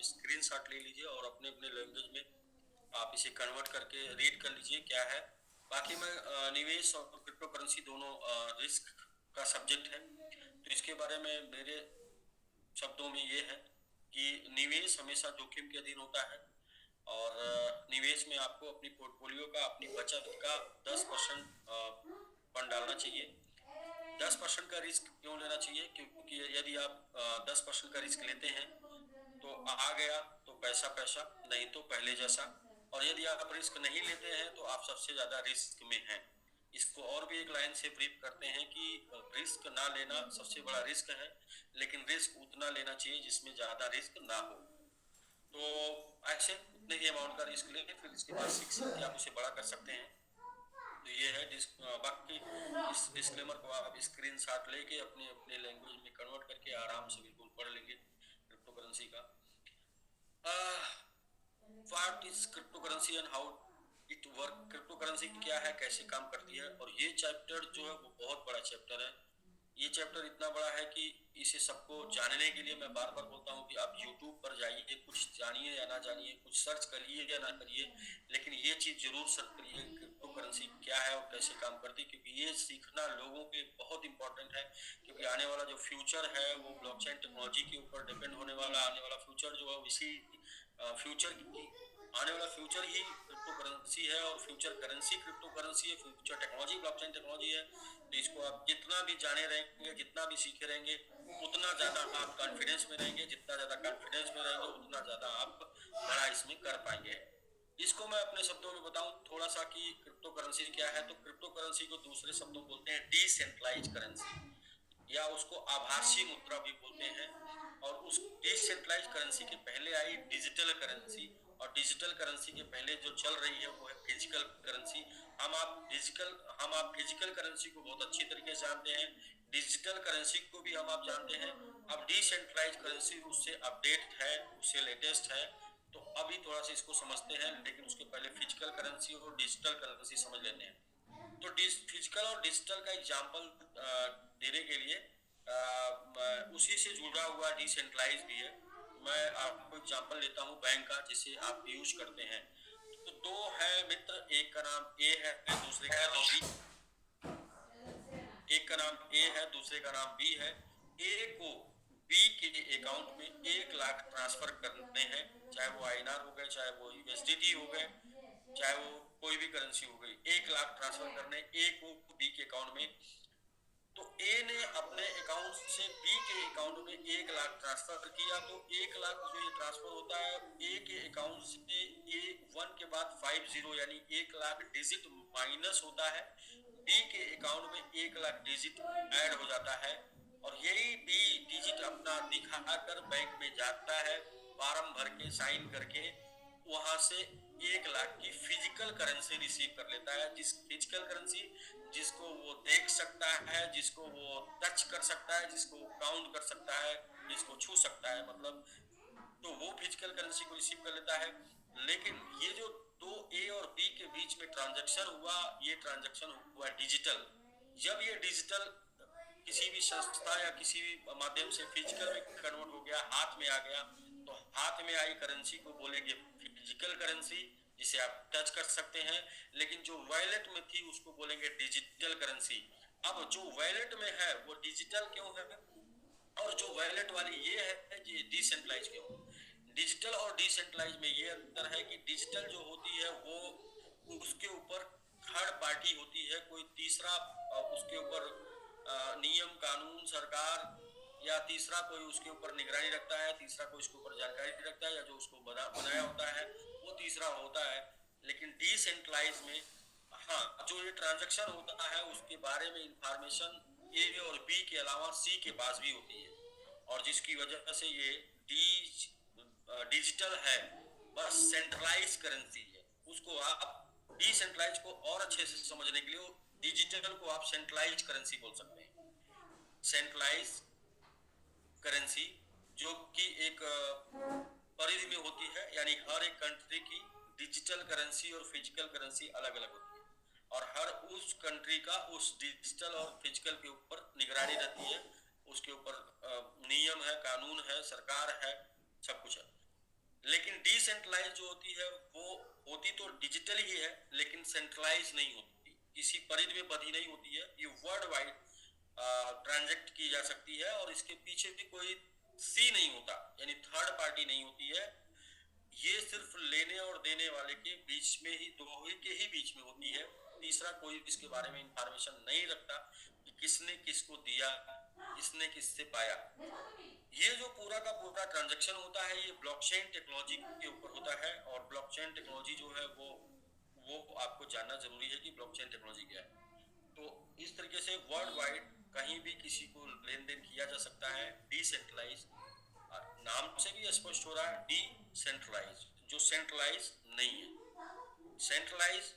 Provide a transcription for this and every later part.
Screenshot ले लीजिए और अपने अपने लैंग्वेज में आप इसे कन्वर्ट करके रीड कर लीजिए क्या है। बाकी मैं निवेश और क्रिप्टो करेंसी दोनों रिस्क का सब्जेक्ट है, तो इसके बारे में मेरे शब्दों में ये है कि निवेश हमेशा जोखिम के अधीन होता है और निवेश में आपको अपनी पोर्टफोलियो का, अपनी बचत का 10% फंड डालना चाहिए। 10% का रिस्क क्यों लेना चाहिए? क्योंकि यदि आप 10% का रिस्क लेते हैं तो आ गया तो पैसा पैसा, नहीं तो पहले जैसा। और यदि आप रिस्क नहीं लेते हैं तो आप सबसे ज्यादा रिस्क में हैं। इसको और भी एक लाइन से ब्रीफ करते हैं कि रिस्क ना लेना सबसे बड़ा रिस्क है, लेकिन रिस्क उतना लेना चाहिए जिसमें ज्यादा रिस्क ना हो। तो ऐसे उतने ही अमाउंट का रिस्क लेंगे, फिर इसके बाद सीख सीख के आप उसे बड़ा कर सकते हैं। तो ये है बाकी इस डिस्क्लेमर को आप स्क्रीनशॉट लेके अपने अपने लैंग्वेज में कन्वर्ट करके आराम से बिल्कुल पढ़ लेंगे क्रिप्टो करेंसी का। What is crypto currency and how it work. Crypto currency क्या है, कैसे काम करती है, और ये चैप्टर जो है वो बहुत बड़ा चैप्टर है। ये चैप्टर इतना बड़ा है कि इसे सबको जानने के लिए मैं बार बार बोलता हूँ कि आप YouTube पर जाइए, कुछ जानिए या ना जानिए, कुछ सर्च करिए या ना करिए, लेकिन ये चीज जरूर सर्च करिए क्रिप्टो करेंसी क्या है और कैसे काम करती है, क्योंकि ये सीखना लोगों के बहुत इंपॉर्टेंट है। क्योंकि आने वाला जो फ्यूचर है वो ब्लॉकचेन टेक्नोलॉजी के ऊपर डिपेंड होने वाला। आने वाला फ्यूचर जो है इसी फ्यूचर की आने वाला फ्यूचर ही क्रिप्टो करेंसी है, और फ्यूचर करेंसी क्रिप्टो करेंसी है, फ्यूचर टेक्नोलॉजी ब्लॉकचेन टेक्नोलॉजी है। तो इसको आप जितना भी जाने रहेंगे, जितना भी सीखे रहेंगे, उतना ज्यादा आप कॉन्फिडेंस में रहेंगे। जितना ज्यादा कॉन्फिडेंस में रहेंगे उतना ज्यादा आप बड़ा इसमें कर पाएंगे। इसको मैं अपने शब्दों में बताऊं थोड़ा सा कि क्रिप्टो करेंसी क्या है, तो क्रिप्टो करेंसी को दूसरे शब्दों में बोलते हैं डिसेंट्रलाइज करेंसी, या उसको आभासी मुद्रा भी बोलते हैं। और उस डिसेंट्रलाइज करेंसी के पहले आई डिजिटल करेंसी, और डिजिटल करेंसी के पहले जो चल रही है वो है फिजिकल करेंसी। हम आप फिजिकल करेंसी को बहुत अच्छी तरीके से जानते हैं, डिजिटल करेंसी को भी हम आप जानते हैं। अब डिसेंट्रलाइज करेंसी उससे अपडेट है, उससे लेटेस्ट है। तो अभी थोड़ा सा इसको समझते हैं, लेकिन उसके पहले फिजिकल करेंसी और डिजिटल करेंसी समझ लेते हैं। तो फिजिकल और डिजिटल का एग्जांपल देने के लिए उसी से जुड़ा हुआ डिसेंट्रलाइज भी है। मैं आपको एग्जांपल लेता हूँ बैंक का, जिसे आप यूज करते हैं। तो दो है मित्र, एक का नाम ए है, दूसरे का नाम बी। एक का नाम ए है, दूसरे का नाम बी है। ए को बी के अकाउंट में 1 लाख ट्रांसफर करने हैं, चाहे वो आईएनआर हो गए, चाहे वो यूएसडीटी हो गए, चाहे वो कोई भी करेंसी हो गई। 1 लाख ट्रांसफर करने ए को बी के अकाउंट में। तो ए ने अपने अकाउंट से बी के अकाउंट में 1 लाख ट्रांसफर किया, तो 1 लाख जो ये ट्रांसफर होता है ए के अकाउंट से, A1 के बाद 50 यानी 1 लाख डिजिट माइनस होता है, बी के अकाउंट में 1 लाख डिजिट ऐड हो जाता है। और यही बी डिजिट अपना दिखाकर बैंक में जाता है, फॉर्म भर के साइन करके वहां से 1 लाख की फिजिकल करेंसी रिसीव कर लेता है। जिस फिजिकल करेंसी जिसको वो देख सकता है, जिसको वो टच कर सकता है, जिसको वो काउंट कर सकता है, जिसको छू सकता है, मतलब तो वो फिजिकल करेंसी को रिसीव कर लेता है। लेकिन ये जो दो ए और बी के बीच में ट्रांजैक्शन हुआ, ये ट्रांजैक्शन हुआ डिजिटल। जब ये डिजिटल किसी भी संस्था या किसी भी माध्यम से फिजिकल में कन्वर्ट हो गया, हाथ में आ गया, तो हाथ में आई करेंसी को बोलेंगे फिजिकल करेंसी, जिसे आप टच कर सकते हैं। लेकिन जो वॉलेट में थी उसको बोलेंगे डिजिटल करेंसी। अब जो वॉलेट में है वो डिजिटल क्यों है, और जो वॉलेट वाली ये है ये डिसेंट्रलाइज क्यों। डिजिटल और डिसेंट्रलाइज में ये अंतर है कि डिजिटल जो होती है वो उसके ऊपर थर्ड पार्टी होती है, कोई तीसरा उसके ऊपर नियम कानून सरकार, या तीसरा कोई उसके ऊपर निगरानी रखता है, तीसरा कोई उसके ऊपर जानकारी रखता है, या जो उसको बनाया होता है वो तीसरा होता है। लेकिन डिसेंट्रलाइज में हाँ, जो ये ट्रांजैक्शन होता है उसके बारे में इंफॉर्मेशन ए और बी के अलावा सी के पास भी होती है, और जिसकी वजह से ये डिजिटल है, बस सेंट्रलाइज करेंसी है। उसको आप डिसेंट्रलाइज को और अच्छे से समझने के लिए डिजिटल को आप सेंट्रलाइज करेंसी बोल सकते हैं। सेंट्रलाइज करेंसी जो कि एक परिधि में होती है, यानी हर एक कंट्री की डिजिटल करेंसी और फिजिकल करेंसी अलग अलग होती है, और हर उस कंट्री का उस डिजिटल और फिजिकल के ऊपर निगरानी रहती है, उसके ऊपर नियम है, कानून है, सरकार है, सब कुछ है। डिसेंट्रलाइज जो होती है वो होती तो डिजिटल ही है, लेकिन सेंट्रलाइज नहीं होती, किसी परिधि में बधी नहीं होती है। ये वर्ल्ड वाइड ट्रांजैक्ट की जा सकती है और इसके पीछे भी कोई सी नहीं होता, यानी थर्ड पार्टी नहीं होती है। ये सिर्फ लेने और देने वाले के बीच में ही, दो ही के ही बीच में होती है। तीसरा कोई इसके बारे में इंफॉर्मेशन नहीं रखता कि किसने किसको दिया, इसने किससे पाया। ये जो पूरा का पूरा ट्रांजैक्शन होता है ये ब्लॉकचेन टेक्नोलॉजी के ऊपर होता है। और ब्लॉकचेन टेक्नोलॉजी जो है वो आपको जानना जरूरी है कि ब्लॉकचेन टेक्नोलॉजी क्या है। तो इस तरीके से वर्ल्ड वाइड कहीं भी किसी को लेन देन किया जा सकता है डिसेंट्रलाइज। नाम से भी स्पष्ट हो रहा है डिसेंट्रलाइज, जो सेंट्रलाइज नहीं है। सेंट्रलाइज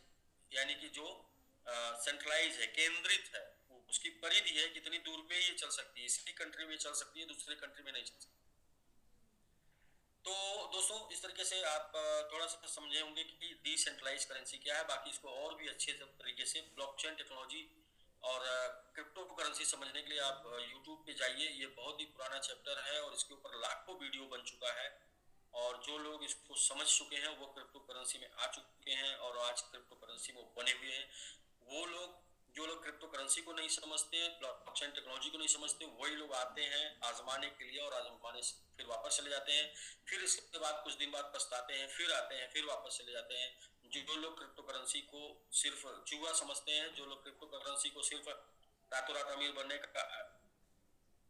यानी कि जो सेंट्रलाइज है, केंद्रित है, उसकी परिधि है, कितनी दूर पे ये चल सकती है, इसी कंट्री में चल सकती है, दूसरे कंट्री में नहीं चल सकती। तो दोस्तों इस तरीके से आप थोड़ा सा समझे होंगे कि डिसेंट्रलाइज करेंसी क्या है। बाकी इसको और भी अच्छे तरीके से ब्लॉकचेन टेक्नोलॉजी और क्रिप्टो करेंसी समझने के लिए आप यूट्यूब पे जाइए। ये बहुत ही पुराना चैप्टर है और इसके ऊपर लाखों वीडियो बन चुका है। और जो लोग इसको समझ चुके हैं वो क्रिप्टो करेंसी में आ चुके हैं और आज क्रिप्टो करेंसी में बने हुए हैं। वो लोग, जो लोग क्रिप्टो करेंसी को नहीं समझते, ब्लॉकचेन टेक्नोलॉजी को नहीं समझते, वही लोग आते हैं आजमाने के लिए और आजमाने से फिर वापस चले जाते हैं। फिर इसके बाद कुछ दिन बाद पछताते हैं, फिर आते हैं, फिर वापस चले जाते हैं। जो लोग क्रिप्टो करेंसी को सिर्फ जुआ समझते हैं, जो लोग क्रिप्टो करेंसी को सिर्फ रातों रात अमीर बनने का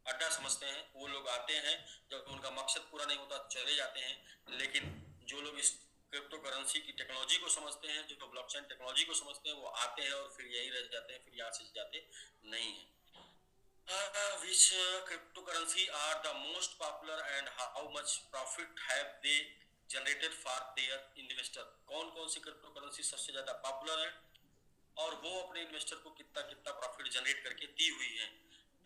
अड्डा समझते हैं, वो लोग आते हैं, जब उनका मकसद पूरा नहीं होता चले जाते हैं। लेकिन जो लोग इस क्रिप्टो करेंसी की टेक्नोलॉजी को समझते हैं, जो ब्लॉकचेन टेक्नोलॉजी को समझते हैं, वो आते हैं और फिर यही रह जाते हैं, फिर यहाँ से जाते नहीं है। Which cryptocurrency are the most popular and how much profit have they generated for their investor? कौन कौन सी क्रिप्टो करेंसी सबसे ज्यादा पॉपुलर है और वो अपने इन्वेस्टर को कितना कितना प्रॉफिट जनरेट करके दी हुई है।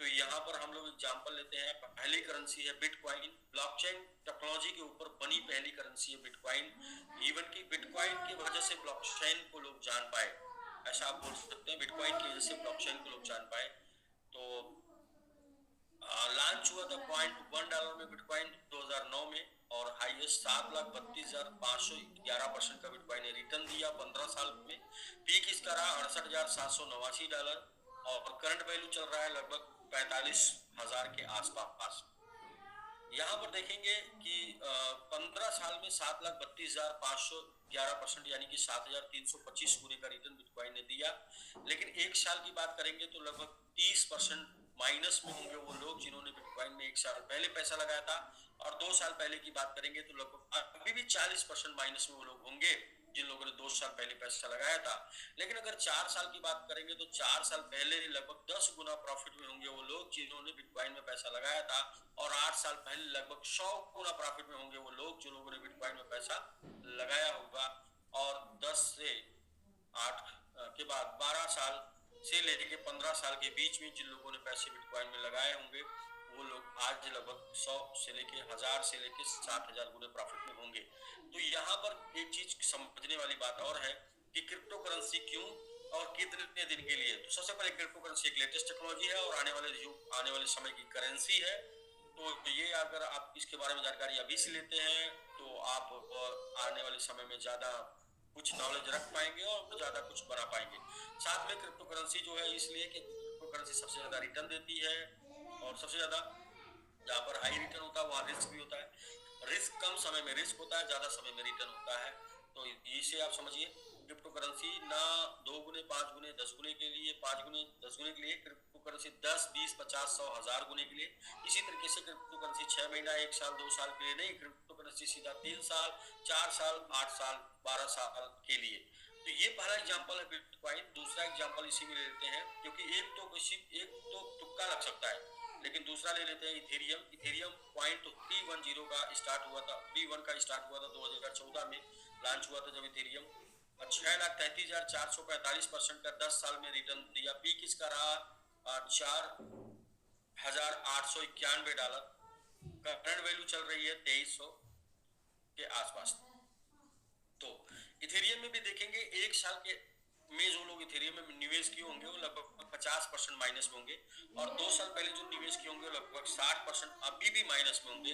तो यहाँ पर हम लोग एग्जांपल लेते हैं। पहली करेंसी है बिटकॉइन, ब्लॉकचेन टेक्नोलॉजी के ऊपर बनी पहली करेंसी है बिटकॉइन। इवन की बिटकॉइन की वजह से ब्लॉकचेन को लोग जान पाए, ऐसा आप बोल सकते हैं, बिटकॉइन की वजह से ब्लॉकचेन को लोग जान पाए। तो लॉन्च हुआ था $0.1 में बिटकॉइन 2009 में और हाईएस्ट 7,32,511% का बिटकॉइन ने रिटर्न दिया 15 साल में। पीक इसका रहा $68,789 और करंट वैल्यू चल रहा है लगभग 45,000 के आसपास। यहाँ पर देखेंगे कि 15 साल में 7,32,511% यानी कि 7,325 गुने का रिटर्न बिटकॉइन ने दिया। लेकिन एक साल की बात करेंगे तो लगभग 30% माइनस में होंगे वो लोग जिन्होंने बिटकॉइन में एक साल पहले पैसा लगाया था। और 2 साल पहले की बात करेंगे तो लगभग अभी भी 40% माइनस में वो लोग होंगे जिन लोगों ने 2 साल पहले पैसा लगाया था। लेकिन अगर 4 साल की बात करेंगे तो 4 साल पहले लगभग 10 गुना प्रॉफिट में होंगे वो लोग जिन्होंने बिटकॉइन में पैसा लगाया था। और 8 साल पहले लगभग 100 गुना प्रॉफिट में होंगे वो लोग जो लोगों ने बिटकॉइन में पैसा लगाया होगा। और 10 से 8 के बाद 12 साल से लेके 15 साल के बीच में जिन लोगों ने पैसे बिटकॉइन में लगाए होंगे वो लोग आज लगभग 100 से लेके 1000 से लेके 7000 गुने प्रॉफिट में होंगे। तो यहाँ पर एक चीज समझने वाली बात और है कि क्रिप्टो करेंसी क्यों और कितने दिन के लिए। तो सबसे पहले क्रिप्टो करेंसी एक लेटेस्ट टेक्नोलॉजी है और आने वाले समय की करेंसी है। तो ये अगर आप इसके बारे में जानकारी अभी से लेते हैं तो आप आने वाले समय में ज्यादा कुछ नॉलेज रख पाएंगे और ज्यादा कुछ बना पाएंगे। साथ में क्रिप्टो करेंसी जो है इसलिए कि क्रिप्टो करेंसी सबसे ज्यादा रिटर्न देती है और सबसे ज्यादा जहाँ पर हाई रिटर्न होता है वहाँ रिस्क भी होता है। रिस्क कम समय में रिस्क होता है, ज्यादा समय में रिटर्न होता है। तो इसे आप समझिए क्रिप्टो करेंसी ना 2 गुने 5 गुने 10 गुने के लिए, 5 गुने 10 गुने के लिए, क्रिप्टो करेंसी 10 20 50 100 1000 गुने के लिए। इसी तरीके से क्रिप्टो करेंसी 6 महीना 1 साल 2 साल के लिए नहीं, क्रिप्टो करेंसी सीधा 3 साल 4 साल 8 साल 12 साल के लिए। तो ये पहला एग्जांपल है बिटकॉइन। दूसरा एग्जांपल इसी में ले लेते हैं क्योंकि एक तो तुक्का लग सकता है, लेकिन दूसरा ले लेते हैं इथेरियम। इथेरियम 0.310 का स्टार्ट हुआ था, 31 का स्टार्ट हुआ था 2014 में लॉन्च हुआ था जब इथेरियम। 6,33,445% का 10 साल में रिटर्न दिया। पीक इसका रहा $4,891। करंट वैल्यू चल रही है 2300 के आसपास। तो इथेरियम में भी देखेंगे एक साल के में जो लोग इथेरियम में निवेश किए होंगे वो लगभग 50% माइनस में होंगे और 2 साल पहले जो निवेश किए होंगे लगभग 60% अभी भी माइनस में होंगे।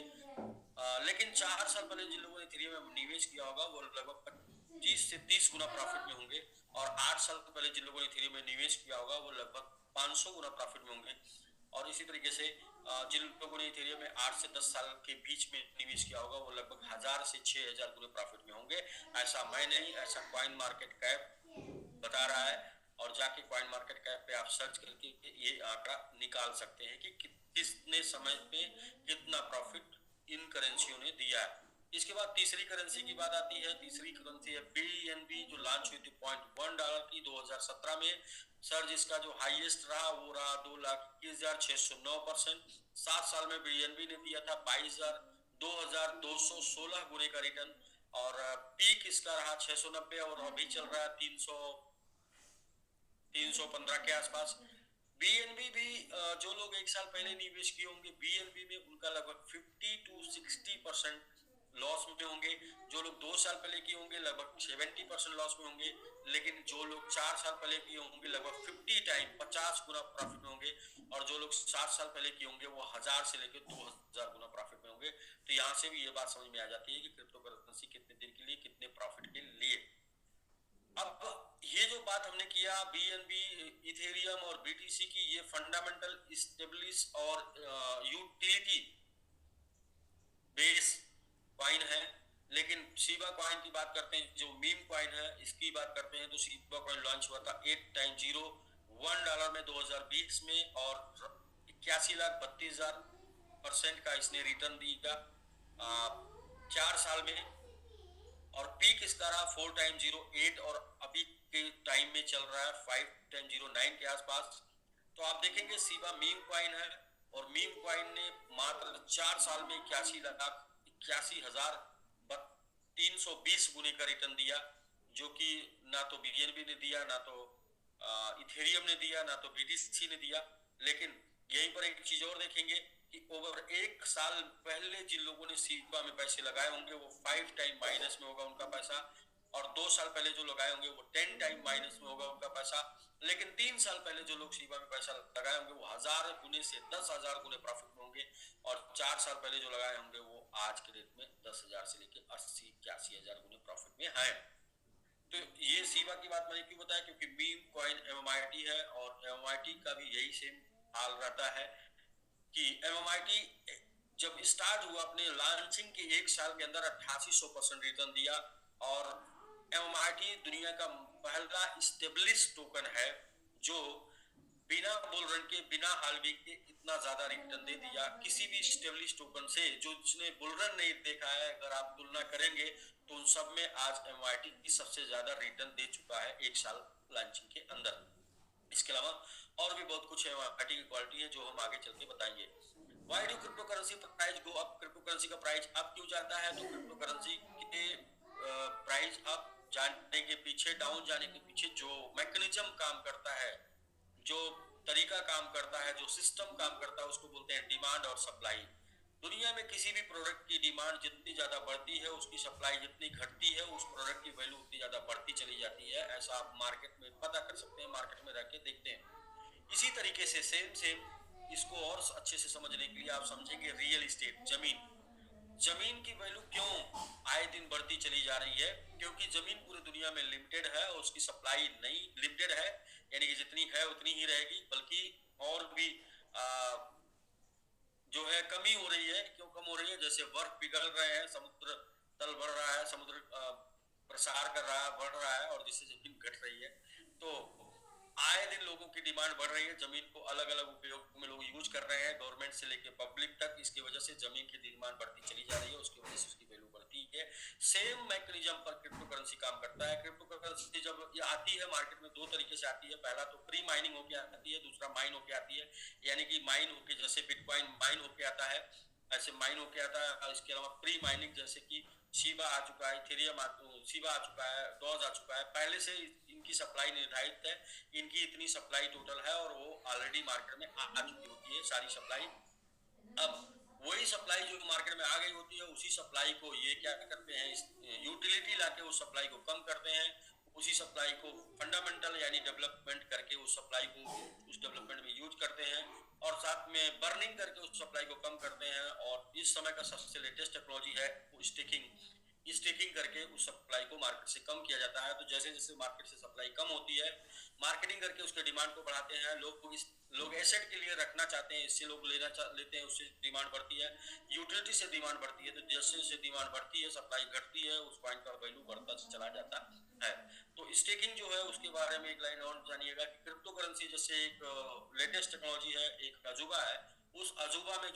लेकिन 4 साल पहले जिन लोगों ने इथेरियम में निवेश किया होगा वो लगभग 25 से 30 गुना प्रॉफिट में होंगे, और 8 साल पहले जिन लोगों ने इथेरियम में निवेश किया होगा वो लगभग 500 गुना प्रॉफिट में होंगे। और इसी तरीके से जिन लोगों ने इथेरियम में 8 से 10 साल के बीच में निवेश किया होगा वो लगभग 1000 से 6000 गुना प्रॉफिट में होंगे। ऐसा मैं नहीं, ऐसा कॉइन मार्केट कैप बता रहा है, और जाके कॉइन मार्केट कैप पे आप सर्च करके ये आंकड़ा निकाल सकते हैं कि कितने समय पे कितना प्रॉफिट इन करेंसियों ने दिया है। इसके बाद तीसरी करेंसी की बात आती है। तीसरी करेंसी है बीएनबी, जो लॉन्च हुई थी $0.1 की 2017 में। सर जिसका जो हाईएस्ट रहा वो रहा 2,21,609%। 7 साल में बीएनबी ने दिया था 2216 गुने का रिटर्न, और पीक इसका रहा 690, और अभी चल रहा है 315 के आसपास। बीएनबी भी जो लोग 1 साल पहले निवेश किए होंगे बीएनबी में, उनका लगभग 50 to 60% लॉस में होंगे। जो लोग 2 साल पहले किए होंगे लगभग 70% लॉस में होंगे। लेकिन जो लोग 4 साल पहले किए होंगे लगभग 50 गुना प्रॉफिट में होंगे। और जो लोग 7 साल पहले किए होंगे वो 1000 से लेकर 2000 गुना प्रॉफिट में होंगे। तो यहाँ से भी ये बात समझ में आ जाती है कि क्रिप्टो करेंसी कितने दिन के लिए कितने प्रॉफिट के लिए। अब ये जो बात हमने किया बीएनबी, इथेरियम और बीटीसी की, ये फंडामेंटल, स्टेबलिश और यूटिलिटी बेस कॉइन है। लेकिन शिबा कॉइन की बात करते हैं, जो मीम कॉइन है इसकी बात करते हैं, तो शिबा कॉइन लॉन्च हुआ था 8 टाइम 0 $1 में 2020 में, और 81,32,000% का इसने रिटर्न दिया 4 साल में। और पीक इसका रहा 4 टाइम 0 8, और अभी के टाइम में चल रहा है 5 टाइम 0 9 के आसपास। तो आप देखेंगे शिबा मीम कॉइन है, और मीम कॉइन ने मात्र 4 साल में 81,81,000 320 गुने का रिटर्न दिया, जो कि ना तो बीएनबी ने दिया, ना तो इथेरियम ने दिया, ना तो बीटीसी ने दिया। लेकिन यहीं पर एक चीज और देखेंगे कि ओवर 1 साल पहले जिन लोगों ने शिबा में पैसे लगाए होंगे वो 5 टाइम माइनस में होगा उनका पैसा, और 2 साल पहले जो लगाए होंगे वो 10 टाइम माइनस में होगा उनका पैसा। लेकिन 3 साल पहले जो लोग शिबा में पैसा लगाए होंगे वो 1000 गुने से 10,000 गुने प्रॉफिट में होंगे, और 4 साल पहले जो लगाए होंगे वो आज के डेट में 10,000 से लेकर 80-81,000 गुने प्रॉफिट में है। तो ये शिबा की बात मैंने क्यों बताया, क्योंकि मीम कॉइन एमएमआईटी है, और एमएमआईटी का भी यही सेम हाल रहता है कि एमएमआईटी जब स्टार्ट हुआ अपने लॉन्चिंग के 1 साल के अंदर 8800% रिटर्न दिया। और एमएमआईटी दुनिया का पहला स्टेब्लिश टोकन है जो बिना बुल रन के, बिना हाल्विंग के इतना ज्यादा रिटर्न दे दिया किसी भी स्टेब्लिश टोकन से, जो जिसने बुल रन नहीं देखा है। अगर आप तुलना करेंगे तो उन सब में आज एमआईटी सबसे ज्यादा रिटर्न दे चुका है 1 साल लॉन्चिंग के अंदर। इसके अलावा और भी बहुत कुछ है एमआईटी की क्वालिटी है जो हम आगे चल के बताएंगे। Why do crypto currency price go up? Crypto currency का प्राइस अप क्यों जाता है? तो क्रिप्टो करेंसी के प्राइस अप जाने के पीछे, डाउन जाने के पीछे जो मैकेनिज्म काम करता है, जो तरीका काम करता है, जो सिस्टम काम करता है, उसको बोलते हैं डिमांड और सप्लाई। दुनिया में किसी भी प्रोडक्ट की डिमांड जितनी ज्यादा बढ़ती है उसकी सप्लाई जितनी घटती है उस प्रोडक्ट की वैल्यू उतनी ज्यादा बढ़ती चली जाती है। ऐसा आप मार्केट में पता कर सकते हैं, मार्केट में रह के देखते हैं। इसी तरीके से सेम सेम इसको और अच्छे से समझने के लिए आप समझेंगे रियल एस्टेट, जमीन। जमीन की वैल्यू क्यों आए दिन बढ़ती चली जा रही है? क्योंकि जमीन पूरी दुनिया में लिमिटेड है और उसकी सप्लाई नहीं लिमिटेड है, यानी कि जितनी है उतनी ही रहेगी, बल्कि और भी आ, जो है कमी हो रही है। क्यों कम हो रही है? जैसे बर्फ पिघल रहे हैं, समुद्र तल बढ़ रहा है, समुद्र प्रसार कर रहा है, बढ़ रहा है, और जिससे जमीन घट रही है। तो आए दिन लोगों की डिमांड बढ़ रही है, जमीन को अलग अलग उपयोग में लोग यूज कर रहे हैं, गवर्नमेंट से लेके पब्लिक तक। इसकी वजह से जमीन की डिमांड बढ़ती चली जा रही है, उसकी वजह से उसकी वैल्यू बढ़ती है। सेम मैकेनिज्म पर क्रिप्टो करेंसी काम करता है। क्रिप्टो करेंसी जब ये आती है मार्केट में दो तरीके से आती है। पहला तो प्री माइनिंग होके आती है, दूसरा माइन होके आती है। यानी कि माइन होके, जैसे बिटकॉइन माइन होके आता है ऐसे माइन होके आता है। इसके अलावा प्री माइनिंग जैसे कि शिबा आ चुका है, इथेरियम शिबा आ चुका है, डॉज आ चुका है, पहले से इनकी सप्लाई निर्धारित है, इनकी इतनी सप्लाई टोटल है, और वो ऑलरेडी मार्केट में आ चुकी होती है सारी सप्लाई। अब वही सप्लाई जो मार्केट में आ गई होती है उसी सप्लाई को ये क्या करते हैं, यूटिलिटी लाके उस सप्लाई को कम करते हैं। उसी सप्लाई को फंडामेंटल यानी डेवलपमेंट करके उस सप्लाई को उस डेवलपमेंट में यूज करते हैं और साथ में बर्निंग करके उस सप्लाई को कम करते हैं। और इस समय का सबसे लेटेस्ट टेक्नोलॉजी है वो स्टेकिंग करके उस सप्लाई को मार्केट से कम किया जाता है। तो जैसे जैसे मार्केट से सप्लाई कम होती है, मार्केटिंग करके उसके डिमांड को बढ़ाते हैं। लोग एसेट के लिए रखना चाहते हैं, इससे लोग लेते हैं, उससे डिमांड बढ़ती है। यूटिलिटी से डिमांड बढ़ती है, तो जैसे जैसे डिमांड बढ़ती है सप्लाई घटती है, उस कॉइन का वैल्यू बढ़ता चला जाता है। तो स्टेकिंग जो है उसके बारे में एक लाइन और जानिएगा कि क्रिप्टो करेंसी जैसे एक लेटेस्ट टेक्नोलॉजी है, एक अजूबा है। उस अजूबा का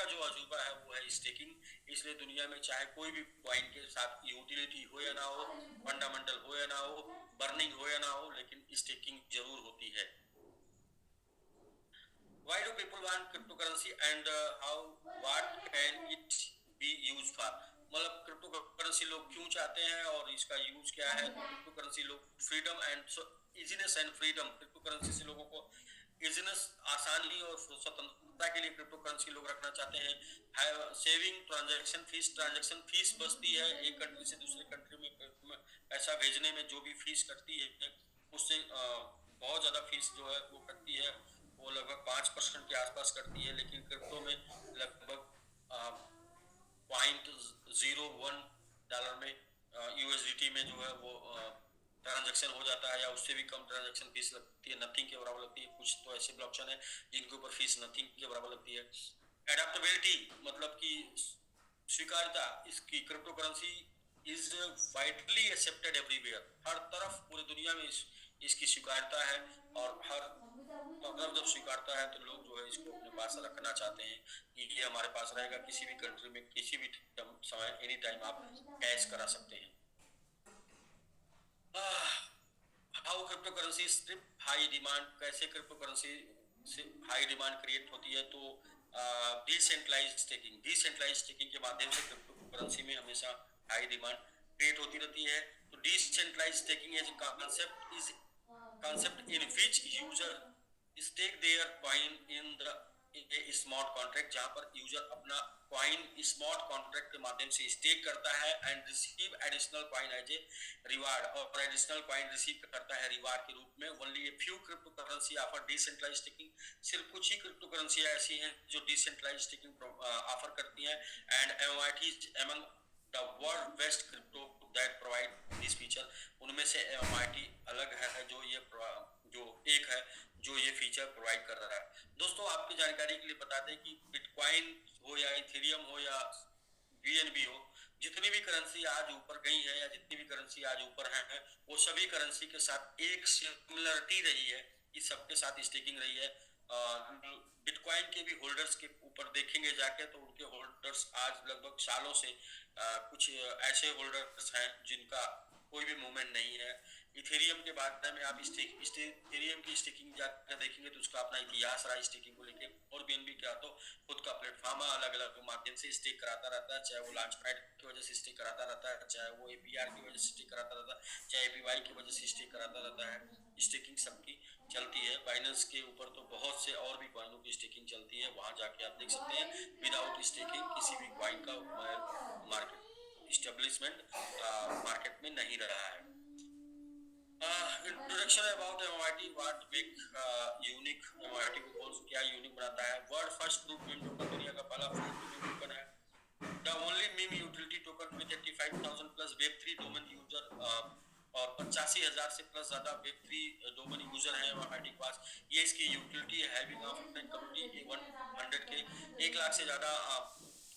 जो अजूबा है वो है स्टेकिंग। इसलिए दुनिया में चाहे कोई भी कॉइन के साथ यूटिलिटी हो या ना हो, फंडामेंटल हो या ना हो, बर्निंग हो या ना हो, लेकिन स्टेकिंग जरूर होती है। Why do people want cryptocurrency and how what can it be used for? मतलब क्रिप्टो करेंसी लोग क्यों चाहते हैं और इसका यूज क्या है? तो क्रिप्टो करेंसी लोग freedom and easiness and freedom, crypto currency से लोगों को इजीनेस, आसानी और स्वतंत्रता के लिए क्रिप्टो करेंसी लोग रखना चाहते हैं। सेविंग ट्रांजैक्शन फीस बचती है एक कंट्री से दूसरे कंट्री में पैसा भेजने में जो भी फीस कटती है उससे बहुत ज्यादा फीस जो है वो कटती है, वो लगभग 5% के आसपास करती है। लेकिन क्रिप्टो में लगभग 0.01 डॉलर में यूएसडीटी में जो है वो ट्रांजैक्शन हो जाता है, या उससे भी कम ट्रांजैक्शन फीस लगती है, नथिंग के बराबर लगती है। कुछ तो ऐसे ब्लॉकचेन है जिनके ऊपर फीस नथिंग के बराबर लगती है। एडेप्टेबिलिटी मतलब कि स्वीकार्यता, इसकी crypto currency is widely accepted everywhere, हर तरफ पूरी दुनिया में इसकी स्वीकार्यता है। और हर मतलब जब स्वीकारता है तो लोग जो है इसको अपने पास रखना चाहते हैं कि ये हमारे पास रहेगा, किसी भी कंट्री में किसी भी समय एनी टाइम आप कैश करा सकते हैं। How crypto currency strip high demand, कैसे क्रिप्टो करेंसी से हाई डिमांड क्रिएट होती है? तो डिसेंट्रलाइज स्टेकिंग के माध्यम से क्रिप्टो करेंसी में हमेशा हाई डिमांड क्रिएट होती रहती है। तो decentralize staking as concept in which user stake their coin in the a smart contract, जहां पर यूजर अपना कॉइन स्मार्ट कॉन्ट्रैक्ट के माध्यम से स्टेक करता है and receive additional coin as a reward, और एडिशनल कॉइन रिसीव करता है रिवार्ड के रूप में। Only a few crypto currency offer decentralize staking, सिर्फ कुछ ही क्रिप्टो करेंसी ऐसी हैं जो डिसेंट्रलाइज स्टेकिंग ऑफर करती हैं। And MIT among the world best crypto that provide this feature, उनमें से एमआईटी अलग है जो एक है जो ये फीचर प्रोवाइड कर रहा है। दोस्तों आपकी जानकारी के लिए बता दें कि बिटकॉइन हो या इथेरियम हो या बीएनबी हो, जितनी भी करेंसी आज ऊपर गई है या जितनी भी करेंसी आज ऊपर है वो सभी करेंसी के साथ एक सिमिलरिटी रही है कि सबके साथ स्टेकिंग रही है। बिटकॉइन के भी होल्डर्स के ऊपर देखेंगे जाके तो उनके होल्डर्स आज लगभग सालों से कुछ ऐसे होल्डर्स हैं जिनका कोई भी मूवमेंट नहीं है। इथेरियम के बारे में आप इथेरियम की स्टेकिंग जाकर देखेंगे तो उसका अपना इतिहास रहा स्टेकिंग को लेके। और बीएनबी क्या तो खुद का प्लेटफॉर्म अलग अलग माध्यम से स्टेक कराता रहता है, चाहे वो लॉन्च पैड की वजह से स्टेक कराता रहता है, चाहे वो एपीआर की वजह से स्टेक कराता रहता है, चाहे एपीवाई की वजह से स्टेक कराता रहता है। स्टेकिंग सबकी चलती है। बाइनेंस के ऊपर तो बहुत से और भी कॉइनों की स्टेकिंग चलती है, वहां जाके आप देख सकते हैं। विदाउट स्टेकिंग किसी भी कॉइन का मार्केट स्टेब्लिशमेंट मार्केट में नहीं रहा है। Introduction about MIT, what make unique, MIT को कौन क्या यूनिक बनाता है? World first proof meme token, दुनिया का पहला प्रूफ मीम टोकन है। The only meme utility token with 85,000 plus Web3 domain user, और 85,000 से प्लस ज्यादा वेब3 डोमेन यूजर है एमआईटी के पास। ये इसकी यूटिलिटी है। हैविंग ऑफलाइन कम्युनिटी 100 के 1 लाख से ज्यादा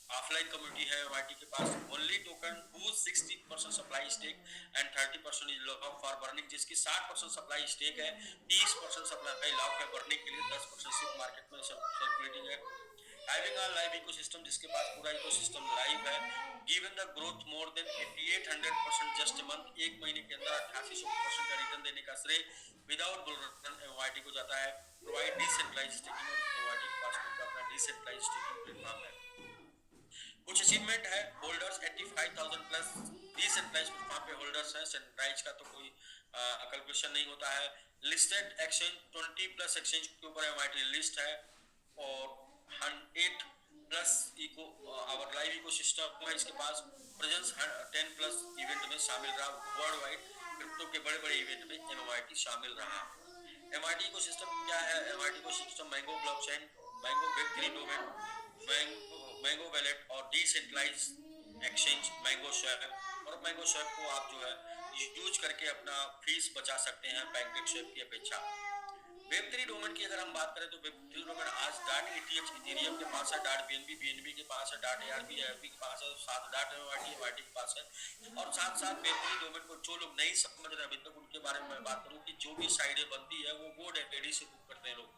ऑफलाइन कम्युनिटी है एमआईटी के पास। Only token whose 60% supply stake and 30% is lock for burning, जिसकी 60% सप्लाई स्टेक है, 30% सप्लाई लॉक है बर्निंग के लिए, 10% सिर्फ मार्केट में सर्कुलेटिंग है। हैविंग अ लाइव इकोसिस्टम, जिसके पास पूरा इकोसिस्टम लाइव है। Given the growth more than 8800% just a month, एक महीने के अंदर 8800% का रिटर्न देने का श्रेय विदाउट बुल रन एमआईटी को जाता है। प्रोवाइड डिसेंट्रलाइज्ड स्टेकिंग, एमआईटी के पास खुद का अपना डिसेंट्रलाइज्ड स्टेकिंग प्लेटफॉर्म है। कुछ अचीवमेंट है, होल्डर्स 85,000 प्लस डिसेंट्रलाइज प्लेटफॉर्म पे होल्डर्स हैं, सेंट्रलाइज का तो कोई कैलकुलेशन नहीं होता है। लिस्टेड एक्सचेंज 20 प्लस एक्सचेंज के ऊपर एमआईटी लिस्ट है। और 108 plus eco our live ecosystem है इसके पास। प्रेजेंस 10 प्लस इवेंट में शामिल रहा वर्ल्ड वाइड। क्रिप्टो के बड़े बड़े इवेंट में एमएमआईटी शामिल रहा। एमआईटी को सिस्टम क्या है? एमआईटी को system mango blockchain, mango web 3 domain, mango wallet और डिसेंट्रलाइज एक्सचेंज मैंगो स्वैप। और मैंगो स्वैप को आप जो है यूज करके अपना फीस बचा सकते हैं पैनकेक स्वैप की अपेक्षा। वेब थ्री डोमेन की अगर हम बात करें तो वेब थ्री डोमेन आज डाट एटीएच इथेरियम के पास है, डाट बीएनबी बीएनबी के पास है, डाट एआरबी एआरबी के पास है, साथ डाट एमआईटी एमआईटी के पास है। और साथ साथ वेब थ्री डोमेन को जो लोग नहीं समझ रहे अभी तक उनके बारे में मैं बात करूं कि जो भी साइडें बनती है वो GoDaddy से बुक करते हैं लोग।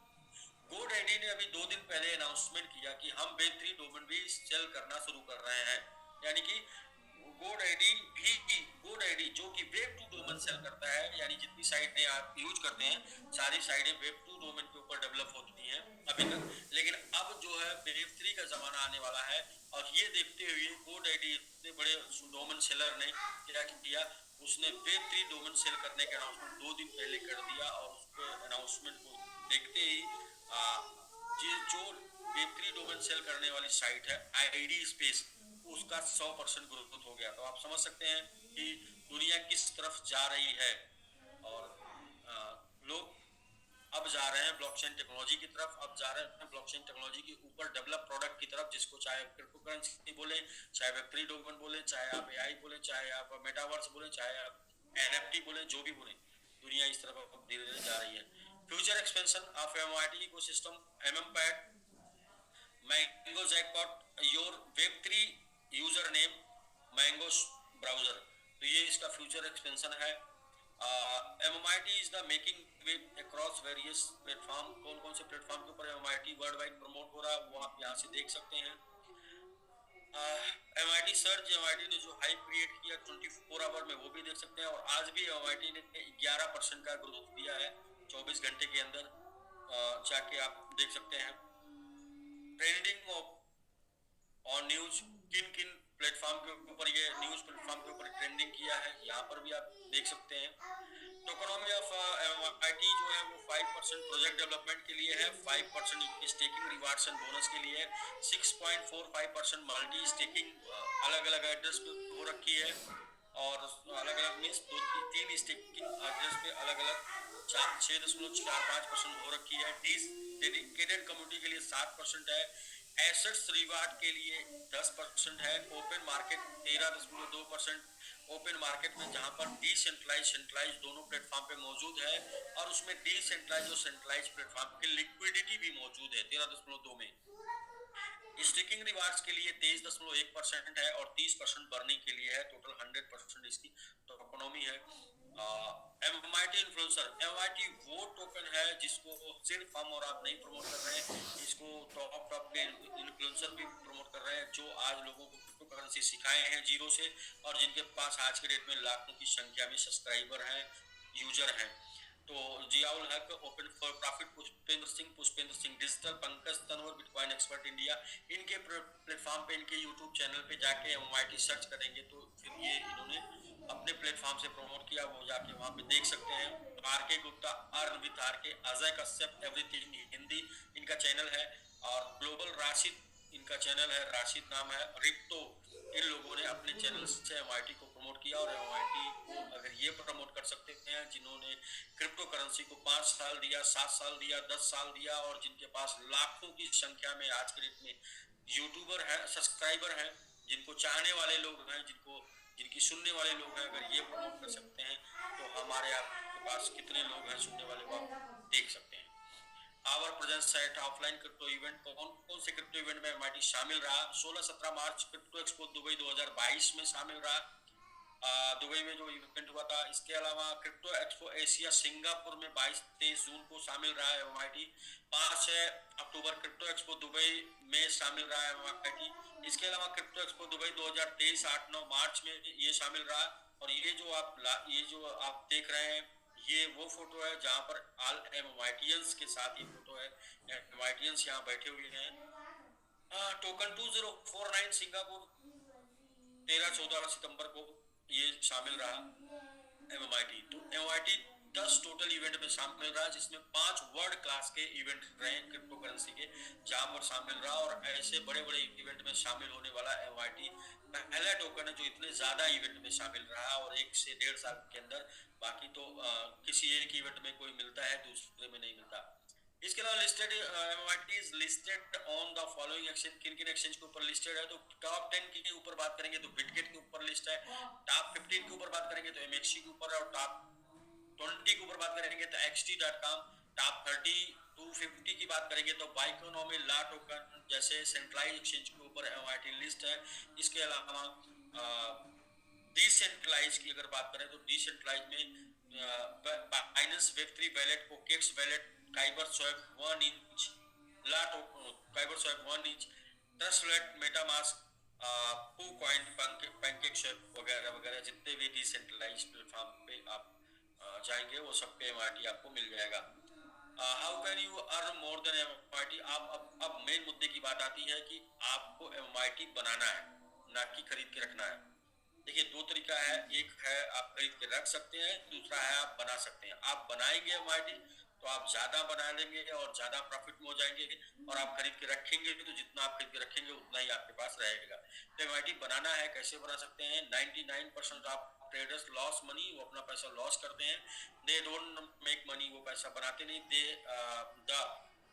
GoDaddy ने अभी 2 दिन पहले अनाउंसमेंट किया कि हम वेब थ्री डोमेन भी सेल करना शुरू कर रहे हैं। यानी कि GoDaddy जो कि वेब टू डोमेन सेल करता है, यानी जितनी साइटें आप यूज करते हैं सारी साइटें वेब टू डोमेन के ऊपर डेवलप होती हैं अभी तक। लेकिन अब जो है वेब थ्री का जमाना आने वाला है और ये देखते हुए GoDaddy इतने बड़े डोमेन सेलर ने क्या किया, उसने वेब थ्री डोमेन सेल करने के अनाउंसमेंट 2 दिन पहले कर दिया। और उसको अनाउंसमेंट को देखते ही ये जो वेब थ्री डोमेन सेल करने वाली साइट है आईडी स्पेस, उसका 100% ग्रोथ हो गया। तो आप समझ सकते हैं कि दुनिया किस तरफ जा रही है। और लोग अब जा रहे हैं ब्लॉकचेन टेक्नोलॉजी की तरफ, अब जा रहे हैं ब्लॉकचेन टेक्नोलॉजी के ऊपर डेवलप प्रोडक्ट की तरफ, जिसको चाहे क्रिप्टो करेंसी बोले, चाहे वेब थ्री डोमेन बोले, चाहे आप एआई बोले, चाहे आप मेटावर्स बोले, चाहे आप एनएफटी बोले, जो भी बोले, दुनिया इस तरफ अब धीरे धीरे जा रही है। Future expansion of MIT ecosystem, MMPad, Mango Jackpot, your web three user name, Mango Browser. तो ये इसका फ्यूचर एक्सपेंशन है। MIT is the making way across various platform. कौन कौन से प्लेटफॉर्म के ऊपर एमआईटी वर्ल्ड वाइड प्रमोट हो रहा है वो आप यहाँ से देख सकते हैं। एमआईटी सर्च, एमआईटी ने जो हाइप क्रिएट किया 24 आवर में, वो भी देख सकते हैं। और आज भी एमआईटी ने 11% का ग्रोथ दिया है 24 घंटे के अंदर, जाके आप देख सकते हैं। ट्रेंडिंग ऑन न्यूज, किन किन प्लेटफॉर्म के ऊपर ये न्यूज प्लेटफॉर्म के ऊपर ट्रेंडिंग किया है, यहाँ पर भी आप देख सकते हैं। टोकनोमी ऑफ एमआईटी जो है वो 5% प्रोजेक्ट डेवलपमेंट के लिए है, 5% स्टेकिंग रिवार्ड्स एंड बोनस के लिए है, 6.45% मल्टी स्टेकिंग अलग अलग एड्रेस पे हो रखी है। और अलग अलग मीन्स तीन स्टेकिंग एड्रेस पे अलग अलग 6.45% हो रखी है। डेडिकेटेड कम्युनिटी के लिए 7% है। एसेट्स रिवार्ड के लिए 10% है। Open market 13.2%। ओपन मार्केट में जहां पर डिसेंट्रलाइज सेंट्रलाइज दोनों प्लेटफॉर्म पे मौजूद है, और उसमें डिसेंट्रलाइज और सेंट्रलाइज प्लेटफॉर्म की लिक्विडिटी भी मौजूद है 13.2 में। स्टिकिंग रिवार्ड्स के लिए 23.1% है और 30% बर्निंग के लिए है। टोटल 100% इसकी टोकनोमी है। एमआईटी इन्फ्लुएंसर, एमआईटी वो टोकन है जिसको सिर्फ हम और आप नहीं प्रमोट कर रहे हैं, इसको टॉप के इन्फ्लुएंसर भी प्रमोट कर रहे हैं, जो आज लोगों को क्रिप्टो करेंसी सिखाए हैं जीरो से, और जिनके पास आज के डेट में लाखों की संख्या में सब्सक्राइबर हैं, यूजर हैं। तो जियाउल हक, open for profit Pushpendra Singh digital, Pankaj Tanwar bitcoin expert India, इनके प्लेटफॉर्म पे, इनके यूट्यूब चैनल पे जाके एमआईटी सर्च करेंगे तो फिर ये इन्होंने अपने प्लेटफॉर्म से प्रमोट किया, वो जाके वहां पे देख सकते हैं। RK Gupta, earn with RK, Ajay Kashyap everything Hindi इनका चैनल है। और ग्लोबल राशिद इनका चैनल है, राशिद नाम है। रिप्टो, इन लोगों ने अपने चैनल से एमआईटी को प्रमोट किया। और एमआईटी को अगर ये प्रमोट कर सकते हैं जिन्होंने क्रिप्टो करेंसी को 5 साल दिया, 7 साल दिया, 10 साल दिया, और जिनके पास लाखों की संख्या में आज के डेट में यूट्यूबर हैं, सब्सक्राइबर हैं, जिनको चाहने वाले लोग हैं, जिनकी सुनने वाले लोग हैं, अगर ये प्रमोट कर सकते हैं तो हमारे आपके पास कितने लोग हैं सुनने वाले, वो आप देख सकते हैं। Our present set offline crypto event, कौन कौन से क्रिप्टो इवेंट में एमआईटी शामिल रहा? 16-17 मार्च क्रिप्टो एक्सपो दुबई 2022 में शामिल रहा, दुबई में जो इवेंट हुआ था। इसके अलावा क्रिप्टो एक्सपो एशिया सिंगापुर में 22-23 जून को शामिल रहा है एमआईटी। 5-6 अक्टूबर क्रिप्टो एक्सपो दुबई में शामिल रहा है एमआईटी। इसके अलावा क्रिप्टो एक्सपो दुबई 2023 8-9 मार्च में ये शामिल रहा। और ये जो आप देख रहे हैं, ये वो फोटो है जहां पर ऑल एमआईटियंस के साथ ये फोटो है, एमआईटियंस यहाँ बैठे हुए हैं। टोकन 2049 सिंगापुर 13-14 सितंबर को ये शामिल रहा एमआईटी। तो एमआईटी 10 टोटल इवेंट में शामिल रहा, जिसमें 5 वर्ल्ड क्लास के इवेंट रहे क्रिप्टो करेंसी के, जहां पर शामिल रहा। और ऐसे बड़े बड़े इवेंट में शामिल होने वाला MYT पहला टोकन है जो इतने ज्यादा इवेंट में शामिल रहा, और 1 से 1.5 साल के अंदर। बाकी तो किसी एक इवेंट में कोई मिलता है, दूसरे में नहीं मिलता। इसके अलावा listed MYT is listed on the following exchange. किन किन एक्सचेंज के ऊपर लिस्टेड है? तो टॉप 10 के ऊपर बात करेंगे तो बिटगेट के ऊपर लिस्ट है। टॉप 15 के ऊपर बात करेंगे तो MXC के ऊपर है, और टॉप 20 के ऊपर बात करेंगे तो XT.com। टॉप 30 250 की बात करेंगे तो बाइकोनॉमी, ला टोकन जैसे सेंट्रलाइज एक्सचेंज के ऊपर MYT लिस्ट है। इसके अलावा डिसेंट्रलाइज की अगर बात करें तो डिसेंट्रलाइज में बाइनेंस वेब3 वैलेट, कोकेक्स वैलेट, काइबर स्वैप 1 इंच, लाटो Kyber swap 1 inch, Trust Wallet, MetaMask, Poo coin, Pancake Swap वगैरह वगैरह, जितने भी डिसेंट्रलाइज प्लेटफॉर्म पे आप जाएंगे वो सब पे MYT आपको मिल जाएगा। How can you earn more than MYT? अब मेन मुद्दे की बात आती है कि आपको MYT बनाना है, ना कि खरीद के रखना है। देखिए, दो तरीका है, एक है आप खरीद के रख सकते हैं, दूसरा है आप बना सकते हैं। आप बनाएंगे MYT तो आप ज्यादा बना लेंगे और ज्यादा प्रॉफिट में हो जाएंगे, और आप खरीद के रखेंगे तो जितना आप खरीद के रखेंगे उतना ही आपके पास रहेगा। तो MYT बनाना है, कैसे बना सकते हैं? 99% आप ट्रेडर्स लॉस मनी, वो अपना पैसा लॉस करते हैं। दे डोंट मेक मनी, वो पैसा बनाते नहीं। They the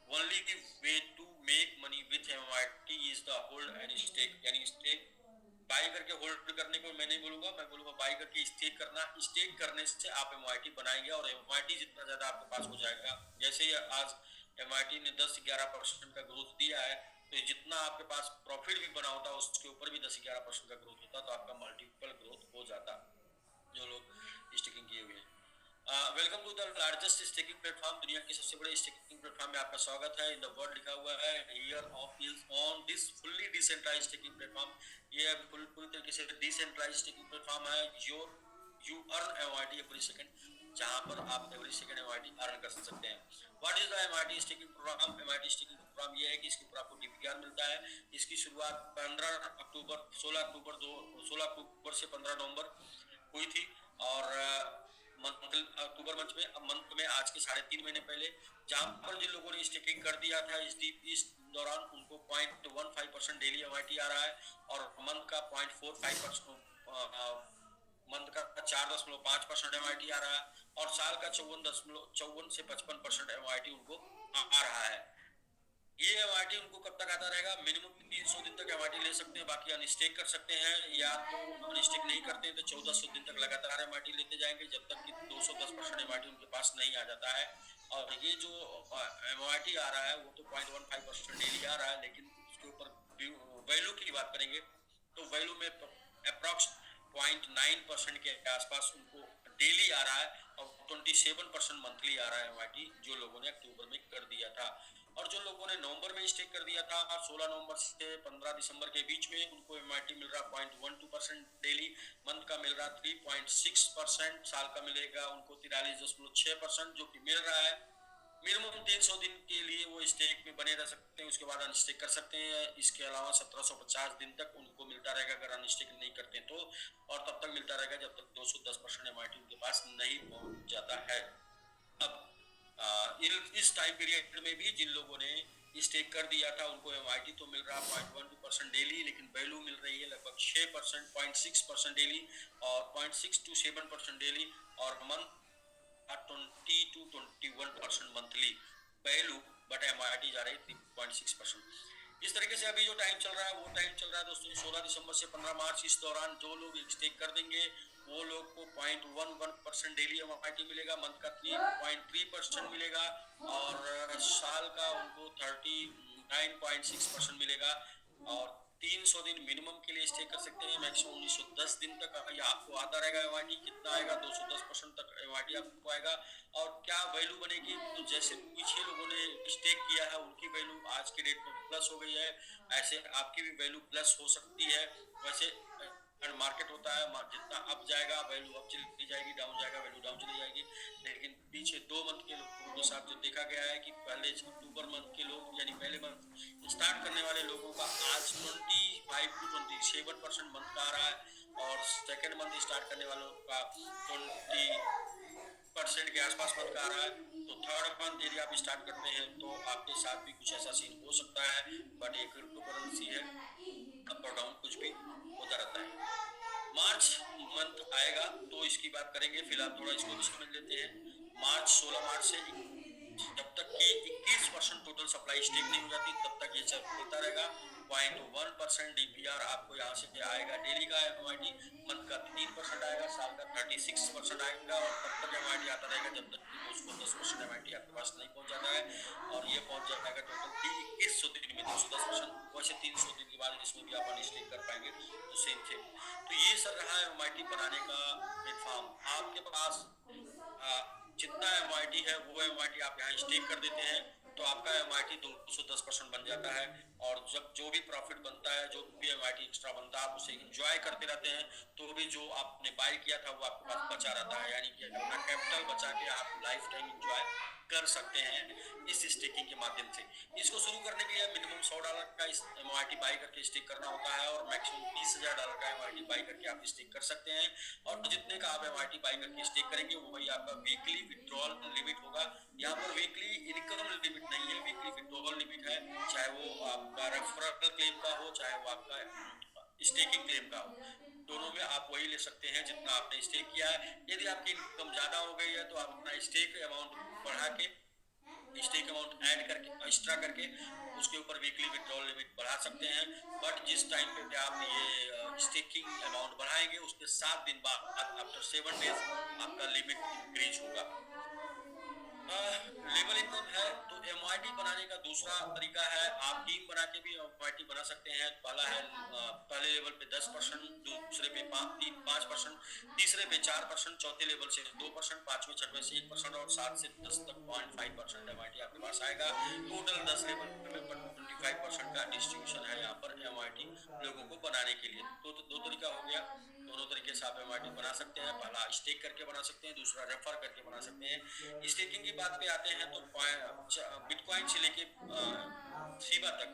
only way to make money with MYT is the hold and stake. यानी स्टेक बाई करके होल्ड करने को मैं नहीं बोलूंगा, मैं बोलूंगा बाई करके स्टेक करना। स्टेक करने से आप MYT बनाएंगे, और MYT जितना ज्यादा आपके पास हो जाएगा, जैसे ही आज MYT ने 10-11% का ग्रोथ दिया है, तो जितना आपके पास प्रॉफिट भी बना होता उसके ऊपर भी 10-11% का ग्रोथ होता, तो आपका मल्टीपल ग्रोथ हो जाता जो लोग स्टेकिंग किए हुए हैं। Welcome to the largest staking platform. दुनिया के सबसे बड़े स्टेकिंग प्लेटफॉर्म में आपका स्वागत है। इन द वर्ल्ड लिखा हुआ है here of is on this fully decentralized staking platform. ये पूरी तरीके से डिसेंट्रलाइज्ड स्टेकिंग प्लेटफॉर्म है। You earn MYT every second, जहां पर आप एवरी सेकंड MYT अर्न कर सकते हैं। What is the MYT staking program? MYT staking program ये है कि इसके ऊपर आपको DPR मिलता है। इसकी शुरुआत 16 अक्टूबर से 15 नवंबर हुई थी, और अक्टूबर मंथ में आज के 3.5 महीने पहले, जहां पर जिन लोगों ने स्टेकिंग कर दिया था इस दौरान, उनको 0.15% डेली MYT आ रहा है, और मंथ का 0.45%, मंथ का 4.5% MYT आ रहा है, और साल का 54 से 55% MYT उनको आ रहा है। ये MYT उनको कब तक आता रहेगा? मिनिमम 300 दिन तक MYT ले सकते हैं, बाकी अनस्टेक कर सकते हैं, या तो अनस्टेक नहीं करते हैं तो 1400 दिन तक लगातार MYT लेते जाएंगे, जब तक कि 210% MYT उनके पास नहीं आ जाता है। और ये जो MYT आ रहा है वो तो 0.15% डेली आ रहा है, लेकिन उसके ऊपर वैल्यू की बात करेंगे तो वैल्यू में अप्रॉक्स 0.9% के आसपास उनको डेली आ रहा है, और 27% मंथली आ रहा है MYT, जो लोगों ने अक्टूबर में कर दिया था। और जो लोगों ने नवंबर में स्टेक कर दिया था, 16 नवंबर से 15 दिसंबर के बीच में, उनको MYT मिल रहा 0.12% डेली, मंथ का मिल रहा 3.6%, साल का मिलेगा उनको 43.6%, जो कि मिल रहा है। मिनिमम 300 दिन के लिए वो स्टेक में बने रह सकते हैं, उसके बाद अनस्टेक कर सकते हैं। इसके अलावा 1750 दिन तक उनको मिलता रहेगा अगर अनस्टेक नहीं करते तो, और तब तक मिलता रहेगा जब तक 210% MYT उनके पास नहीं पहुंच जाता है। अब इस टाइम पीरियड में भी जिन लोगों ने स्टेक कर दिया था उनको MYT तो मिल रहा 0.12% डेली, लेकिन वैल्यू मिल रही है लगभग 6%, 0.6% डेली, और 0.6 to 7% डेली, और month 20 to 21% monthly value, but MYT जा रही है 3.6%। इस तरीके से अभी जो टाइम चल रहा है वो टाइम चल रहा है दोस्तों 16 दिसंबर से 15 मार्च। इस दौरान जो लोग स्टेक कर देंगे वो लोग को 0.11% डेली MYT मिलेगा, मंथ का 3.3% मिलेगा, और साल का उनको 39.6% मिलेगा। और 300 दिन मिनिमम के लिए स्टे कर सकते हैं, मैक्सिमम 1910 दिन तक ये आपको आता रहेगा MYT। कितना आएगा? 210% तक MYT आपको आएगा। और क्या वैल्यू बनेगी? तो जैसे पीछे लोगों ने स्टेक किया है उनकी वैल्यू आज के डेट में प्लस हो गई है, ऐसे आपकी भी वैल्यू प्लस हो सकती है। वैसे मार्केट होता है, जितना अप जाएगा वैल्यू अप चली जाएगी, डाउन जाएगा वैल्यू डाउन चली जाएगी। लेकिन पीछे 2 मंथ के लोगों के साथ जो देखा गया है कि पहले अक्टूबर मंथ के लोग, यानी पहले मंथ स्टार्ट करने वाले लोगों का आज 25 to 27% मंथ का आ रहा है, और सेकेंड मंथ स्टार्ट करने वालों का 20 परसेंट के आसपास मंथ का आ रहा है, तो थर्ड मंथ यदि आप स्टार्ट करते हैं तो आपके साथ भी कुछ ऐसा सीन हो सकता है। बट ये क्रिप्टो करेंसी है, अप और डाउन कुछ भी होता रहता है। मार्च मंथ आएगा तो इसकी बात करेंगे, फिलहाल थोड़ा इसको भी समझ लेते हैं। मार्च 16 मार्च से जब तक कि 21% टोटल सप्लाई स्टेक नहीं हो जाती तब तक ये चलता रहेगा। 0.1% डीपीआर आपको यहाँ से आएगा डेली का एमआईटी, मंथ का 3% आएगा, साल का 36% आएगा, और तब तक एमआईटी आता रहेगा जब तक कि 210% एमआईटी आपके पास नहीं पहुंच जाता है। और ये पहुंच जाएगा टोटल 2100 दिन में 210%। वैसे 300 दिन के बाद इसमें भी आप अनस्टेक कर पाएंगे, तो सेम थिंग। तो ये सर रहा है एमआईटी बनाने का प्लेटफॉर्म। आपके पास जितना एमआईटी है वो एमआईटी आप यहाँ स्टेक कर देते हैं तो आपका एमआईटी 210% बन जाता है। और जब जो भी प्रॉफिट बनता है, जो भी एमआईटी एक्स्ट्रा बनता है, आप उसे इंजॉय करते रहते हैं, तो भी जो आपने बाय किया था वो आपके पास बचा रहता है। यानी कि अपना कैपिटल बचा के आप लाइफ टाइम इंजॉय कर सकते हैं इस स्टेकिंग के माध्यम से। इसको शुरू करने के लिए मिनिमम $100 का एमआईटी बाई करके स्टेक करना होता है, और मैक्सिमम $20,000 का एमआईटी बाई करके आप स्टेक कर सकते हैं। और जितने का आप एमआईटी बाई करके स्टेक करेंगे वही आपका वीकली विड्रॉल लिमिट होगा। यहाँ पर वीकली इनकम लिमिट नहीं है, वीकली विड्रॉल लिमिट है। चाहे वो आपका रेफरल क्लेम का हो, चाहे वो आपका स्टेकिंग क्लेम का हो, दोनों में आप वही ले सकते हैं जितना आपने स्टेक किया है। यदि आपकी इनकम ज्यादा हो गई है तो आप अपना स्टेक अमाउंट बढ़ा के, स्टेक अमाउंट ऐड करके, एक्स्ट्रा करके उसके ऊपर वीकली विड्रॉल लिमिट बढ़ा सकते हैं। बट जिस टाइम पे आप ये स्टेकिंग अमाउंट बढ़ाएंगे उसके 7 दिन बाद, आफ्टर 7 डेज, आपका लिमिट इंक्रीज होगा। लेवल इनकम है तो एमआईटी बनाने का दूसरा तरीका है, आप टीम बना के भी एमआईटी बना सकते हैं। पहला है पहले लेवल पे 10%, दूसरे पे 5%, तीसरे पे 4%, चौथे लेवल से 2%, पांचवें छठवें से 1%, और 7 से 10 तक 0.5% एमआईटी आपके पास आएगा। टोटल 10 लेवल में 25% का डिस्ट्रीब्यूशन है यहाँ पर एमआईटी लोगों को बनाने के लिए। तो दो तरीका हो गया, दोनों तरीके से आप एमआईटी बना सकते हैं। पहला स्टेक करके बना सकते हैं, दूसरा रेफर करके बना सकते हैं। स्टेकिंग की बात पे आते हैं तो बिटकॉइन से लेके सीबा तक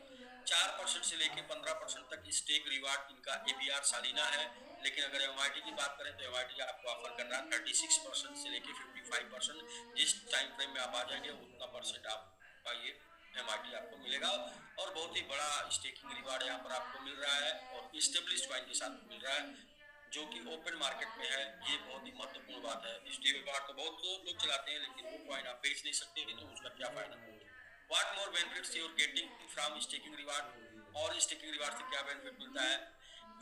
4% से लेके 15% तक स्टेक रिवार्ड इनका एपीआर सालिना है। लेकिन अगर एमआईटी की बात करें तो एमआईटी आपको ऑफर कर रहा है 36% से लेके 55%। जिस टाइम फ्रेम में आप आ जाएंगे उतना परसेंट आपका ये एमआईटी आपको मिलेगा। और बहुत ही बड़ा स्टेकिंग रिवार्ड यहाँ पर आपको मिल रहा है, और स्टेब्लिश्ड कॉइन के साथ मिल रहा है, जो कि ओपन मार्केट में है। ये बहुत ही महत्वपूर्ण बात है। स्टेबल कॉइन तो बहुत लोग चलाते हैं, लेकिन वो कॉइन आप बेच नहीं सकते, तो उसका क्या फायदा। What more benefits you are getting from staking reward, और स्टेकिंग रिवार्ड से क्या बेनिफिट मिलता है।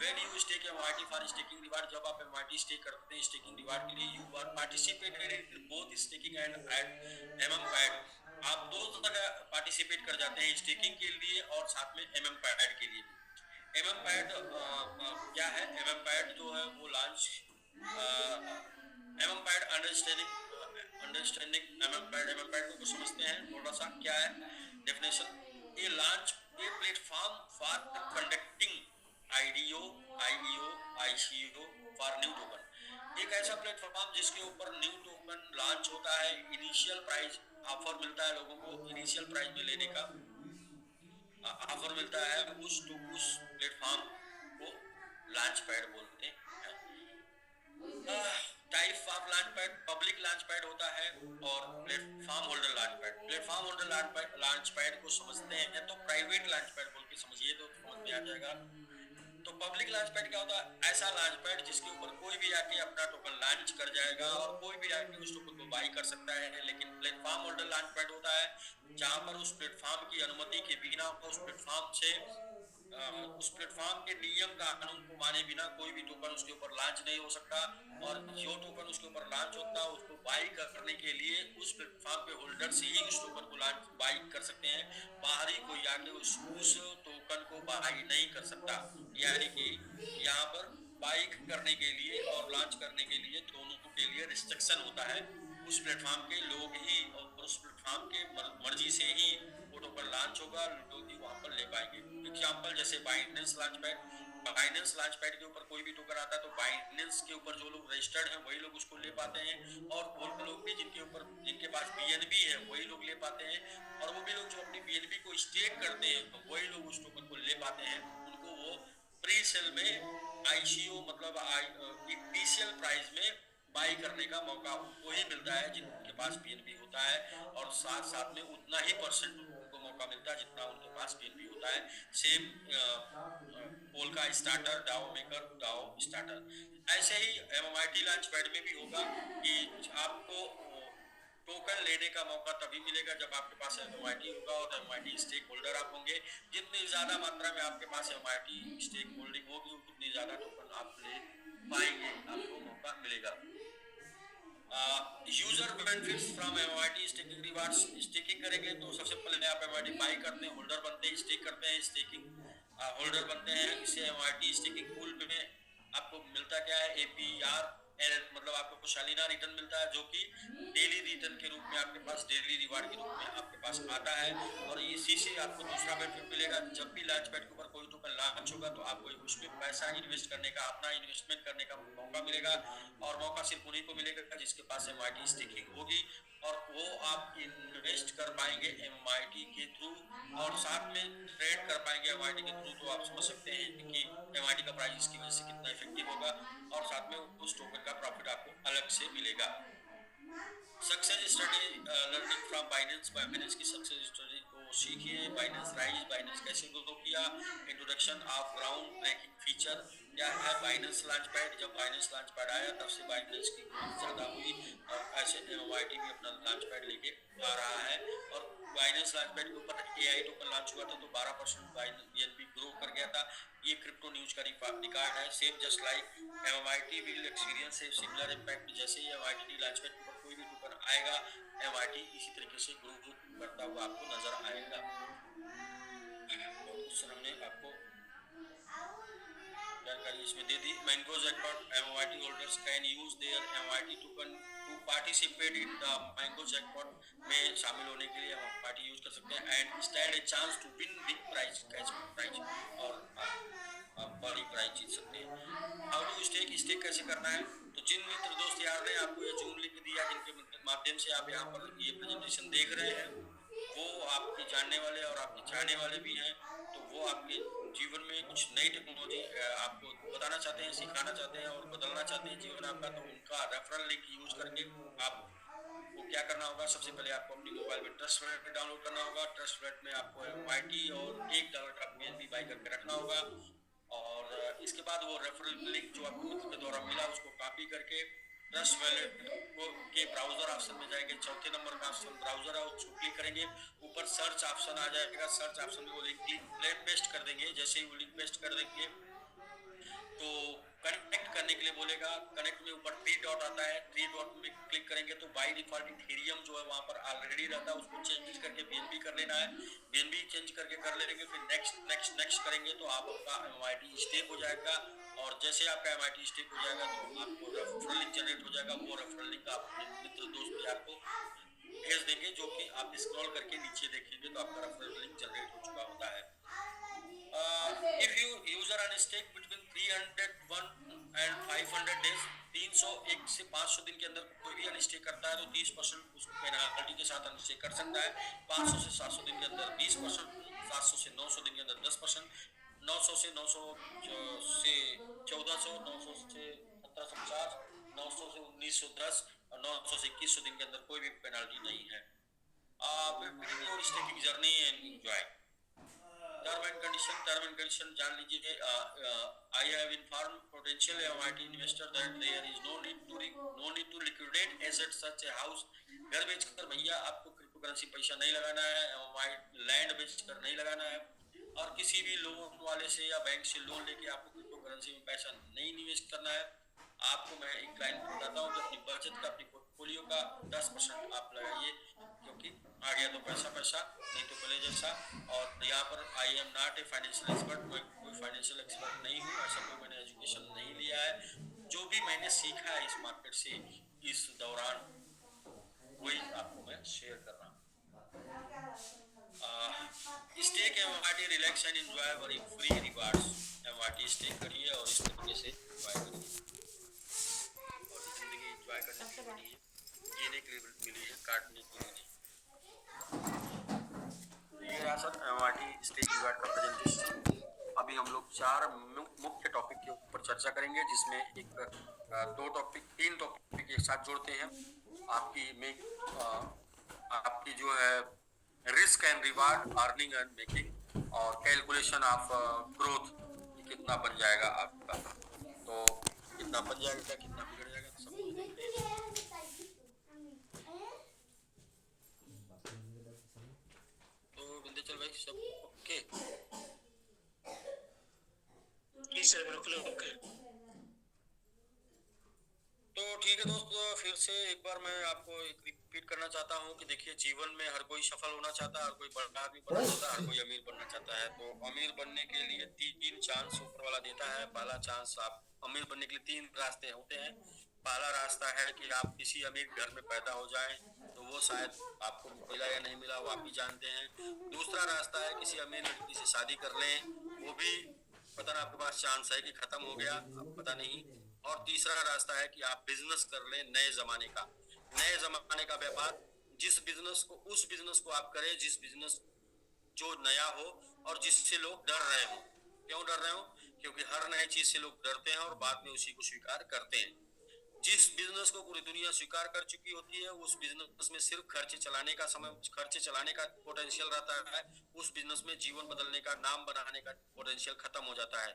When you stake MIT for staking reward, जब आप एमआईटी स्टेक करते हैं स्टेकिंग रिवार्ड के लिए, you are participated in both staking and MM pad. आप दोनों जगह पार्टिसिपेट कर जाते हैं, स्टेकिंग के लिए और साथ में एमएम पैड के लिए भी। एमएम पैड क्या है, एमएम पैड जो है वो launch, MM pad understanding MM pad को समझते हैं थोड़ा सा, क्या है definition. A launch a platform for conducting IDO IEO ICO for new token. एक ऐसा प्लेटफॉर्म जिसके ऊपर न्यू टोकन लॉन्च होता है, इनिशियल प्राइस ऑफर मिलता है लोगों को, इनिशियल प्राइस में लेने का ऑफर मिलता है। उस प्लेटफॉर्म को लॉन्च पैड बोलते हैं। Type of launch pad, public launch pad होता है और platform holder launch pad. Platform holder launch pad को समझते हैं तो प्राइवेट लॉन्च पैड बोल के समझिए तो समझ में आ जाएगा। तो पब्लिक लॉन्च पैड क्या होता है, ऐसा लॉन्च पैड जिसके ऊपर कोई भी आके अपना टोकन लॉन्च कर जाएगा और कोई भी आके उस टोकन को बाई कर सकता है। लेकिन प्लेटफॉर्म होल्डर लॉन्च पैड होता है जहां पर उस प्लेटफॉर्म की अनुमति के बिना, उस प्लेटफॉर्म से उस प्लेटफॉर्म के नियम कानून को माने बिना कोई भी टोकन उसके ऊपर लॉन्च नहीं हो सकता। और जो टोकन उसके ऊपर लॉन्च होता है उसको बाई करने के लिए उस प्लेटफॉर्म पे होल्डर से ही उस टोकन को लॉन्च बाई कर सकते हैं। बाहरी कोई आके उस टोकन को बाई नहीं कर सकता। यानी कि यहाँ पर बाई करने के लिए और लॉन्च करने के लिए दोनों के लिए रिस्ट्रिक्शन होता है। उस प्लेटफॉर्म के लोग ही और उस प्लेटफॉर्म के मर्जी से ही वो टोकन लॉन्च होगा, लोग ही वहां पर ले पाएंगे। एग्जाम्पल जैसे Binance launch pad, Binance launch pad के ऊपर कोई भी टोकन आता है तो बाइनेंस के ऊपर जो लोग रजिस्टर्ड हैं वही लोग उसको ले पाते हैं, और वो लोग भी जिनके पास बीएनबी है वही लोग ले पाते हैं। और वो भी लोग जो अपनी बीएनबी को स्टेक करते हैं तो वही लोग उस टोकन को ले पाते हैं। उनको वो प्री सेल में आईसीओ मतलब इनिशियल प्राइस में बाई करने का मौका उनको ही मिलता है जिनके पास बीएनबी होता है, और साथ साथ में उतना ही परसेंट उनको मौका मिलता है जितना उनके पास बीएनबी होता है। सेम पोल का starter, DAO maker, DAO starter. ऐसे ही एमएमआईटी लॉन्च पैड में भी होगा कि आपको टोकन लेने का मौका तभी मिलेगा जब आपके पास एमआईटी होगा और एमआईटी स्टेक होल्डर आप होंगे। जितनी ज्यादा मात्रा में आपके पास एमआईटी स्टेक होल्डिंग होगी उतनी ज्यादा टोकन आप ले पाएंगे, आपको मौका मिलेगा। User benefits from MIT staking rewards. Staking करेंगे तो सबसे पहले आप एमआईटी बाई करते हैं, होल्डर बनते हैं, स्टेक करते हैं, स्टेकिंग होल्डर बनते हैं। इससे एमआईटी स्टेकिंग पूल में आपको मिलता क्या है, एपीआर मतलब आपको कुछ सालाना रिटर्न मिलता है जो कि डेली रिटर्न के रूप में आपके पास, डेली रिवार्ड के रूप में आपके पास आता है। और इसी से आपको दूसरा बेनिफिट मिलेगा, जब भी लॉन्च पैड के ऊपर कोई टोकन लॉन्च होगा तो आपको उसमें पैसा इन्वेस्ट करने का, अपना इन्वेस्टमेंट करने का मौका मिलेगा। और मौका सिर्फ उन्हीं को मिलेगा जिसके पास एमआईटी स्टेकिंग होगी, और वो आप इन्वेस्ट कर पाएंगे एमआईटी के थ्रू, और साथ में ट्रेड कर पाएंगे एमआईटी के थ्रू। तो आप समझ सकते हैं कि एमआईटी का प्राइस इसकी वजह से कितना इफेक्टिव होगा, और साथ में उस टोकन का प्रॉफिट आपको अलग से मिलेगा। Success study learning from Binance. Binance की सक्सेस स्टोरी को सीखिए। बाइनेंस राइज, बाइनेंस कैसे ग्रो किया, introduction of ground breaking feature क्या है बाइनेंस लॉन्च पैड। जब बाइनेंस लॉन्च पैड आया तब से बाइनेंस की ग्रोथ ज्यादा हुई, और ऐसे एमआईटी भी अपना लॉन्च पैड लेके आ रहा है। और बाइनेंस लॉन्च पैड के ऊपर एआई टोकन लॉन्च हुआ था तो 12% बीएनबी ग्रो कर गया था। ये क्रिप्टो न्यूज का रिकॉर्ड है। Same just like MIT will experience a similar impact. जैसे ही एमआईटी लॉन्च पैड के ऊपर कोई भी टोकन आएगा, एमआईटी इसी तरीके से ग्रो करता हुआ आपको नजर आएगा। बहुत कुछ सर हमने आपको जानकारी इसमें दे दी। Mango Jackpot, MIT holders can use their MIT token to participate in the Mango Jackpot में शामिल होने के लिए एमआईटी यूज कर सकते हैं, and stand a chance to win big prize, cash prize, और आप बड़ी प्राइज जीत सकते हैं। हाउ टू स्टेक, स्टेक कैसे करना है। तो जिन मित्र दोस्त यार ने आपको ये जूम लिंक दिया, जिनके माध्यम से आप यहाँ पर ये प्रेजेंटेशन देख रहे हैं, वो आपके जानने वाले और आपके चाहने वाले भी हैं। तो वो आपके जीवन में कुछ नई टेक्नोलॉजी आपको बताना चाहते हैं, सिखाना चाहते हैं और बदलना चाहते हैं जीवन आपका। तो उनका रेफरल लिंक यूज करके आपको क्या करना होगा, सबसे पहले आपको अपनी मोबाइल में ट्रस्ट वॉलेट डाउनलोड करना होगा। ट्रस्ट वॉलेट में आपको एमआईटी और $1 का बीएनबी बाई करके रखना होगा, और इसके बाद वो रेफरल लिंक जो आपको मित्र के द्वारा मिला उसको कॉपी करके ट्रस्ट वॉलेट को के ब्राउजर ऑप्शन में जाएंगे, चौथे नंबर का ऑप्शन ब्राउजर है, उसको क्लिक करेंगे, ऊपर सर्च ऑप्शन आ जाएगा। सर्च ऑप्शन में वो लिंक पेस्ट कर देंगे। जैसे ही वो लिंक पेस्ट कर देंगे तो कनेक्ट करने के लिए बोलेगा। कनेक्ट में ऊपर 3 डॉट आता है, 3 डॉट में क्लिक करेंगे तो बाय डिफॉल्ट इथेरियम जो है वहां पर ऑलरेडी रहता है, उसको चेंज करके बीएनबी कर लेना है। बीएनबी चेंज करके कर लेंगे, फिर नेक्स्ट नेक्स्ट नेक्स्ट करेंगे तो आपका एमआईटी स्टेक हो जाएगा। और जैसे आपका एमआईटी स्टेक हो जाएगा तो आपको रेफरल लिंक जनरेट हो जाएगा। वो रेफरल लिंक आप अपने मित्र दोस्त यार को भेज देंगे, जो कि आप स्क्रॉल करके नीचे देखेंगे तो आपका रेफरल लिंक जनरेट हो चुका होता है। If you user on stake between 301 and 500 days, 301 से 500 दिन के अंदर कोई भी अनस्टेक करता है तो 30% उसको पेनाल्टी के साथ अनस्टेक कर सकता है। 500 से 700 दिन के अंदर 20%, 700 से 900 दिन के अंदर 10%, 900 से 900 से 1400, 900 से 1750, 900 से 1910 और 900 से 2100 दिन के अंदर कोई भी पेनाल्टी नहीं है। Begin your staking journey and enjoy. Term and condition जान लीजिए। I have inform potential MIT investor that there is no need to liquidate asset such a house. घर बेचकर भैया आपको क्रिप्टो करेंसी पैसा नहीं लगाना है, एमआईटी लैंड बेचकर नहीं लगाना है, और किसी भी लोन वाले से या बैंक से लोन लेके आपको क्रिप्टो करेंसी में पैसा नहीं निवेश करना है। आपको मैं एक लाइन बताता हूँ कि अपनी बचत का, अपनी पोर्टफोलियो का 10% आप लगाइए, क्योंकि आ गया तो पैसा पैसा, नहीं तो पहले जैसा। और यहाँ पर I am not a financial expert, मैं कोई फाइनेंशियल एक्सपर्ट नहीं हूँ, ऐसा कोई मैंने एजुकेशन नहीं लिया है। जो भी मैंने सीखा है इस मार्केट से इस दौरान, वही आपको मैं शेयर कर रहा हूँ। Stake MIT relax and enjoy very free rewards. MIT stake करिए और इस तरीके से एंजॉय करिए, और जिंदगी एंजॉय करने के लिए मिली है, जीने के लिए मिली है, काटने के लिए नहीं। ये रहा सर एमआईटी स्टेक रिवार्ड का प्रेजेंटेशन। अभी हम लोग 4 मुख्य टॉपिक के ऊपर चर्चा करेंगे, जिसमें तीन टॉपिक एक साथ जोड़ते हैं। आपकी जो है risk and reward, earning and making, और कैलकुलेशन ऑफ ग्रोथ, कितना बन जाएगा आपका, तो कितना बन जाएगा, कितना बिगड़ जाएगा, तो सब कुछ देखते हैं। तो विंध्याचल भाई सब ओके? जी सर, बिल्कुल ओके। तो ठीक है दोस्तों, फिर से एक बार मैं आपको एक रिपीट करना चाहता हूँ कि देखिए, जीवन में हर कोई सफल होना चाहता है, हर कोई बड़ा आदमी बनना चाहता है, हर कोई अमीर बनना चाहता है। तो अमीर बनने के लिए तीन चांस ऊपर वाला देता है। पहला चांस, आप अमीर बनने के लिए तीन रास्ते होते हैं। पहला रास्ता है कि आप किसी अमीर घर में पैदा हो जाएं, तो वो शायद आपको मिला या नहीं मिला वो आप ही जानते हैं। दूसरा रास्ता है किसी अमीर लड़की से शादी कर लें, वो भी पता ना आपके पास चांस है कि खत्म हो गया, अब पता नहीं। और तीसरा रास्ता है कि आप बिजनेस कर लें नए जमाने का, नए जमाने का व्यापार, उस बिजनेस को आप करें जिस बिजनेस जो नया हो और जिससे लोग डर रहे हो। क्यों डर रहे हो? क्योंकि हर नई चीज से लोग डरते हैं और बाद में उसी को स्वीकार करते हैं। जिस बिजनेस को पूरी दुनिया स्वीकार कर चुकी होती है, उस बिजनेस में सिर्फ खर्चे चलाने का पोटेंशियल रहता है। उस बिजनेस में जीवन बदलने का, नाम बनाने का पोटेंशियल खत्म हो जाता है।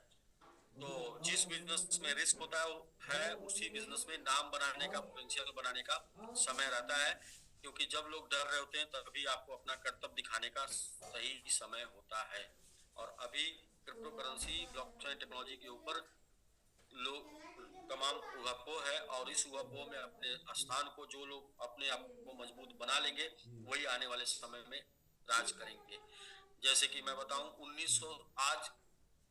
तो जिस बिजनेस में रिस्क होता है उसी बिजनेस में नाम बनाने का, पोटेंशियल बनाने का समय रहता है। क्योंकि जब लोग डर रहे होते हैं तभी आपको अपना कर्तव्य दिखाने का सही समय होता है। और अभी क्रिप्टो करेंसी, ब्लॉकचेन टेक्नोलॉजी के ऊपर लोग तमाम उहापोह है, और इस उहापोह में अपने स्थान को, जो लोग अपने आप को मजबूत बना लेंगे, वही आने वाले समय में राज करेंगे। जैसे कि मैं बताऊं, 1900 आज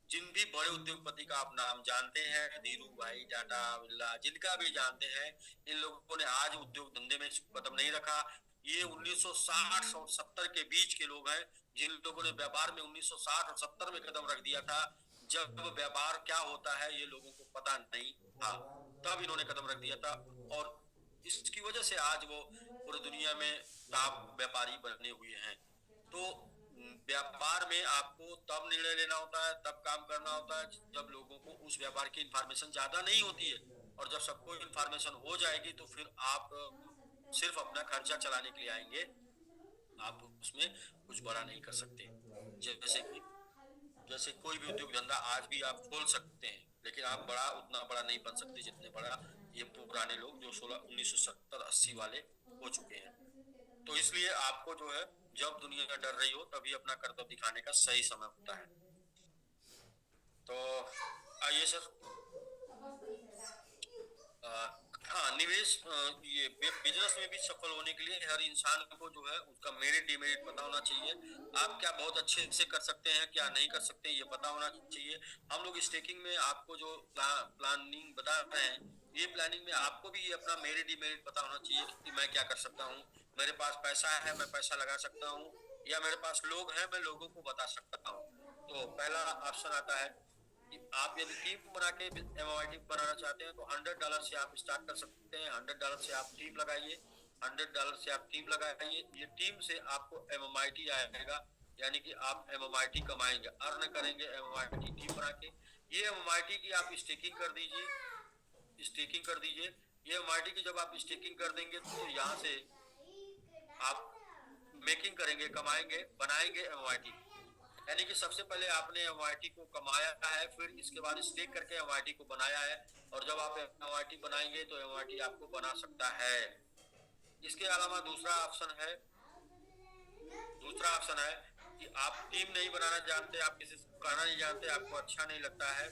जिन भी बड़े उद्योगपति का आप नाम जानते हैं, धीरू भाई, टाटा, बिरला, जिनका भी जानते हैं, इन लोगों ने आज उद्योग धंधे में कदम नहीं रखा। ये 1960 और 70 के बीच के लोग हैं, जिन लोगों ने व्यापार में 1960 और 70 में कदम रख दिया था। जब व्यापार क्या होता है ये लोगों को पता नहीं था, तब इन्होंने कदम रख दिया था। और इसकी वजह से आज वो पूरी दुनिया में टॉप व्यापारी बने हुए हैं। तो व्यापार में आपको तब निर्णय लेना होता है, तब काम करना होता है, जब लोगों को उस व्यापार की इंफॉर्मेशन ज्यादा नहीं होती है। और जब सबको इंफॉर्मेशन हो जाएगी तो फिर आप सिर्फ अपना खर्चा चलाने के लिए आएंगे, आप उसमें कुछ बड़ा नहीं कर सकते। जैसे कि जैसे कोई भी उद्योग धंधा आज भी आप खोल सकते हैं, लेकिन आप उतना बड़ा नहीं बन सकते जितने बड़ा ये पुराने लोग जो 1970-80 वाले हो चुके हैं। तो इसलिए आपको जो है, जब दुनिया डर रही हो तभी अपना कर्तव्य दिखाने का सही समय होता है। तो आइए सर, हाँ, निवेश, ये बिजनेस में भी सफल होने के लिए हर इंसान को जो है उसका मेरिट डिमेरिट पता होना चाहिए। आप क्या बहुत अच्छे से कर सकते हैं, क्या नहीं कर सकते, ये पता होना चाहिए। हम लोग स्टेकिंग में आपको जो प्लानिंग बता रहे हैं, ये प्लानिंग में आपको भी ये अपना मेरिट डिमेरिट पता होना चाहिए कि मैं क्या कर सकता हूँ। मेरे पास पैसा है, मैं पैसा लगा सकता हूँ, या मेरे पास लोग हैं, मैं लोगों को बता सकता हूँ। तो पहला ऑप्शन आता है कि आप यदि टीम बना के एमओआईटी बनाना चाहते हैं तो $100 से आप स्टार्ट कर सकते हैं। $100 से आप टीम लगाइए, $100 से आप टीम लगाइए। ये टीम से आपको एमओआईटी आएगा, यानी कि आप एमओआईटी कमाएंगे, अर्न करेंगे एमओआईटी टीम बना के। ये एमओआईटी की आप स्टेकिंग कर दीजिए, स्टेकिंग कर दीजिए। ये एमओआईटी की जब आप स्टेकिंग कर देंगे तो यहाँ से आप मेकिंग करेंगे, कमाएंगे, बनाएंगे एमओआईटी। यानी कि सबसे पहले आपने एमओआईटी को कमाया है, फिर इसके बाद स्टेक करके एमओआईटी को बनाया है। और जब आप एमओआईटी बनाएंगे तो एमओआईटी आपको बना सकता है। इसके अलावा दूसरा ऑप्शन है कि आप टीम नहीं बनाना जानते, आप किसी से कहना नहीं जानते, आपको अच्छा नहीं लगता है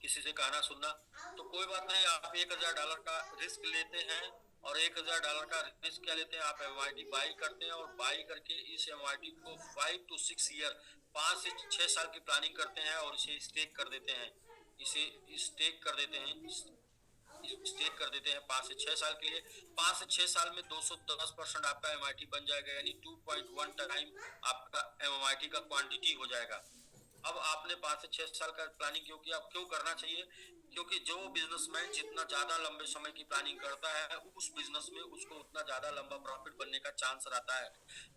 किसी से कहना सुनना, तो कोई बात नहीं, आप $1000 का रिस्क लेते हैं। और $1000 का रिस्क क्या लेते हैं, आप एमआईटी बाई करते हैं, और बाई करके इस एमआईटी को 5 to 6 ईयर, 5 से 6 साल की प्लानिंग करते हैं, और इसे स्टेक कर देते हैं। इसे स्टेक कर देते हैं, स्टेक कर देते हैं 5 से 6 साल के लिए। 5 से 6 साल में 210% आपका एमआईटी बन जाएगा, यानी 2.1 टाइम आपका एमआईटी का क्वांटिटी हो जाएगा। अब आपने 5 से 6 साल का प्लानिंग क्यों किया? क्यों करना चाहिए? क्योंकि जो बिजनेसमैन जितना ज्यादा लंबे समय की प्लानिंग करता है, उस बिजनेस में उसको उतना ज्यादा लंबा प्रॉफिट बनने का चांस रहता है।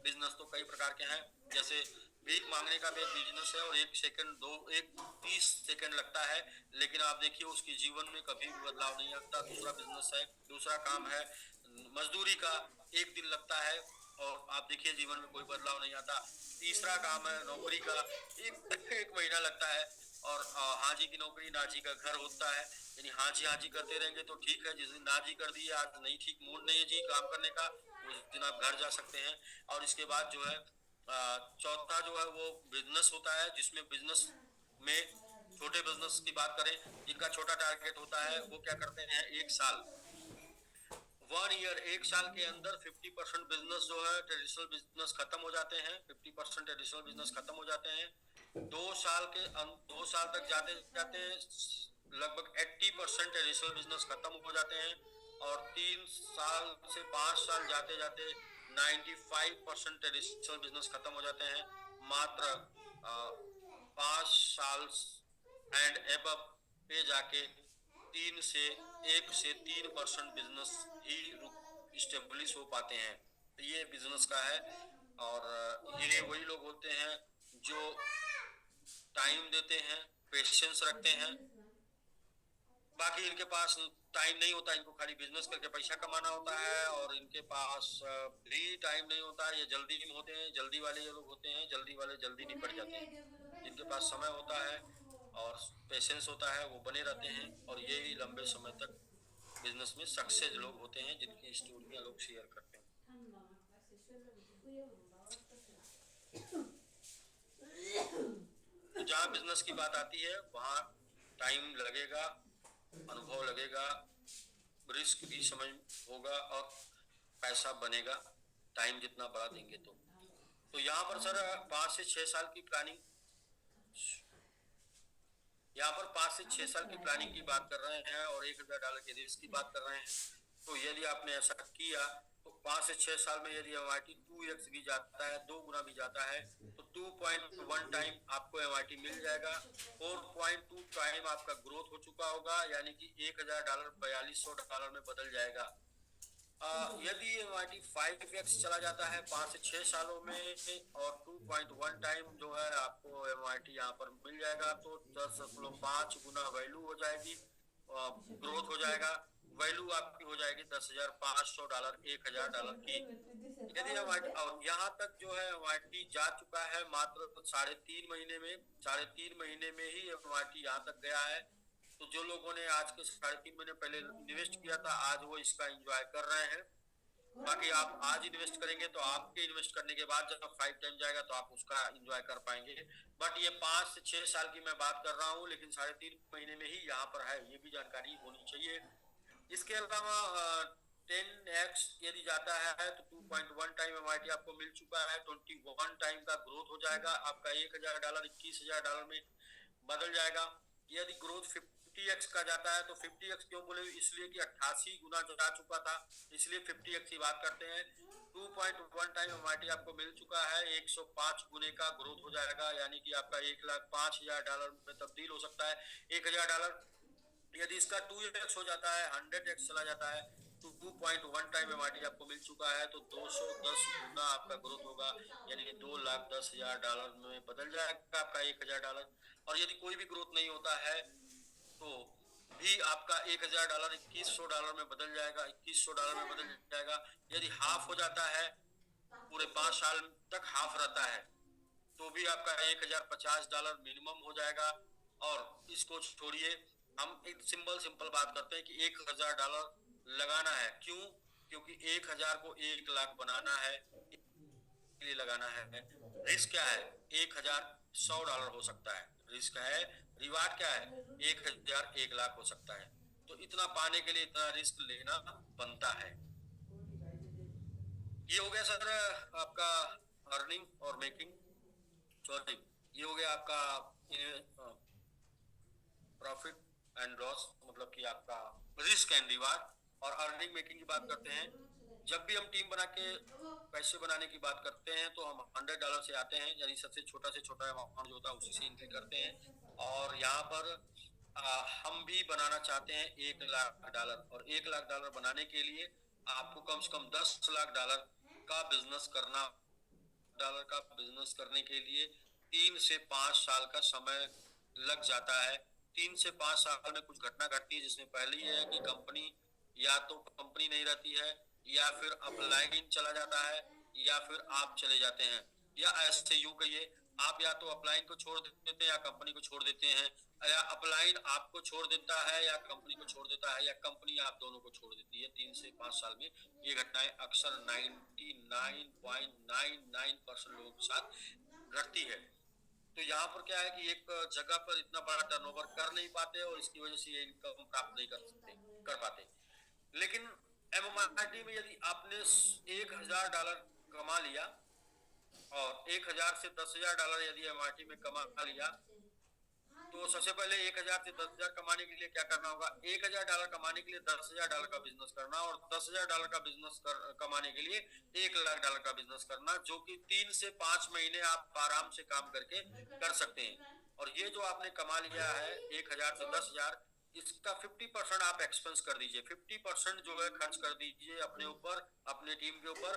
बिजनेस तो कई प्रकार के हैं, जैसे भीख मांगने का भी एक बिजनेस है, और 1 सेकंड दो एक 30 सेकंड लगता है, लेकिन आप देखिए उसके जीवन में कभी भी बदलाव नहीं आता। दूसरा बिजनेस है, दूसरा काम है मजदूरी का, 1 दिन लगता है और आप देखिए जीवन में कोई बदलाव नहीं आता। तीसरा काम है नौकरी का, एक महीना लगता है। और हाजी की नौकरी नाजी का घर होता है, यानी हाजी हाजी करते रहेंगे तो ठीक है, जिस दिन नाजी कर दी, आज नहीं ठीक, मूड नहीं है जी काम करने का, उस दिन आप घर जा सकते हैं। और इसके बाद जो है चौथा जो है वो बिजनेस होता है, जिसमें बिजनेस में छोटे बिजनेस की बात करें, जिनका छोटा टारगेट होता है, वो क्या करते हैं, 1 साल 1 ईयर 1 साल के अंदर 50% बिजनेस जो है ट्रेडिशनल बिजनेस खत्म हो जाते हैं, 50% ट्रेडिशनल बिजनेस खत्म हो जाते हैं। 2 साल तक जाते जाते लगभग 80% ट्रेडिशनल बिजनेस खत्म हो जाते हैं। और 3 साल से 5 साल जाते जाते 95% ट्रेडिशनल बिजनेस खत्म हो जाते हैं। मात्र 5 साल एंड एबव पे जाके 1 से 3% बिजनेस ही स्टेब्लिश हो पाते हैं। तो ये बिजनेस का है। और ये वही लोग होते हैं जो टाइम देते हैं, पेशेंस रखते हैं। बाकी इनके पास टाइम नहीं होता, इनको खाली बिजनेस करके पैसा कमाना होता है, और इनके पास भी टाइम नहीं होता, ये जल्दी में होते हैं, जल्दी वाले ये लोग होते हैं, जल्दी वाले जल्दी निपट जाते हैं। जिनके पास समय होता है और पेशेंस होता है वो बने रहते हैं, और यही लंबे समय तक बिजनेस में सक्सेस लोग होते हैं, जिनकी स्टोरियां लोग शेयर करते हैं। तो जहाँ बिजनेस की बात आती है वहाँ टाइम लगेगा, अनुभव लगेगा, रिस्क भी समझ होगा, और पैसा बनेगा टाइम जितना बढ़ा देंगे तो यहाँ पर सर 5 से 6 साल की प्लानिंग, यहाँ पर 5 से 6 साल की प्लानिंग की बात कर रहे हैं और $1,000 के रिस्क की बात कर रहे हैं। तो यदि आपने ऐसा किया तो 5 से 6 साल में यदि MIT 2x भी जाता है, 2 गुना भी जाता है, तो 2.1 टाइम आपको MIT मिल जाएगा। 4.2 टाइम आपका ग्रोथ हो चुका होगा, यानी कि $1,000 $4,200 में बदल जाएगा। यदि MIT 5x चला जाता है 5 से 6 सालों में, और 2.1 टाइम जो है आपको MIT यहाँ पर मिल जाएगा, तो 10.5 गुना वैल्यू हो जाएगी, ग्रोथ हो जाएगा। वैल्यू आपकी हो जाएगी $10,500, $1,000 की। यदि MIT, और यहाँ तक जो है MIT जा चुका है मात्र 3.5 महीने में, 3.5 महीने में ही MIT यहाँ तक गया है। तो जो लोगों ने आज के 3.5 महीने पहले इन्वेस्ट किया था, आज वो इसका एंजॉय कर रहे हैं। बाकी आप आज इन्वेस्ट करेंगे तो आपके इन्वेस्ट करने के बाद जब 5 टाइम जाएगा तो आप उसका एंजॉय कर पाएंगे। बट ये 5 से 6 साल की मैं बात कर रहा हूँ, लेकिन 3.5 महीने में ही यहाँ पर है, ये भी जानकारी होनी चाहिए। इसके अलावा 10x यदि जाता है तो 2.1 टाइम MIT आपको मिल चुका है, 21 टाइम का ग्रोथ हो जाएगा, आपका $1,000 $21,000 में बदल जाएगा। यदि ग्रोथ 50x का जाता है तो 50x क्यों बोले, इसलिए कि 88 गुना जा चुका था, इसलिए 50x की बात करते हैं। 2.1 टाइम MIT आपको मिल चुका है, 105 गुने का ग्रोथ हो जाएगा, यानी कि आपका $1,05,000 में तब्दील हो सकता है। $1,000 यदि इसका 2x हो जाता है, 100x चला जाता है, तो 2.1 टाइम MIT आपको मिल चुका है, तो 210 गुना आपका ग्रोथ होगा, यानी कि $2,10,000 में बदल जाएगा आपका $1,000। और यदि कोई भी ग्रोथ नहीं होता है तो भी आपका $1,000 $2,100 में बदल जाएगा, $2,100 में बदल जाएगा। यदि हाफ हो जाता है, पूरे 5 साल तक हाफ रहता है, तो भी आपका $1,050 मिनिमम हो जाएगा। और इसको छोड़िए, हम एक सिंपल बात करते हैं कि $1,000 लगाना है, क्यों? क्योंकि 1,000 को 1,00,000 बनाना है, लिए लगाना है। रिस्क क्या है? $1,100 हो सकता है रिस्क है, रिवार्ड क्या है? 1,000 1,00,000 हो सकता है। तो इतना पाने के लिए इतना रिस्क लेना बनता है। ये हो गया सर आपका अर्निंग और मेकिंग, सॉरी, ये हो गया आपका प्रॉफिट एंड लॉस, मतलब कि आपका रिस्क एंड रिवार्ड। और अर्निंग मेकिंग की बात करते हैं, जब भी हम टीम बना के पैसे बनाने की बात करते हैं तो हम $100 से आते हैं, यानी सबसे छोटा से छोटा अमाउंट जो होता है उसी से एंट्री करते हैं। और यहाँ पर हम भी बनाना चाहते हैं $1,00,000, और $1,00,000 बनाने के लिए आपको कम से कम $10,00,000 का बिजनेस करना डॉलर का बिजनेस करने के लिए 3 से 5 साल का समय लग जाता है। 3 से 5 साल में कुछ घटना घटती है, जिसमें पहली ये है कि कंपनी या तो कंपनी नहीं रहती है, या फिर अपलाइन चला जाता है, या फिर आप चले जाते हैं, या ऐसे यूं कहिए आप या तो अपलाइन को छोड़ देते हैं या कंपनी को छोड़ देते हैं, या अपलाइन आपको छोड़ देता है या कंपनी को छोड़ देता है, या कंपनी आप दोनों को छोड़ देती है। 3 से 5 साल में ये घटनाएं अक्सर 99.99% लोगों के साथ घटती है। तो यहाँ पर क्या है कि एक जगह पर इतना बड़ा टर्नओवर कर नहीं पाते और इसकी वजह से ये इनकम प्राप्त नहीं कर पाते। लेकिन एमएमआईटी में यदि आपने $1,000 कमा लिया, और 1,000 से 10,000 डॉलर यदि एमआईटी में कमा लिया, तो सबसे पहले 1,000 से 10,000 कमाने के लिए क्या करना होगा? $1,000 कमाने के लिए $10,000 का बिजनेस करना, और $10,000 का बिजनेस कमाने के लिए $1,00,000 का बिजनेस करना, जो कि 3 से 5 महीने आप आराम से काम करके कर सकते हैं। और ये जो आपने कमा लिया है 1,000 से 10,000, इसका 50% आप एक्सपेंस कर दीजिए। 50% जो है खर्च कर दीजिए अपने ऊपर, अपने टीम के ऊपर।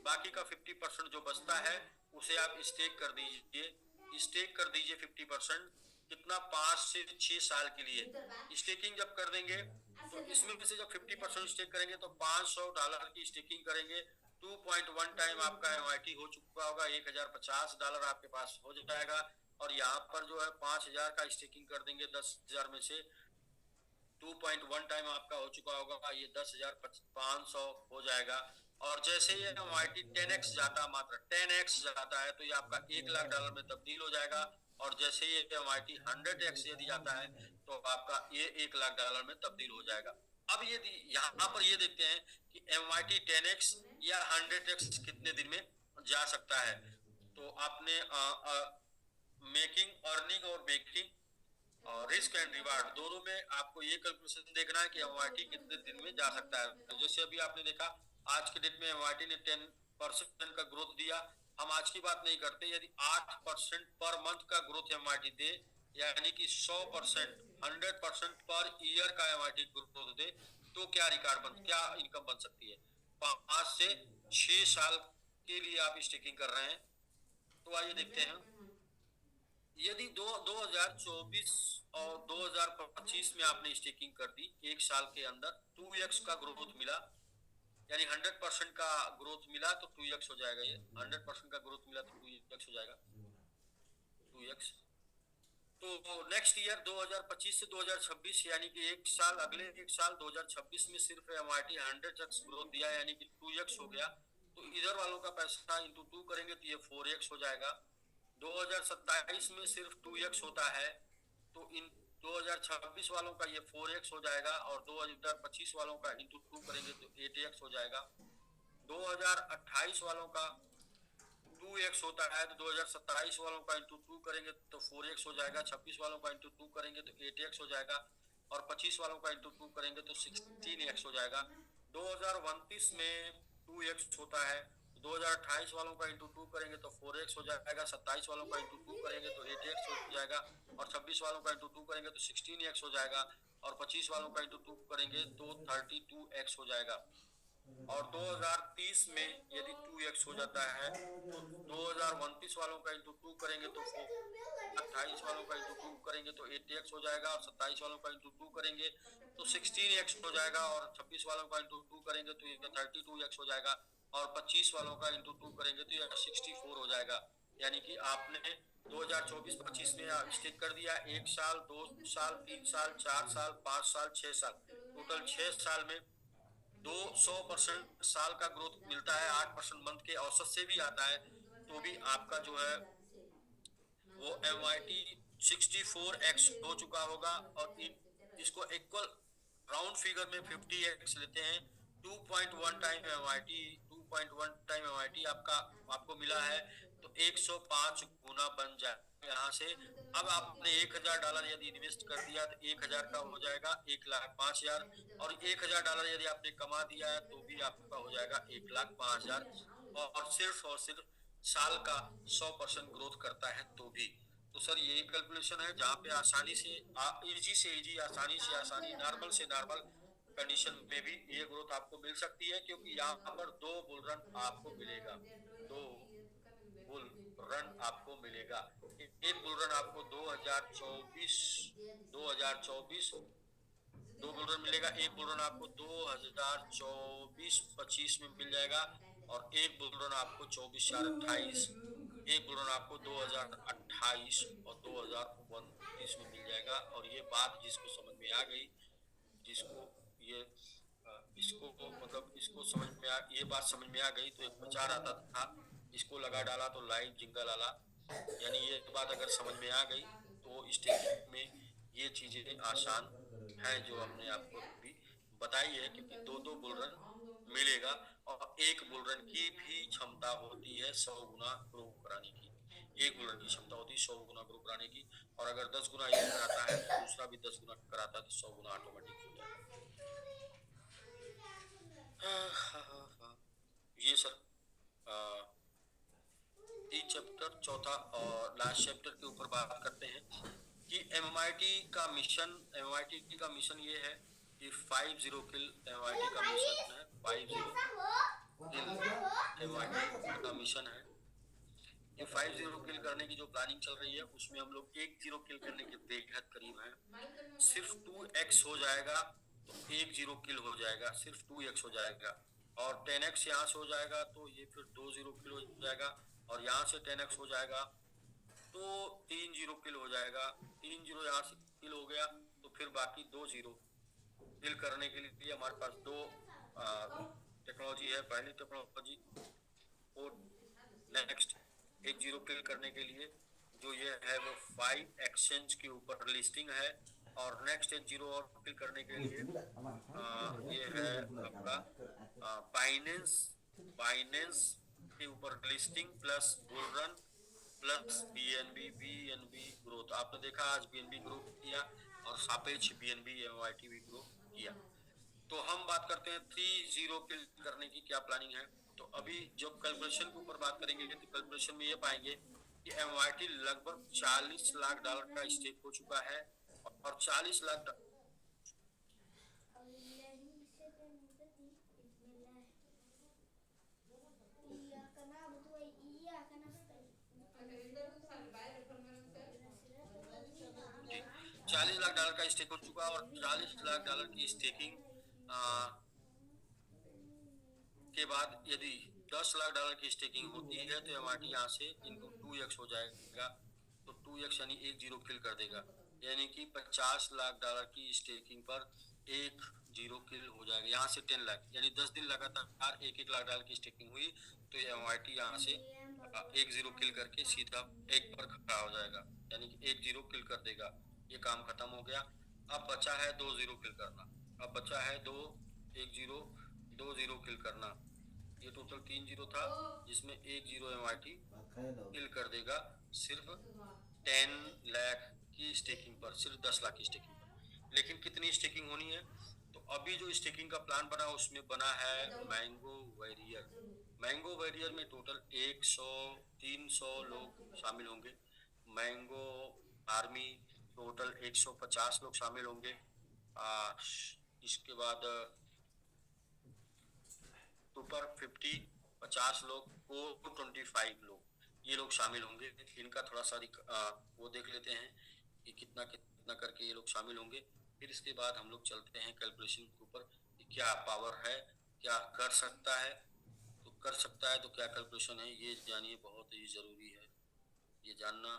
बाकी का 50% जो बचता है उसे आप स्टेक कर दीजिए। स्टेक कर दीजिए 50%। कितना? 5 से 6 साल के लिए स्टेकिंग जब कर देंगे, तो इसमें से जब 50% स्टेक करेंगे तो $500 की स्टेकिंग करेंगे। 2.1 टाइम आपका एमआईटी हो चुका होगा, $1,050 आपके पास हो जाएगा। और यहाँ पर जो है 5,000 का स्टेकिंग कर देंगे 10,000 में से, 2.1 टाइम आपका हो चुका होगा, ये 10,500 हो जाएगा। और जैसे ये एमआईटी 10x जाता, मात्र 10x जाता है, तो ये आपका $1,00,000 में तब्दील हो जाएगा। और जैसे ये एमआईटी 100x यदि जाता है तो आपका ये $1,00,000 में तब्दील हो जाएगा। अब यदि यहाँ पर ये देखते हैं कि एमआईटी 10x या 100x कितने दिन में जा सकता है। तो आपने मेकिंग, अर्निंग और मेकिंग और रिस्क एंड रिवार्ड दोनों में आपको ये कैलकुलेशन देखना है कि एमआईटी कितने दिन में जा सकता है। तो जैसे अभी आपने देखा, आज के डेट में एमआईटी ने 10% का ग्रोथ दिया। हम आज की बात नहीं करते, यदि 8% पर मंथ का ग्रोथ एमआईटी दे, यानी कि 100%, 100% पर ईयर का एमआईटी ग्रोथ दे, तो क्या क्या इनकम बन सकती है? 5 से 6 साल के लिए आप स्टेकिंग कर रहे हैं। तो आइए देखते हैं, यदि 2024 और 2025 में आपने स्टेकिंग कर दी, एक साल के अंदर 2x का ग्रोथ मिला, यानी 100% का ग्रोथ मिला तो 2x हो जाएगा। ये 100% का ग्रोथ मिला तो 2x हो जाएगा, 2x। तो नेक्स्ट ईयर 2025 से 2026, यानी कि एक साल, अगले एक साल 2026 में सिर्फ एमआईटी 100x ग्रोथ दिया, यानी कि 2x हो गया। तो इधर वालों का पैसा इंटू 2 करेंगे तो ये 4x हो जाएगा। 2027 में सिर्फ 2x होता है, तो इन 2026 वालों का ये 4x हो जाएगा, और 2025 वालों का इंटू 2 करेंगे तो 8x हो जाएगा। 2028 वालों का 2x होता है, तो 2027 वालों का इंटू 2 करेंगे तो 4x हो जाएगा। 26 वालों का इंटू 2 करेंगे तो 8x हो जाएगा, और 25 वालों का इंटू 2 करेंगे तो 16x हो जाएगा। 2029 में 2x होता है, 2028 वालों का इंटू 2 करेंगे तो 4x हो जाएगा। 27 वालों का इंटू 2 करेंगे तो 8x हो जाएगा, और 26 वालों का इंटू 2 करेंगे तो 16x हो जाएगा, और 25 वालों का इंटू 2 करेंगे तो 32x हो जाएगा। और 2030 में यदि 2x हो जाता है, तो 2029 वालों का इंटू 2 करेंगे तो 28 वालों का इंटू 2 करेंगे तो 8x हो जाएगा, और 27 वालों का इंटू 2 करेंगे तो 16x हो जाएगा, और 26 वालों का इंटू 2 करेंगे तो ये 32x हो जाएगा, और 25 वालों का इंटू 2 करेंगे तो ये 64 हो जाएगा। यानी कि आपने 2024-25 में स्टिक कर दिया, 1 साल, 2 साल, 3 साल, 4 साल, 5 साल, 6 साल, टोटल 6 साल में 200% साल का ग्रोथ मिलता है। 8% मंथ के औसत से भी आता है, तो भी आपका जो है वो एमआईटी 64x हो चुका होगा। और इसको इक्वल राउंड फिगर में 50x लेते हैं, 2.1 टाइम एमआईटी, 2.1 टाइम एमआईटी आपको मिला है, तो 105 गुना बन जाए यहाँ से। अब आपने $1,000 यदि इन्वेस्ट कर दिया तो 1,000 का हो जाएगा 1,05,000, और $1,000 यदि आपने कमा दिया है तो भी आपका हो जाएगा 1,05,000। और सिर्फ साल का 100% ग्रोथ करता है तो भी। तो सर यही कैलकुलेशन है, जहाँ पे आसानी से इजी से इजी, आसानी से आसानी, नॉर्मल से नॉर्मल कंडीशन में भी ये ग्रोथ आपको मिल सकती है, क्योंकि यहाँ पर 2 बुल रन आपको मिलेगा, 2। रन आपको मिलेगा। एक बुल रन आपको 2024 दो बुल रन मिलेगा। एक बुल रन आपको 2024-25 में मिल जाएगा और एक बुल रन आपको 24-28, एक बुल रन आपको 2028 और 2029 में मिल जाएगा। और ये बात जिसको समझ में आ गई, जिसको ये इसको मतलब इसको समझ में ये बात समझ में आ गई, तो एक प्रचार आता था, इसको लगा डाला तो लाइव जिंगल आला। यानी ये बात अगर समझ में आ गई तो स्टेकिंग में ये चीजें आसान है जो हमने आपको भी बताई है, क्योंकि दो दो बुल रन मिलेगा और एक बुल रन की भी क्षमता होती है 100 गुना ग्रो कराने की। एक बुल रन की क्षमता होती है 100 गुना ग्रो कराने की, और अगर 10 गुना ये कराता है तो दूसरा भी 10 गुना कराता है, तो 100 गुना ऑटोमेटिक हो जाएगा। ये सर तीन चैप्टर, चौथा और लास्ट चैप्टर के ऊपर बात करते हैं कि एमएमआईटी का मिशन ये है कि 50 किल एमएमआईटी का मिशन है। 50 किल एमएमआईटी का मिशन है। ये 50 किल करने की जो प्लानिंग चल रही है उसमें हम लोग 10 किल करने के बेहद करीब हैं। सिर्फ 2x हो जाएगा तो 10 किल हो जाएगा, सिर्फ 2x हो जाएगा, और 10x यहाँ से हो जाएगा तो ये फिर 20 किल हो जाएगा, और यहाँ से 10x हो जाएगा तो 30 किल हो जाएगा। 30 यहाँ से किल हो गया तो फिर बाकी 20 किल करने के लिए हमारे पास दो टेक्नोलॉजी है। पहली टेक्नोलॉजी वो नेक्स्ट 10 किल करने के लिए जो ये है वो 5 एक्सचेंज के ऊपर लिस्टिंग है, और नेक्स्ट 10 और किल करने के लिए ये है आपका बाइनेंस के ऊपर listing plus bull run plus BNB growth. आपने देखा आज बीएनबी ग्रो किया और सापेक्ष बीएनबी एमआईटी भी ग्रो किया। तो हम बात करते हैं 30 किल करने की क्या प्लानिंग है। तो अभी जब कैलकुलेशन के ऊपर बात करेंगे तो कैलकुलेशन में ये पाएंगे कि एमआईटी लगभग $40 लाख का स्टेक हो चुका है, और 40 लाख $40 लाख का स्टेक हो चुका है, और $40 लाख की स्टेकिंग के बाद यदि $10 लाख की स्टेकिंग होती है तो एमआरटी यहाँ से इनटू 2x हो जाएगा, तो 2x यानी 10 किल कर देगा, यानी कि $50 लाख की स्टेकिंग पर 10 किल हो जाएगा। यहाँ से 10 लाख यानी 10 दिन लगातार $1 लाख की स्टेकिंग हुई तो एमआरटी यहाँ से 10 किल करके सीधा 1 पर खड़ा हो जाएगा, यानी कि 10 किल कर देगा। ये काम खत्म हो गया। अब बचा है 20 किल करना। अब बचा है 20 किल करना। ये टोटल 30 था जिसमें 10 एमआईटी किल कर देगा सिर्फ 10 लाख की स्टेकिंग पर, सिर्फ 10 लाख की स्टेकिंग पर। लेकिन कितनी स्टेकिंग होनी है? तो अभी जो स्टेकिंग का प्लान बना उसमें बना है मैंगो वॉरियर। मैंगो वॉरियर में टोटल 100-300 लोग शामिल होंगे। मैंगो आर्मी टोटल 150 लोग शामिल होंगे। इसके बाद सुपर 50 लोग, को 25 लोग, ये लोग शामिल होंगे। इनका थोड़ा सा वो देख लेते हैं कि कितना कितना करके ये लोग शामिल होंगे। फिर इसके बाद हम लोग चलते हैं कैलकुलेशन के ऊपर कि क्या पावर है, क्या कर सकता है, तो कर सकता है तो क्या कैलकुलेशन है ये जानिए, बहुत ही जरूरी है ये जानना।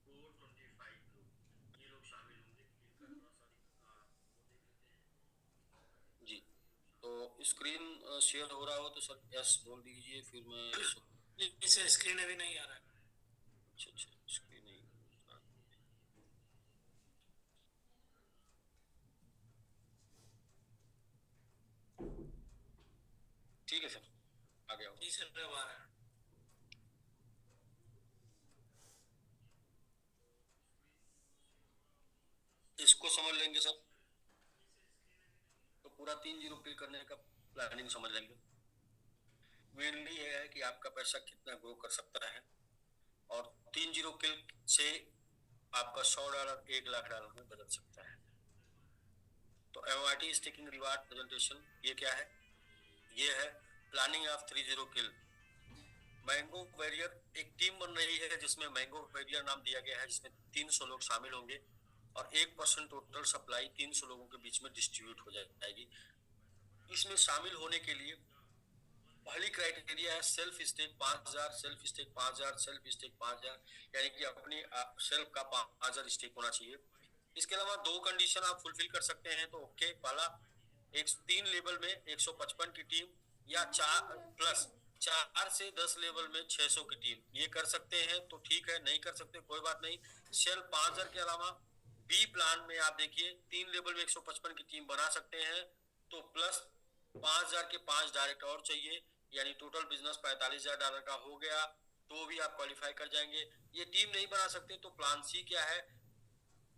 425 लोग, ये लोग शामिल होंगे। इनका थोड़ा सा वो देख लेते हैं जी। तो स्क्रीन शेयर हो रहा हो तो सर यस बोल दीजिए, फिर मैं इसे स्क्रीन अभी नहीं आ रहा है। अच्छा स्क्रीन नहीं। ठीक है सर, आ गया। जी सर अब आ रहा है। इसको समझ लेंगे सर तो पूरा 30 किल करने का प्लानिंग समझ लेंगे। मेनली ये है कि आपका पैसा कितना ग्रो कर सकता है, और 30 किल से आपका $100 $1 लाख में बदल सकता है। तो एमआरटी स्टेकिंग रिवार्ड प्रेजेंटेशन ये क्या है? ये है planning of 30 kill. Mango warrior एक टीम बन रही है जिसमें मैंगो वॉरियर नाम दिया गया है, जिसमें 300 लोग शामिल होंगे और 1% टोटल सप्लाई 300 लोगों के बीच में डिस्ट्रीब्यूट हो जाएगी। इसमें शामिल होने के लिए पहली क्राइटेरिया है self stake 5,000, self stake 5,000, self stake 5,000, यानी कि अपनी सेल्फ का 5,000 स्टेक होना चाहिए। इसके अलावा 2 कंडीशन आप फुलफिल कर सकते हैं तो ओके। पहला, एक 3 लेवल में 155 की टीम, या 4 प्लस 4 से 10 लेवल में 600 की टीम, ये कर सकते हैं तो ठीक है, नहीं कर सकते कोई बात नहीं। सेल्फ 5,000 के अलावा बी प्लान में आप देखिए 3 लेवल में 155 की टीम बना सकते हैं, तो प्लस 5,000 के 5 डायरेक्ट और चाहिए, यानी टोटल बिजनेस $45,000 का हो गया, तो भी आप क्वालिफाई कर जाएंगे। ये टीम नहीं बना सकते तो प्लान सी क्या है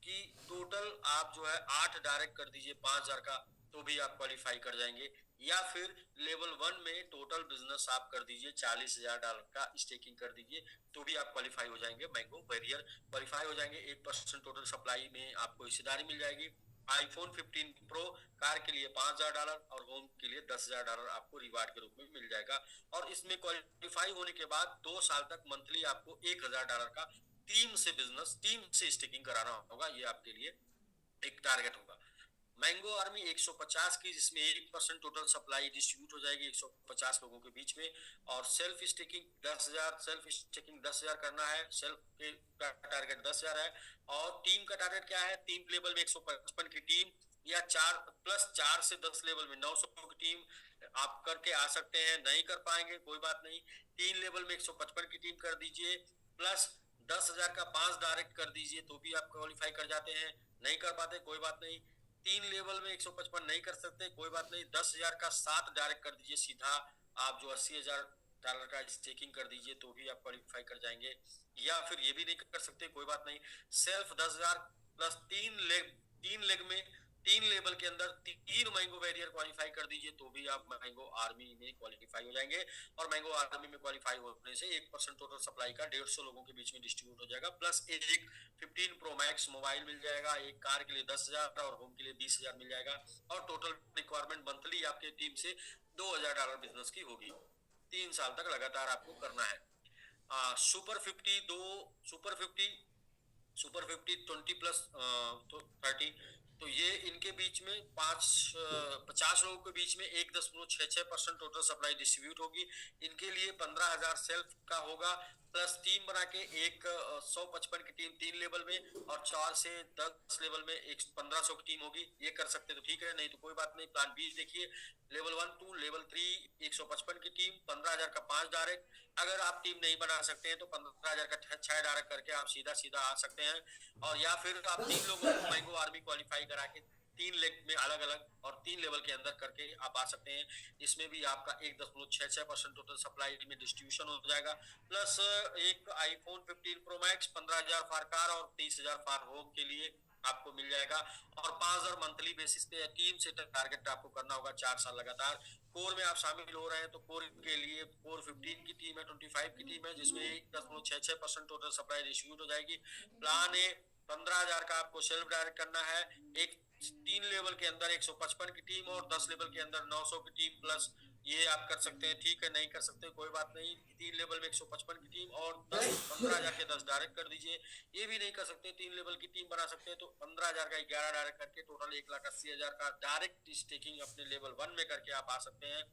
कि टोटल आप जो है 8 डायरेक्ट कर दीजिए 5,000 का, तो भी आप क्वालिफाई कर जाएंगे। या फिर लेवल 1 में टोटल बिजनेस आप कर दीजिए $40,000 का स्टेकिंग कर दीजिए, तो भी आप क्वालिफाई हो जाएंगे, मैंगो वॉरियर क्वालिफाई हो जाएंगे। 1% टोटल सप्लाई में आपको हिस्सेदारी मिल जाएगी। आईफोन 15 प्रो कार के लिए $5,000 और होम के लिए $10,000 आपको रिवार्ड के रूप में मिल जाएगा। और इसमें क्वालिफाई होने के बाद 2 साल तक मंथली आपको $1,000 का टीम से स्टेकिंग कराना होगा, ये आपके लिए एक टारगेट होगा। मैंगो आर्मी 150 की, जिसमें 1% टोटल सप्लाई डिस्ट्रीब्यूट हो जाएगी 150 लोगों के बीच में। और सेल्फ स्टेकिंग 10,000, सेल्फ स्टेकिंग 10,000 करना है, सेल्फ का टारगेट 10,000 है। और टीम का टारगेट क्या है, 3 लेवल में 155 की टीम, या 4 से 10 लेवल में 900 की टीम आप करके आ सकते हैं। नहीं कर पाएंगे कोई बात नहीं, 3 लेवल में 155 की टीम कर दीजिए, प्लस 10,000 का 5 डायरेक्ट कर दीजिए, तो भी आप क्वालिफाई कर जाते हैं। नहीं कर पाते कोई बात नहीं, 3 लेवल में 155 नहीं कर सकते कोई बात नहीं, 10,000 का 7 डायरेक्ट कर दीजिए सीधा, आप जो $80,000 का स्टेकिंग कर दीजिए, तो भी आप क्वालिफाई कर जाएंगे। या फिर ये भी नहीं कर सकते कोई बात नहीं, सेल्फ 10,000 प्लस 3 लेग में 3 लेवल के अंदर 3 मैंगो वॉरियर क्वालिफाई कर दीजिए, तो भी आप मैंगो आर्मी में क्वालिफाई हो जाएंगे। और मैंगो आर्मी में क्वालिफाई होने से 1% टोटल सप्लाई का 150 लोगों के बीच में डिस्ट्रीब्यूट हो जाएगा, प्लस एक 15 प्रो मैक्स मोबाइल मिल जाएगा, एक कार के लिए 10,000 और होम के लिए 20,000 मिल जाएगा। और टोटल रिक्वायरमेंट मंथली आपके टीम से $2,000 बिजनेस की होगी। 3 साल तक लगातार आपको करना है। सुपर 50 दो सुपर 50 20 प्लस तो 30, तो ये इनके बीच में 50 लोगों के बीच में 1.66% टोटल सप्लाई डिस्ट्रीब्यूट होगी। इनके लिए 15,000 सेल्फ का होगा, प्लस टीम बना के एक 155 की टीम 3 लेवल में, और 4 से 10 लेवल में एक 1,500 की टीम होगी। ये कर सकते तो ठीक है, नहीं तो कोई बात नहीं। प्लान बी देखिए, लेवल 1 टू लेवल 3 155 की टीम, 15,000 का 5 डायरेक्ट। अगर आप टीम नहीं बना सकते हैं तो 15,000 का 6 डायरेक्ट करके आप सीधा सीधा आ सकते हैं। और या फिर आप 3 लोगों को मैंगो आर्मी क्वालिफाई करा के 3 लेग में अलग अलग और 3 लेवल के अंदर करके आप आ सकते हैं। इसमें भी आपका 1.66% टोटल सप्लाई में डिस्ट्रीब्यूशन हो जाएगा, प्लस एक आईफोन 15 प्रो मैक्स 15,000 फार कार और 30,000 फार होम के लिए आपको मिल जाएगा। और 5,000 मंथली बेसिस पे टीम से टारगेट आपको करना होगा 4 साल लगातार। कोर में आप शामिल हो रहे हैं तो कोर के लिए कोर 15 की टीम है, 25 की टीम है, जिसमें 1.66% टोटल सप्लाई डिस्ट्रीब्यूट हो जाएगी। प्लान ए 15,000 का आपको सेल्फ डायरेक्ट करना है, एक 3 लेवल के अंदर 155 की टीम और 10 लेवल के अंदर 900 की टीम, प्लस ये आप कर सकते हैं ठीक है, नहीं कर सकते कोई बात नहीं। 3 लेवल में 155 की टीम और 15,000 के 10 डायरेक्ट कर दीजिए। ये भी नहीं कर सकते, 3 लेवल की टीम बना सकते हैं तो 15,000 का 11 डायरेक्ट करके टोटल 1,80,000 का डायरेक्ट स्टेकिंग अपने लेवल 1 में करके आप आ सकते हैं।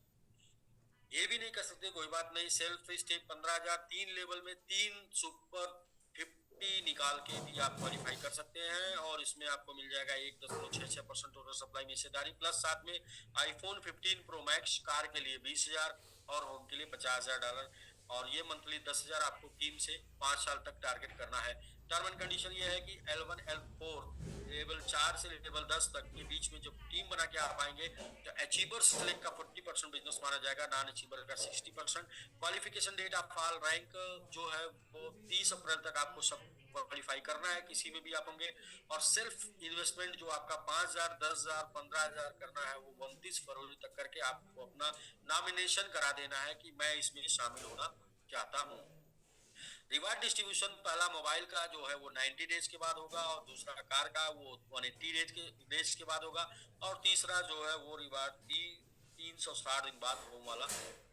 ये भी नहीं कर सकते कोई बात नहीं, सेल्फ स्टेक 15,000, 3 लेवल में 3 सुपर 50 निकाल के भी आप क्वालिफाई कर सकते हैं। और इसमें आपको मिल जाएगा 1.66% टोटल सप्लाई में हिस्सेदारी, प्लस साथ में आईफोन 15 प्रो मैक्स कार के लिए 20,000 और होम के लिए $50,000। और ये मंथली 10,000 आपको टीम से 5 साल तक टारगेट करना है। टर्म एंड कंडीशन ये है कि L1 L4 लेवल 4 से लेवल 10 तक के बीच में जब टीम बना के आ पाएंगे तो अचीवर सेलेक्ट का 40% बिजनेस माना जाएगा, नॉन अचीवर का 60%। Qualification date of all rank जो है वो 30 अप्रैल तक आपको सब क्वालिफाई करना है, किसी में भी आप होंगे। और सेल्फ इन्वेस्टमेंट जो आपका 5,000, 10,000, 15,000 करना है वो 29 फरवरी तक करके आपको अपना नॉमिनेशन करा देना है कि मैं इसमें शामिल होना चाहता हूँ। रिवार्ड डिस्ट्रीब्यूशन पहला मोबाइल का जो है वो 90 डेज के बाद होगा, और दूसरा कार का वो 180 डेज के बाद होगा, और तीसरा जो है वो रिवार्ड 360 दिन बाद होम वाला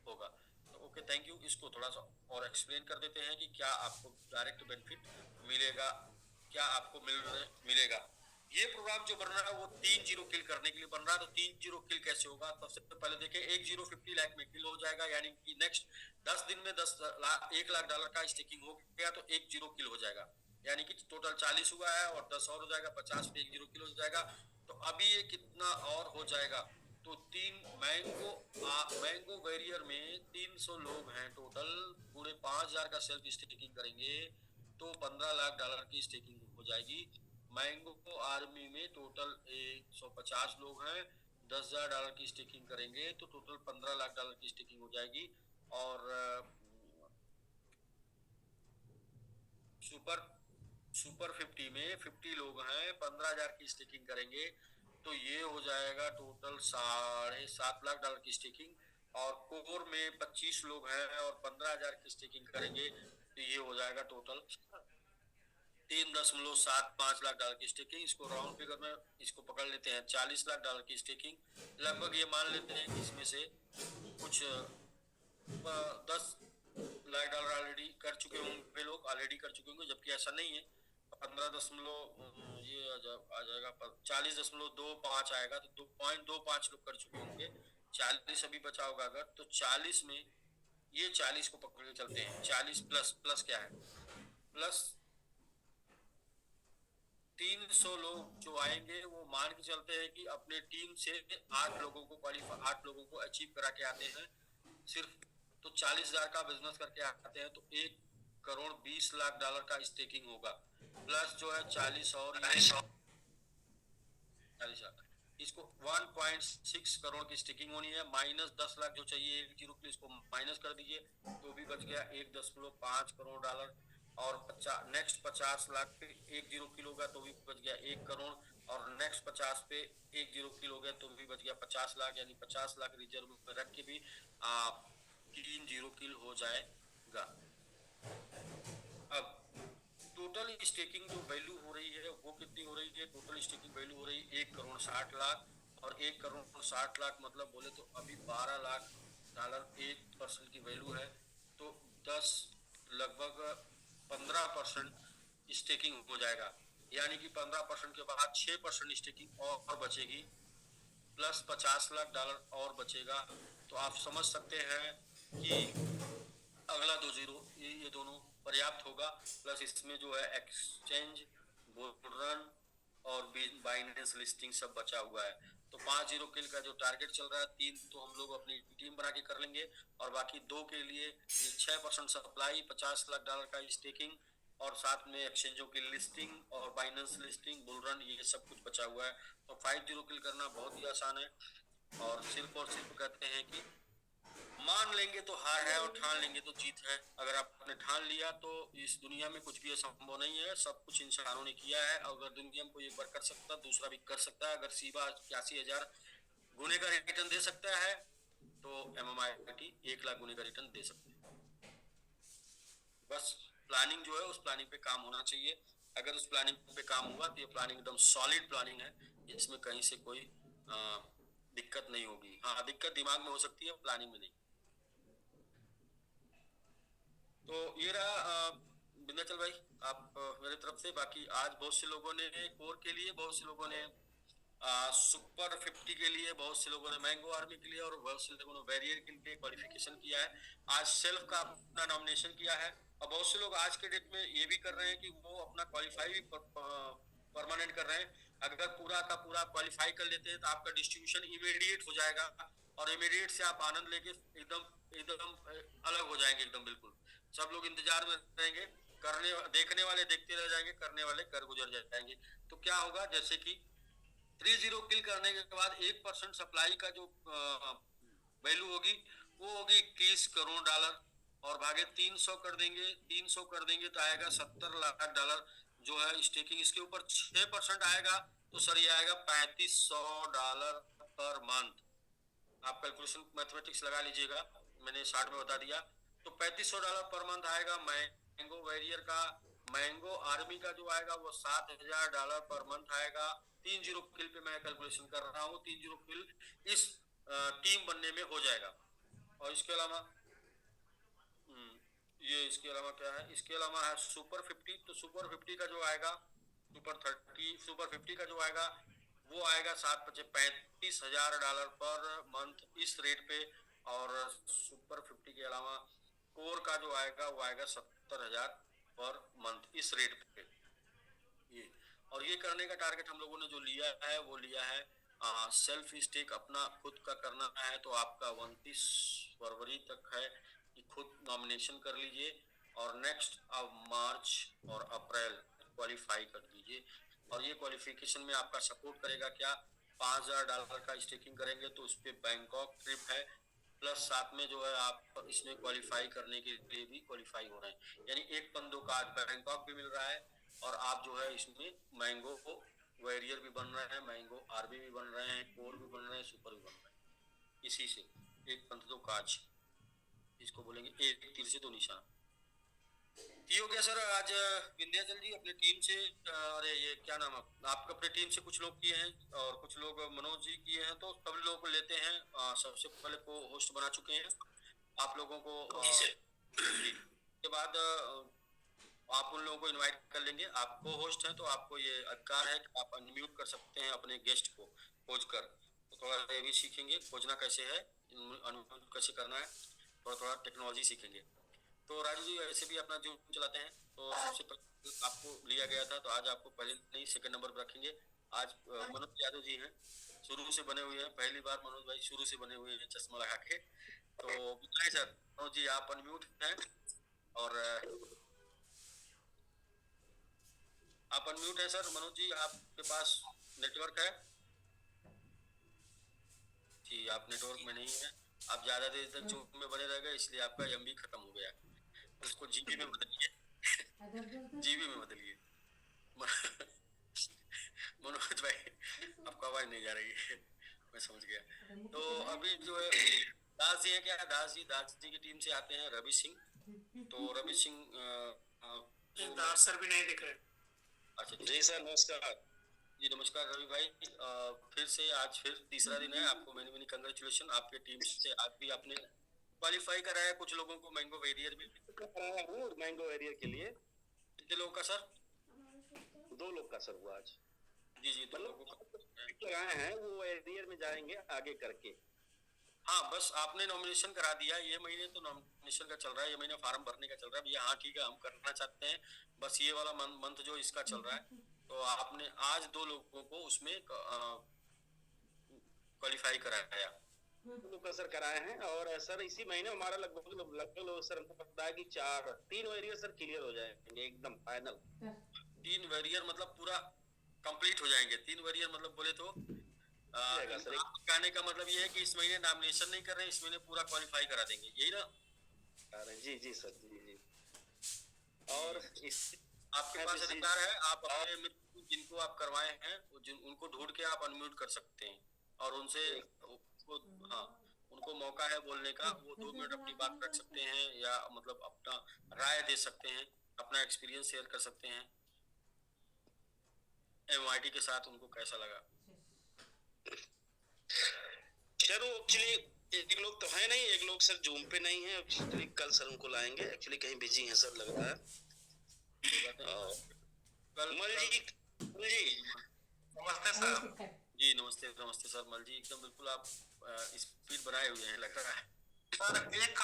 होगा। तो ओके, थैंक यू। इसको थोड़ा सा और एक्सप्लेन कर देते हैं कि क्या आपको डायरेक्ट बेनिफिट मिलेगा, क्या आपको मिलेगा। ये प्रोग्राम जो बन रहा है वो 3 जीरो किल करने के लिए बन रहा है। तो 3 जीरो किल कैसे होगा? तो सबसे पहले देखें, 1 जीरो 50 लाख में किल हो जाएगा, यानी कि नेक्स्ट 10 दिन में 10 लाख $1 लाख का स्टेकिंग हो गया तो 1 जीरो किल हो जाएगा, यानी कि टोटल 40 हुआ है और 10 और हो जाएगा, 50 पे 1 जीरो किल हो जाएगा। तो अभी ये कितना और हो जाएगा? तो तीन मैंगो वेरियर में 300 लोग हैं टोटल, पूरे 5000 का सेल्फ स्टेकिंग करेंगे तो $15 लाख की स्टेकिंग हो जाएगी। मैंगो आर्मी में टोटल 150 लोग हैं, $10,000 की स्टेकिंग करेंगे तो टोटल $15 लाख की स्टेकिंग हो जाएगी। और सुपर सुपर 50 में 50 लोग हैं, 15,000 की स्टेकिंग करेंगे तो ये हो जाएगा टोटल $7.5 लाख की स्टेकिंग। और कोर में 25 लोग हैं और 15,000 की स्टेकिंग करेंगे तो ये हो जाएगा टोटल $3.75 लाख की स्टेकिंग। इसको राउंड फिगर में इसको पकड़ लेते हैं, $40 लाख की स्टेकिंग लगभग। ये मान लेते हैं कि इसमें से कुछ $10 लाख ऑलरेडी कर चुके होंगे, लोग ऑलरेडी कर चुके होंगे, जबकि ऐसा नहीं है। 15 ये आ जाएगा 40.25 आएगा तो 2.25 लोग कर चुके होंगे। 40 अभी बचा होगा अगर, तो 40 में ये 40 को पकड़ के चलते हैं। 40 प्लस प्लस क्या है? प्लस 300 लोग जो आएंगे वो मान के चलते हैं कि अपने टीम से 8 लोगों को क्वालिफाई, 8 लोगों को अचीव करा के आते हैं सिर्फ। तो 40,000 का बिजनेस करके आते हैं तो $1.20 लाख का स्टेकिंग होगा। प्लस जो है 40 और 40,000, इसको 1.6 करोड़ की स्टेकिंग होनी है। माइनस 10 लाख जो चाहिए 1 जीरो के लिए, इसको माइनस कर दीजिए तो भी बच गया $1.5 करोड़। और नेक्स्ट 50 लाख पे 1 जीरो किल होगा तो भी बच गया 1 करोड़। और नेक्स्ट 50 पे 1 जीरो किल हो गया तो भी बच गया 50 लाख, यानी 50 लाख रिजर्व में रख के भी 3 जीरो किल हो जाएगा। अब टोटल स्टेकिंग जो वैल्यू हो रही है वो कितनी हो रही है? टोटल स्टेकिंग वैल्यू हो रही है 1 करोड़ 60 लाख। और 1 करोड़ 60 लाख मतलब बोले तो अभी $12 लाख 1% की वैल्यू है। तो 10 लगभग 15% स्टेकिंग हो जाएगा, यानी कि 15% के बाद 6% स्टेकिंग और बचेगी, प्लस $50 लाख और बचेगा। तो आप समझ सकते हैं कि अगला 2 जीरो ये दोनों पर्याप्त होगा। प्लस इसमें जो है एक्सचेंज, बुल रन और बाइनेंस लिस्टिंग सब बचा हुआ है। तो 5 जीरो किल का जो टारगेट चल रहा है, 3 तो हम लोग अपनी टीम बना के कर लेंगे और बाकी 2 के लिए 6% सप्लाई, $50 लाख का स्टेकिंग और साथ में एक्सचेंजों की लिस्टिंग और बाइनेंस लिस्टिंग, बुल रन, ये सब कुछ बचा हुआ है। तो 5 जीरो किल करना बहुत ही आसान है। और सिर्फ कहते हैं कि मान लेंगे तो हार है और ठान लेंगे तो जीत है। अगर आपने ठान लिया तो इस दुनिया में कुछ भी असंभव नहीं है, सब कुछ इंसानों ने किया है। अगर दुनिया में कोई एक बार कर सकता है दूसरा भी कर सकता है। अगर शिवा 81,000 गुने का रिटर्न दे सकता है तो MMIT 1 लाख गुने का रिटर्न दे सकते हैं। बस प्लानिंग जो है उस प्लानिंग पे काम होना चाहिए। अगर उस प्लानिंग पे काम हुआ तो ये प्लानिंग एकदम सॉलिड प्लानिंग है, इसमें कहीं से कोई दिक्कत नहीं होगी। हाँ, दिक्कत दिमाग में हो सकती है, प्लानिंग में नहीं। तो ये रहा विंध्याचल भाई, आप मेरे तरफ से। बाकी आज बहुत से लोगों ने कोर के लिए, बहुत से लोगों ने सुपर 50 के लिए, बहुत से लोगों ने मैंगो आर्मी के लिए और बहुत से लोगों ने वेरियर के लिए क्वालिफिकेशन किया है। आज सेल्फ का अपना नॉमिनेशन किया है और बहुत से लोग आज के डेट में ये भी कर रहे हैं कि वो अपना क्वालिफाई भी परमानेंट कर रहे हैं। अगर पूरा का पूरा क्वालिफाई कर लेते हैं तो आपका डिस्ट्रीब्यूशन इमीडिएट हो जाएगा और इमीडिएट से आप आनंद लेके एकदम एकदम अलग हो जाएंगे, एकदम बिल्कुल। सब लोग इंतजार में रहेंगे, देखने वाले देखते रह जाएंगे, करने वाले कर गुजर जाएंगे। तो क्या होगा, जैसे कि 3 जीरो किल करने के बाद 1% सप्लाई का जो वैल्यू होगी वो होगी $21 करोड़। और भागे 300 कर देंगे, 300 कर देंगे तो आएगा $70 लाख जो है स्टेकिंग। इसके ऊपर 6% आएगा तो सर ये आएगा $3500 पर मंथ। आप कैलकुलेशन मैथमेटिक्स लगा लीजिएगा, मैंने शार्ट में बता दिया। तो $3500 पर मंथ आएगा मैंगो वेरियर का। मैंगो आर्मी का जो आएगा वो $7,000 पर मंथ आएगा। 3 जीरो किल पे मैं कैलकुलेशन कर रहा हूँ, 3 जीरो किल इस टीम बनने में हो जाएगा। और इसके अलावा ये इसके अलावा क्या है, इसके अलावा है सुपर 50। तो सुपर 50 का जो आएगा, सुपर 50 का जो आएगा वो आएगा 35,000 पर मंथ इस रेट पे। और सुपर 50 के अलावा कोर का जो आएगा वो आएगा 70,000 पर मंथ इस रेट पे। ये और ये करने का टारगेट हम लोगों ने जो लिया है वो लिया है सेल्फ स्टेक अपना खुद का करना है। तो आपका 29 फरवरी तक है कि खुद नॉमिनेशन कर लीजिए और नेक्स्ट अब मार्च और अप्रैल क्वालिफाई कर दीजिए। और ये क्वालिफिकेशन में आपका सपोर्ट करेगा क्या, $5,000 का स्टेकिंग करेंगे तो उस पर बैंकॉक ट्रिप है, प्लस साथ में जो है आप इसमें क्वालिफाई करने के लिए भी क्वालिफाई हो रहे हैं, यानी एक पंदों का आज बैंकॉक भी मिल रहा है और आप जो है इसमें मैंगो वॉरियर भी बन रहे हैं, मैंगो आरबी भी बन रहे हैं, कोर भी बन रहे हैं, सुपर भी बन रहे हैं। इसी से एक पंथ दो काज, इसको बोलेंगे एक तीर से दो निशान। ये हो गया सर आज विंध्याचल जी अपनी टीम से। अरे ये क्या नाम है आपका, अपने टीम से कुछ लोग किए हैं और कुछ लोग मनोज जी किए हैं, तो सब लोग लेते हैं। सबसे पहले को होस्ट बना चुके हैं आप लोगों को। जी के बाद आप उन लोगों को इनवाइट कर लेंगे। आप को होस्ट हैं तो आपको ये अधिकार है कि आप अनम्यूट कर सकते हैं अपने गेस्ट को खोज कर। तो थोड़ा ये भी सीखेंगे खोजना कैसे है, अनम्यूट कैसे करना है, थोड़ा थोड़ा टेक्नोलॉजी सीखेंगे। तो राजू जी ऐसे भी अपना जूम चलाते हैं, तो सबसे पहले आपको लिया गया था तो आज आपको पहले नहीं सेकंड नंबर पर रखेंगे। आज मनोज यादव जी हैं, शुरू से बने हुए हैं, पहली बार मनोज भाई शुरू से बने हुए हैं चश्मा लगा के। तो बताएं सर, मनोज जी आप अनम्यूट हैं और आप अनम्यूट हैं सर। मनोज जी आपके पास नेटवर्क है जी, आप नेटवर्क में नहीं है, आप ज्यादा देर तक जूम में बने रह गए इसलिए आपका एमबी खत्म हो गया, उसको जीबी में बदलिए। जीबी में बदलिए। मनोज भाई आपको आवाज नहीं जा रही है, मैं समझ गया। तो अभी जो है दास जी है क्या, दास जी की टीम से आते हैं रवि सिंह। तो रवि सिंह दास सर भी नहीं दिख रहे। अच्छा जी सर नमस्कार। जी नमस्कार रवि भाई, फिर से आज फिर तीसरा दिन है, आपको मेनी मेनी कंग्रेचुलेशन। आपके टीम से आज भी आपने क्वालिफाई कराया कुछ लोगों को मैंगो वेरियर में कराया हूँ, मैंगो वेरियर के लिए। कितने लोगों का सर? 2 लोग का सर हुआ आज। जी जी 2 लोगों का लगाए हैं, वो वेरियर में जाएंगे आगे करके। हाँ बस आपने नॉमिनेशन करा दिया, ये महीने तो नॉमिनेशन का चल रहा है, ये महीना फॉर्म भरने का चल रहा है भैया। हाँ ठीक है हम करना चाहते हैं, बस ये वाला मंथ जो इसका चल रहा है। तो आपने आज 2 लोगों को उसमें क्वालिफाई कराया, का सर कराए हैं। और सर इसी महीने हमारा लगभग सर हमको पता है कि 3 वेरियर सर क्लियर हो जाएंगे एकदम फाइनल। 3 वेरियर मतलब पूरा कंप्लीट हो जाएंगे। 3 वेरियर मतलब बोले तो कहने का मतलब ये है कि इस महीने नॉमिनेशन नहीं कर रहे हैं, इस महीने पूरा क्वालिफाई करा देंगे, यही ना? जी जी सर जी जी। और इस आपके पास अधिकार है, आप अपने मित्र जिनको आप करवाए हैं उनको ढूंढ के आप अनम्यूट कर सकते हैं और उनसे हाँ उनको मौका है बोलने का, वो 2 मिनट अपनी बात रख सकते हैं या मतलब अपना राय दे सकते हैं, अपना एक्सपीरियंस शेयर कर सकते हैं एमआईटी के साथ, उनको कैसा लगा। सर वो एक्चुअली एक लोग तो है नहीं, एक लोग सर जूम पे नहीं है एक्चुअली, कल सर उनको लाएंगे, एक्चुअली कहीं बिजी हैं सर लग रहा है। मल जी नमस्ते सर। जी नमस्ते नमस्ते सर मल जी, एकदम बिल्कुल आप स्पीड बनाए हुए हैं लग रहा है सर। एक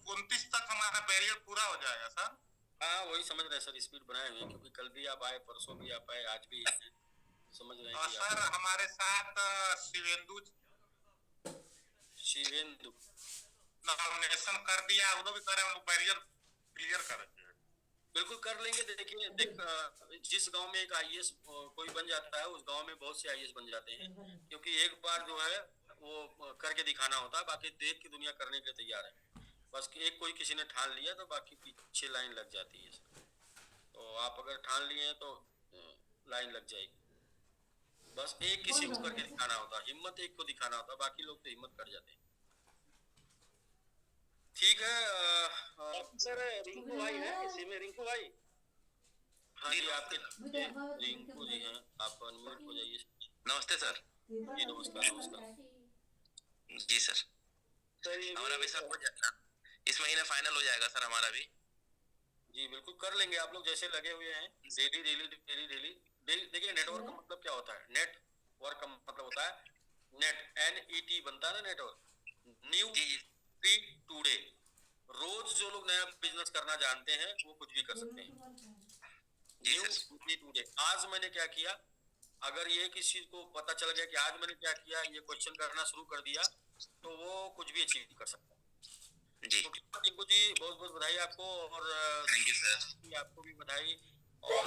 29 तक हमारा बैरियर पूरा हो जाएगा सर। हाँ वही समझ रहे हैं सर, स्पीड बनाए हुए हैं क्योंकि कल भी आप आए, परसों भी आप आए, आज भी समझ रहे हैं। सर हमारे साथ शिवेंदु नॉमिनेशन कर दिया, उन्होंने भी कह रहे हैं बैरियर क्लियर करेंगे। बिल्कुल कर लेंगे। देखिए जिस गांव में एक आईएएस कोई बन जाता है उस गांव में बहुत से आईएएस बन जाते हैं, क्योंकि एक बार जो है वो करके दिखाना होता है, बाकी देख की दुनिया करने के लिए तैयार है। बस एक कोई किसी ने ठान लिया तो बाकी पीछे लाइन लग जाती है। तो आप अगर ठान लिए हैं तो लाइन लग जाएगी। बस एक किसी को करके दिखाना होता है, हिम्मत एक को दिखाना होता है, बाकी लोग तो हिम्मत कर जाते हैं। ठीक है सर रिंकू भाई है इसी में, रिंकू भाई। हाँ जी आपके रिंकू जी हैं, आप अनम्यूट हो जाइए। नमस्ते सर। जी नमस्कार नमस्कार। जी सर सर ये हमारा भी सब हो जाएगा, इस महीने फाइनल हो जाएगा सर हमारा भी। जी बिल्कुल कर लेंगे, आप लोग जैसे लगे हुए हैं डेली डेली डेली डेली। देखिए नेटवर्क का मतलब क्या होता है, नेटवर्क का मतलब होता है नेट, NET बनता है ना नेटवर्क, न्यू फ्री टुडे। रोज जो लोग नया बिजनेस करना जानते हैं वो कुछ भी कर सकते हैं। न्यू फ्री टुडे, आज मैंने क्या किया, अगर ये किसी को पता चल गया कि आज मैंने क्या किया, ये क्वेश्चन करना शुरू कर दिया, तो वो कुछ भी अचीव कर सकता है जी। तो टिंकू जी बहुत बहुत बधाई आपको, और थैंक यू सर। आपको भी बधाई, और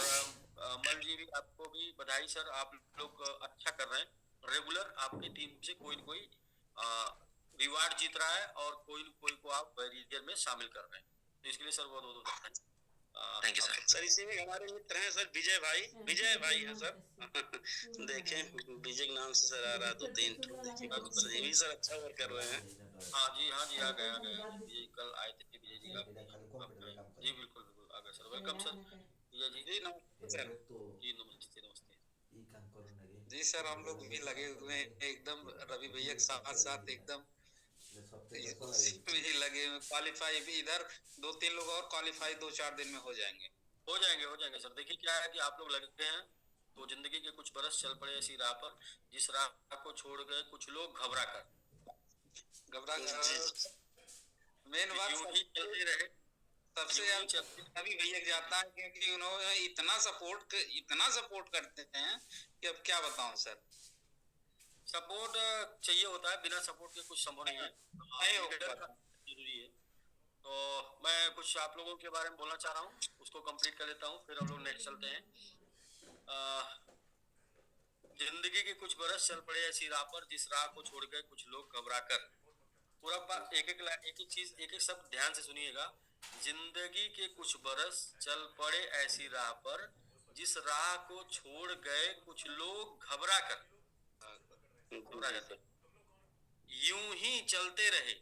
मल जी भी आपको भी बधाई सर। आप लोग अच्छा कर रहे हैं, रेगुलर आपकी टीम से कोई न कोई रिवार्ड जीत रहा है, और कोई न कोई को आप बैरियर में शामिल कर रहे हैं, तो इसके लिए सर बहुत बहुत बधाई। Thank you sir. सर इसी में हमारे मित्र हैं सर विजय भाई हैं सर। देखें विजय के नाम से सर आ रहा, 2-3 देखिए ये भी सर अच्छा वर्क कर रहे हैं। हाँ जी आ गया विजय, कल आए थे विजय जी आप जी बिल्कुल बिल्कुल आ गए sir, welcome sir Vijay ji. जी नमस्ते सर। जी नमस्ते नमस्ते। जी सर हम लोग भी लगे हुए हैं एकदम रवि भैया के साथ साथ एकदम भी लगे हुए, क्वालिफाई भी इधर 2-3 लोग और क्वालिफाई 2-4 दिन में हो जाएंगे सर। देखिए क्या है कि आप लोग लगे हैं तो जिंदगी के कुछ बरस चल पड़े ऐसी राह पर जिस राह को छोड़ गए कुछ लोग घबरा कर मेन बात यूं ही चलते रहे। सबसे अभी भैया जाता है क्योंकि उन्होंने इतना सपोर्ट करते हैं कि अब क्या बताऊं सर। सपोर्ट चाहिए होता है, बिना सपोर्ट के कुछ संभव नहीं है, जरूरी है। तो मैं कुछ आप लोगों के बारे में बोलना चाह रहा हूँ, उसको कंप्लीट कर लेता हूँ, फिर हम लोग नेक्स्ट चलते हैं। जिंदगी के कुछ बरस चल पड़े ऐसी राह पर जिस राह को छोड़ गए कुछ लोग घबरा कर। पूरा एक चीज एक एक शब्द ध्यान से सुनिएगा। जिंदगी के कुछ बरस चल पड़े ऐसी राह पर जिस राह को छोड़ गए कुछ लोग घबरा कर। यूं ही चलते रहे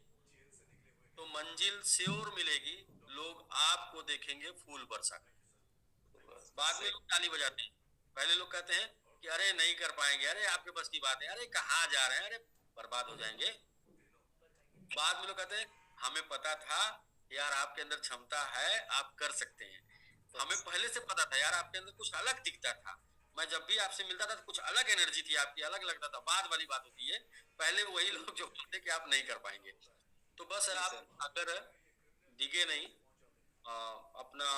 तो मंजिल श्योर मिलेगी, लोग आपको देखेंगे फूल बरसा कर। बाद में लोग ताली बजाते हैं, पहले लोग कहते हैं कि अरे नहीं कर पाएंगे, अरे आपके बस की बात है, अरे कहाँ जा रहे हैं, अरे बर्बाद हो जाएंगे। बाद में लोग कहते हैं हमें पता था यार आपके अंदर क्षमता है, आप कर सकते हैं। तो हमें पहले से पता था यार आपके अंदर कुछ अलग दिखता था, मैं जब भी आपसे मिलता था तो कुछ अलग एनर्जी थी आपकी, अलग लगता था। बाद वाली बात होती है, पहले वही लोग जो बोलते कि आप नहीं कर पाएंगे। तो बस आप अगर दिखे नहीं, अपना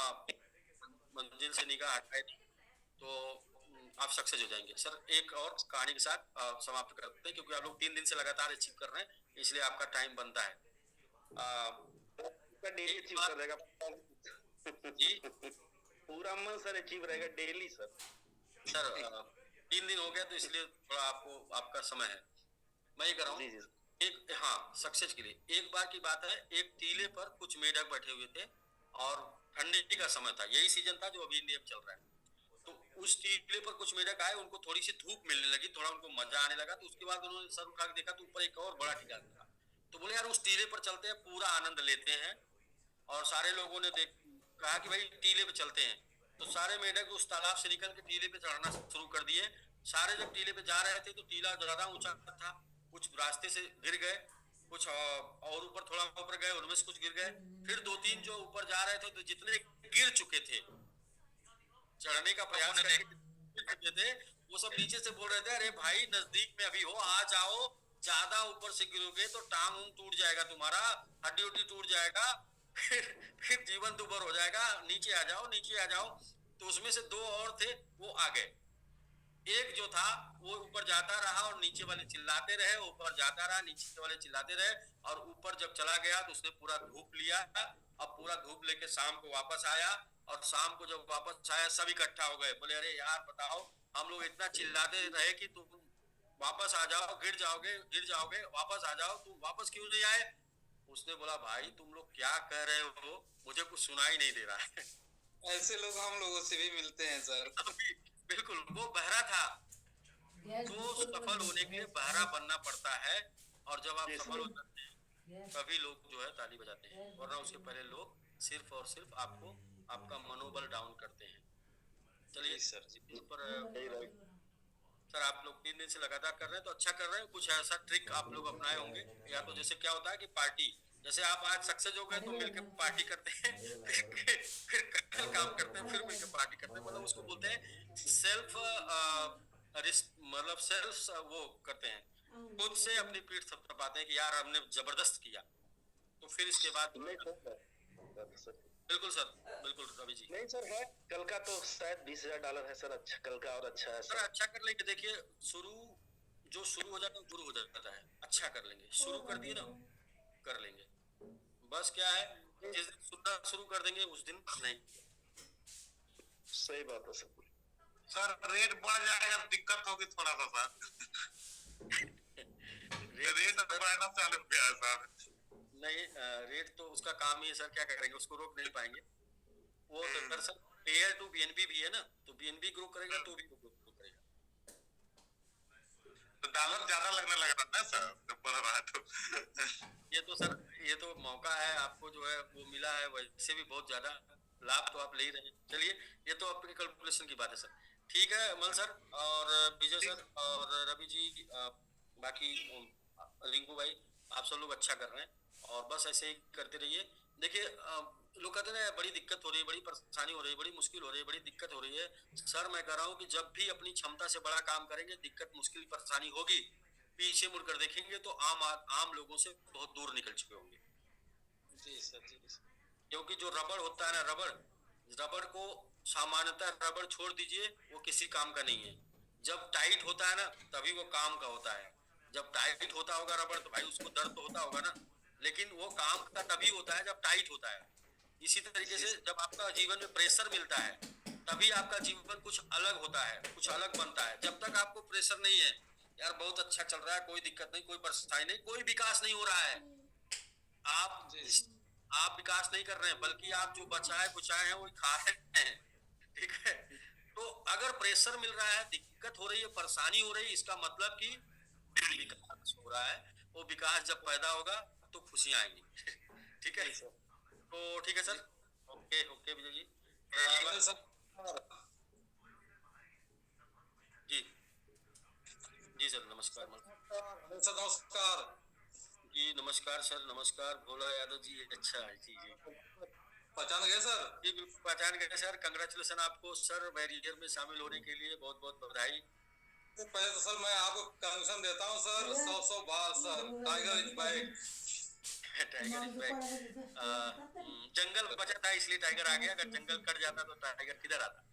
मंजिल से निगाह हटाए तो आप सक्सेस हो जाएंगे। सर एक और कहानी के साथ समाप्त करते हैं, क्योंकि आप लोग 3 दिन से लगातार अचीव कर रहे हैं, इसलिए आपका टाइम बनता है। डेली अचीव कर रहेगा जी पूरा मन सर अचीव रहेगा डेली सर। 3 दिन हो गया तो इसलिए थोड़ा आपको आपका समय है, मैं ये कर रहा हूँ एक। हाँ सक्सेस के लिए एक बार की बात है, एक टीले पर कुछ मेढक बैठे हुए थे और ठंडी का समय था, यही सीजन था जो अभी इंडिया में चल रहा है। तो उस टीले पर कुछ मेढक आए, उनको थोड़ी सी धूप मिलने लगी, थोड़ा उनको मजा आने लगा। तो उसके बाद उन्होंने सर उठा के देखा तो ऊपर एक और बड़ा टीला था। तो बोले यार उस टीले पर चलते हैं, पूरा आनंद लेते हैं। और सारे लोगों ने कहा कि भाई टीले पे चलते हैं। तो सारे मेढक उस तालाब से निकल के टीले पे चढ़ना शुरू कर दिए। सारे जब टीले पे जा रहे थे तो टीला ज्यादा ऊंचा था, कुछ रास्ते से गिर गए, कुछ और ऊपर थोड़ा ऊपर गए, उनमें से कुछ गिर गए। फिर 2-3 जो ऊपर जा रहे थे तो जितने गिर चुके थे, चढ़ने का प्रयास करके थे, वो सब नीचे से बोल रहे थे अरे भाई नजदीक में अभी हो, आ जाओ, ज्यादा ऊपर से गिरोगे तो टांग उंग टूट जाएगा, तुम्हारा हड्डी उड्डी टूट जाएगा, फिर जीवन दुभर हो जाएगा, नीचे आ जाओ नीचे आ जाओ। तो उसमें से 2 और थे, वो आ गए। एक जो था वो ऊपर जाता रहा और नीचे वाले चिल्लाते रहे, ऊपर जाता रहा, नीचे वाले चिल्लाते रहे। और ऊपर जब चला गया तो उसने पूरा धूप लिया, अब पूरा धूप लेके शाम को वापस आया। और शाम को जब वापस आया सब इकट्ठा हो गए, बोले अरे यार बताओ, हम लोग इतना चिल्लाते रहे कि तुम वापस आ जाओ, गिर जाओगे, वापस आ जाओ, तुम वापस क्यों नहीं आए। उसने बोला भाई तुम लोग क्या कह रहे हो, मुझे कुछ सुनाई नहीं दे रहा है। ऐसे लोग हम लोगों से भी मिलते हैं सर। बिल्कुल, वो बहरा था। तो सफल होने के लिए बहरा बनना पड़ता है, और जब आप सफल हो जाते हैं तभी लोग जो है ताली बजाते हैं, वरना उसके पहले लोग सिर्फ और सिर्फ आपको आपका मनोबल डाउन करते हैं। चलिए सर पर सर आप लोग 3 दिन से लगातार कर रहे हैं तो अच्छा कर रहे हैं। कुछ ऐसा ट्रिक आप लोग अपनाए होंगे, या तो जैसे क्या होता है कि पार्टी, जैसे आप आज सक्सेस हो गए तो मिलकर पार्टी करते हैं, फिर कल काम करते हैं, फिर मिलकर पार्टी करते हैं, मतलब उसको बोलते हैं सेल्फ, मतलब सेल्फ वो करते हैं, खुद से अपनी पीठ थपथपाते हैं कि यार हमने जबरदस्त किया। तो फिर इसके बाद नहीं सर, बिल्कुल सर, बिल्कुल रवि जी। नहीं सर है, कल का तो शायद $20,000 है सर। अच्छा, कल का और अच्छा है सर सर। अच्छा कर लेंगे, देखिए शुरू जो शुरू हो जाता है शुरू हो जाता है, अच्छा कर लेंगे, शुरू कर दिए ना कर लेंगे। बस क्या है, जिस दिन सुनना शुरू कर देंगे उस दिन नहीं। सही बात है सर। सर रेट बढ़ जाएगा तो दिक्कत होगी थोड़ा सा सर। रेट बढ़ना चालू हो गया है सर। नहीं रेट तो उसका काम ही है सर, क्या करेंगे, उसको रोक नहीं पाएंगे। वो तो दरअसल पेयर टू बीएनबी भी है ना, तो बीएनबी ग्रो करेगा तो भी ग्रो करेगा। तो डॉलर ज्यादा लगने लग रहा है सर जब बढ़ रहा है तो। ये तो सर, ये तो मौका है आपको जो है वो मिला है, वैसे भी बहुत ज्यादा लाभ तो आप ले ही रहे हैं। चलिए ये तो आपके कैलकुलेशन की बात है सर। ठीक है अमल सर और विजय सर और रवि जी, बाकी रिंकू भाई, आप सब लोग अच्छा कर रहे हैं और बस ऐसे ही करते रहिए। देखिए लोग कहते हैं बड़ी दिक्कत हो रही है, बड़ी परेशानी हो रही है, बड़ी मुश्किल हो रही है, बड़ी दिक्कत हो रही है। सर मैं कह रहा हूँ कि जब भी अपनी क्षमता से बड़ा काम करेंगे दिक्कत मुश्किल परेशानी होगी, पीछे मुड़कर देखेंगे तो आम लोगों से बहुत दूर निकल चुके होंगे। जी सर, जी सर। क्योंकि जो रबड़ होता है ना, रबड़ रबड़ को सामान्यतः रबड़ छोड़ दीजिए, वो किसी काम का नहीं है। जब टाइट होता है ना तभी वो काम का होता है। जब टाइट होता होगा रबड़ तो भाई उसको दर्द तो होता होगा ना, लेकिन वो काम का तभी होता है जब टाइट होता है। इसी तरीके से जब आपका जीवन में प्रेशर मिलता है तभी आपका जीवन कुछ अलग होता है, कुछ अलग बनता है। जब तक आपको प्रेशर नहीं है, यार बहुत अच्छा चल रहा है, कोई दिक्कत नहीं, कोई परेशानी नहीं, कोई विकास नहीं हो रहा है, आप आप विकास नहीं कर रहे हैं, बल्कि आप जो बचाए कुचाए हैं वही खा रहे हैं। ठीक है, तो अगर प्रेशर मिल रहा है, दिक्कत हो रही है, परेशानी हो रही है, इसका मतलब कि विकास हो रहा है। वो विकास जब पैदा होगा तो खुशियां आएंगी। ठीक है, तो ठीक है sir, okay okay Vijay ji. जी जी सर, नमस्कार सर नमस्कार। जी नमस्कार सर, नमस्कार भोला यादव जी। अच्छा जी जी, पहचान गए सर? जी बिल्कुल पहचान गए सर। कंग्रेचुलेशन आपको सर, बैरियर में शामिल होने के लिए बहुत बहुत बधाई। पहले तो सर मैं आपको कमीशन देता हूँ सर, 100 बार sir. Tiger is back. Tiger is back. जंगल बचा था इसलिए टाइगर आ गया, अगर जंगल कट जाता तो टाइगर किधर आता।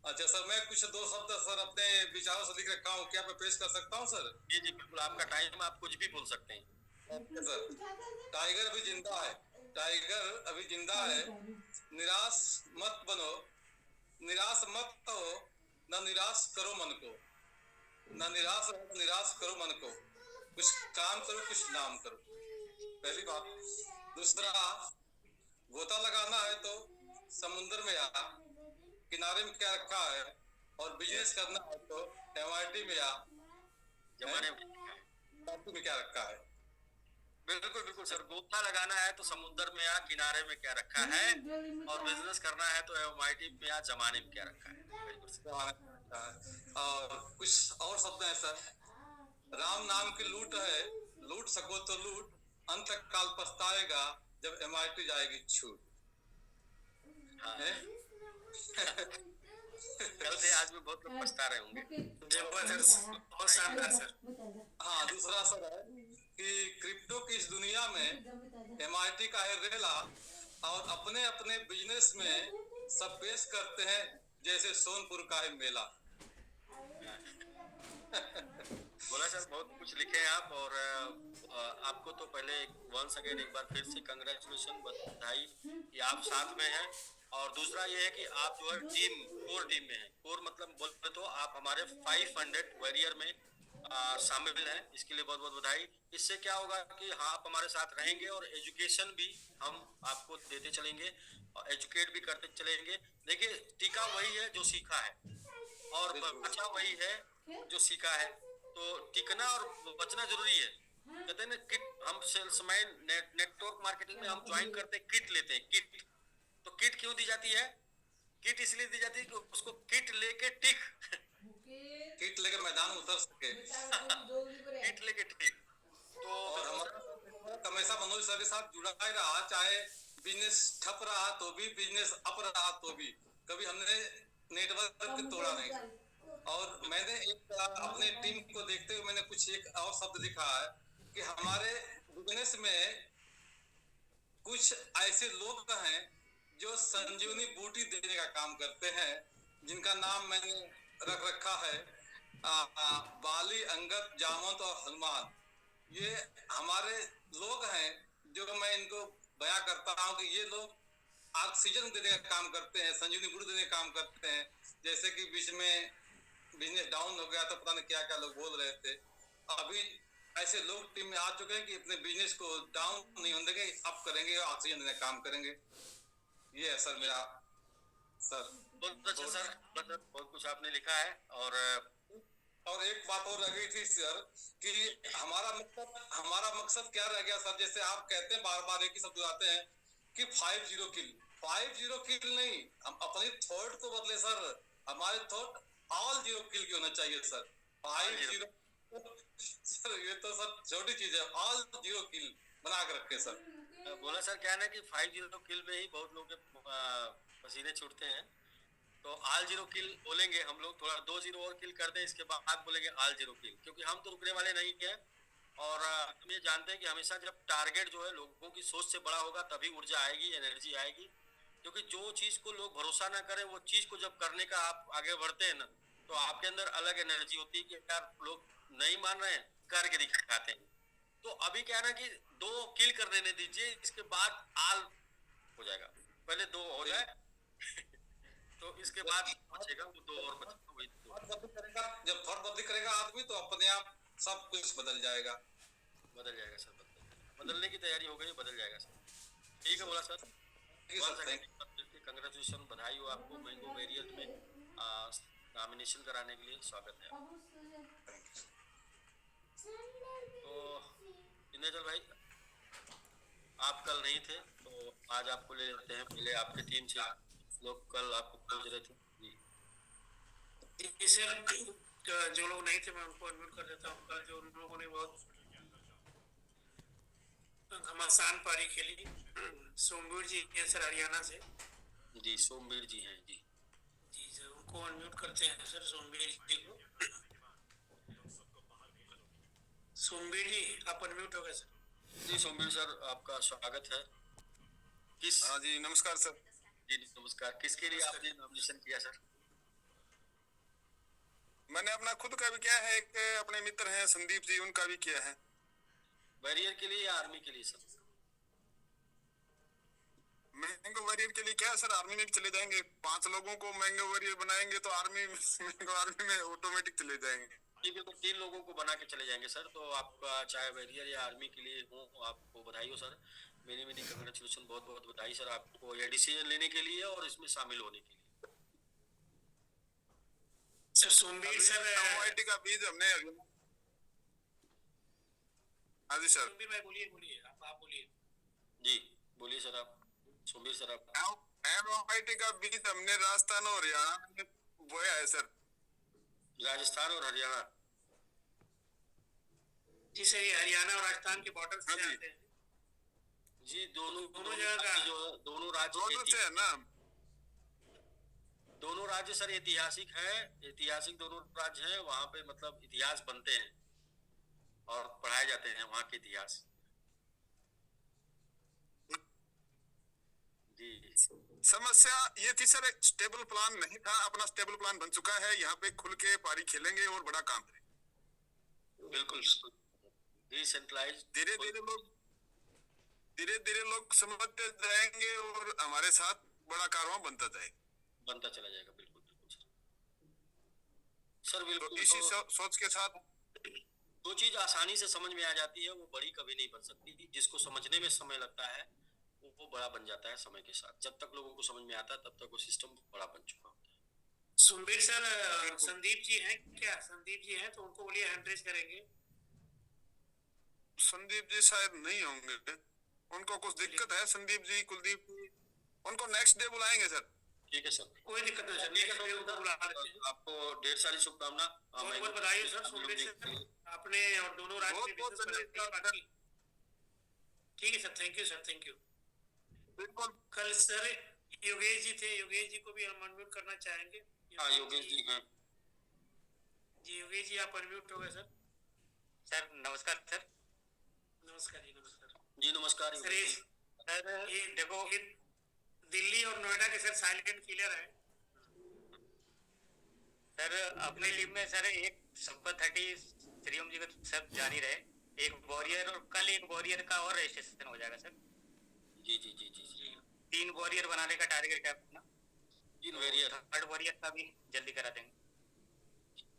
अच्छा सर, मैं कुछ दो शब्द सर अपने विचारों से लिख रखा हूँ, क्या मैं पेश कर सकता हूँ सर? जी जी बिल्कुल, आपका टाइम, आप कुछ भी बोल सकते हैं। Okay sir. टाइगर अभी जिंदा है, टाइगर अभी जिंदा है। निराश मत बनो, निराश मत हो, न निराश करो मन को, न निराश रहो, निराश करो मन को। कुछ काम करो, कुछ नाम करो, पहली बात। दूसरा, गोता लगाना है तो समुद्र में आ, किनारे में क्या रखा है। और बिजनेस करना है तो MIT में आ, जमाने में क्या रखा है। बिल्कुल बिल्कुल सर, गोता लगाना है तो समुद्र में आ, किनारे में क्या रखा है, और बिजनेस करना है तो MIT में आ, जमाने में क्या रखा है। और कुछ और शब्द है सर। राम नाम की लूट है, लूट सको तो लूट, अंत काल पछताएगा जब MIT जाएगी छूट। हाँ। कल से आज में बहुत लोग पछता रहे होंगे। बहुत शानदार सर। हाँ, दूसरा सर है कि क्रिप्टो की इस दुनिया में MIT का है रेला, और अपने अपने बिजनेस में सब पेश करते हैं जैसे सोनपुर का है मेला। बोला सर, बहुत कुछ लिखे हैं आप, और आपको तो पहले वंस अगेन एक बार फिर से कंग्रेचुलेशन, बधाई कि आप साथ में हैं। और दूसरा ये है कि आप जो है टीम, कोर टीम में हैं। कोर मतलब बोलते तो आप हमारे 500 वॉरियर में शामिल हैं, इसके लिए बहुत बहुत बधाई। इससे क्या होगा कि हाँ आप हमारे साथ रहेंगे और एजुकेशन भी हम आपको देते चलेंगे और एजुकेट भी करते चलेंगे। देखिए टीका वही है जो सीखा है, और बचा वही है जो सीखा है। तो टिकना और बचना जरूरी है। कहते हैं ना किट, हम सेल्समैन नेटवर्क मार्केटिंग में हम ज्वाइन करते हैं, किट लेते हैं, किट। तो किट क्यों दी जाती है? किट इसलिए दी जाती है कि उसको किट लेके टिक। किट किट लेके मैदान में उतर सके। किट लेके, ठीक। तो और हमारा हमेशा मनोज सर के साथ जुड़ा ही रहा, चाहे बिजनेस ठप रहा तो भी, बिजनेस अप रहा तो भी, कभी हमने नेटवर्क तोड़ा नहीं। और मैंने एक अपने टीम को देखते हुए मैंने कुछ एक और शब्द लिखा है कि हमारे बिजनेस में कुछ ऐसे लोग हैं जो संजीवनी बूटी देने का काम करते हैं, जिनका नाम मैंने रख रखा है बाली, अंगद, जामवंत और हनुमान। ये हमारे लोग हैं जो मैं इनको बयां करता हूं कि ये लोग ऑक्सीजन देने का काम करते हैं, संजीवनी बूटी देने का काम करते हैं। जैसे कि बीच में बिजनेस डाउन हो गया था, पता नहीं क्या क्या लोग बोल रहे थे, अभी ऐसे लोग टीम में आ चुके हैं कि अपने बिजनेस को डाउन नहीं होने देंगे, अप करेंगे और ऑक्सीजन देने का काम करेंगे। ये है सर मेरा। सर बहुत अच्छा सर, बहुत कुछ आपने लिखा है। और एक बात और रह गई थी सर कि हमारा मकसद क्या रह गया सर, जैसे आप कहते हैं बार बार एक ही शब्द आते हैं कि 50 किल, 50 किल नहीं, हम अपनी थॉट को बदले सर। हमारे थॉट ऑल 0 किल की होना चाहिए सर। 50 सर, ये तो सर छोटी चीज है, ऑल 0 किल बना के रखे सर। बोला सर, क्या है ना कि 50 किल में ही बहुत लोग के पसीने छूटते हैं। तो ऑल 0 किल बोलेंगे हम लोग, थोड़ा 2-0 और किल कर दें, इसके बाद बोलेंगे ऑल 0 किल, क्योंकि हम तो रुकने वाले नहीं है। और हम ये जानते हैं कि हमेशा जब टारगेट जो है लोगों की सोच से बड़ा होगा तभी ऊर्जा आएगी, एनर्जी आएगी। क्योंकि जो चीज को लोग भरोसा ना करें, वो चीज को जब करने का आप आगे बढ़ते हैं ना, तो आपके अंदर अलग एनर्जी होती है कि यार लोग नहीं मान रहे हैं, करके दिखाते हैं। तो अभी क्या है ना कि 2 किल कर देने दीजिए, इसके बाद आल हो जाएगा, पहले 2 हो जाए तो इसके बाद बचेगा वो 2 और बचेगा, वही 2। जब थॉट बदली करेगा आदमी तो अपने आप सब कुछ बदल जाएगा। बदल जाएगा सर, बदलने की तैयारी हो गई, बदल जाएगा सर। ठीक है बोला सर। कंग्रेचुलेशन, बधाई हो आपको मैंगो वेरिएंट में नॉमिनेशन कराने के लिए, स्वागत है। तो इंद्रजल भाई, आप कल नहीं थे तो आज आपको ले लेते हैं। पहले आपके टीम से लोग कल आपको खोज रहे थे जी सर, जो लोग नहीं थे मैं उनको अनम्यूट कर देता हूँ। कल जो उन लोगों ने बहुत घमासान पारी खेली, सोमवीर जी हैं सर हरियाणा से। जी, सोमवीर जी हैं जी। जी सर, उनको अनम्यूट करते हैं सर, सोमवीर जी को। सोमवीर जी आप अनम्यूट हो गए सर। जी सोमवीर सर, आपका स्वागत है। हाँ जी, नमस्कार सर। जी नमस्कार। किसके लिए आपने नॉमिनेशन किया सर? मैंने अपना खुद का भी किया है, एक अपने मित्र हैं संदीप जी, उनका भी किया है। वॉरियर के लिए या आर्मी के लिए सर? मैंगो वॉरियर के लिए क्या है सर, आर्मी में भी चले जाएंगे। 5 लोगों को मैंगो वॉरियर बनाएंगे तो मैंगो आर्मी में ऑटोमेटिक चले जाएंगे। ठीक है, तो 3 लोगों को बना के चले जाएंगे सर। तो आपका चाहे वॉरियर या आर्मी के लिए हो, आपको बधाई हो सर। मेरी कंग्रेचुलेशन, बहुत बहुत बधाई सर आपको ये डिसीजन लेने के लिए और इसमें शामिल होने के लिए। सर सोमवीर सर, एमओआईटी का बीज हमने, हाँ जी सर। सोमवीर भाई बोलिए आप बोलिए। जी बोलिए सर आप, सोमवीर सर आप। एमओआईटी का बीज हमने राजस्थान और हरियाणा में बोया है सर। राजस्थान और हरियाणा? जी सर, ये हरियाणा और राजस्थान के बॉर्डर से आते हैं जी। दोनों जगह का जो दोनों राज्य से है ना। दोनों राज्य सर ऐतिहासिक है, ऐतिहासिक दोनों राज्य हैं। वहाँ पे मतलब इतिहास बनते हैं और पढ़ाए जाते हैं वहाँ के इतिहास। जी समस्या ये थी सर, स्टेबल प्लान नहीं था, अपना स्टेबल प्लान बन चुका है। यहाँ पे खुल के पारी खेलेंगे और बड़ा काम करेंगे। बिल्कुल डिसेंट्रलाइज। धीरे धीरे लोग समझते जाएंगे और हमारे साथ बड़ा कारवां बनता चला जाएगा। बिल्कुल सर बिल्कुल। तो इसी सोच के साथ जो चीज आसानी से समझ में आ जाती है वो बड़ी कभी नहीं बन सकती। जिसको समझने में समय लगता है वो बड़ा बन जाता है समय के साथ। जब तक लोगों को समझ में आता है तब तक वो सिस्टम बड़ा बन चुका होता है। सोमवीर सर, संदीप जी हैं क्या? संदीप जी हैं तो उनको बोलिए हैंड रेज करेंगे। संदीप जी शायद नहीं होंगे, उनको कुछ दिक्कत है। संदीप जी, कुलदीप जी, उनको नेक्स्ट डे बुलाएंगे सर। ठीक है सर, कोई दिक्कत नहीं सर, ठीक है नेक्स्ट डे उनको बुला लेते हैं। आपको ढेर सारी शुभकामना। बहुत बहुत बधाई सर सोमदेव सर, आपने और दोनों राज्य में बहुत बिजनेस धन्यवाद कर बाकी। ठीक है sir, thank you sir, thank you. बिल्कुल। कल सर योगेश जी थे, योगेश जी को भी हम अनम्यूट करना चाहेंगे। हाँ योगेश जी हैं। जी योगेश जी आप अनम्यूट हो गए सर। सर नमस्कार सर। नमस्कार जी, नमस्कार जी नमस्कार सर। योगेश जी। सर ये देखो ये दिल्ली और नोएडा के सर साइलेंट किलर है। सर अपने टीम में सर एक संपत 30 श्रीओम जी का सब जारी रहे, एक वॉरियर और कल एक वॉरियर का और रजिस्ट्रेशन हो जाएगा सर। जी जी जी जी जी 3 वॉरियर बनाने का टारगेट है अपना। 3 वेरियर। 3rd वॉरियर का भी जल्दी करा देंगे।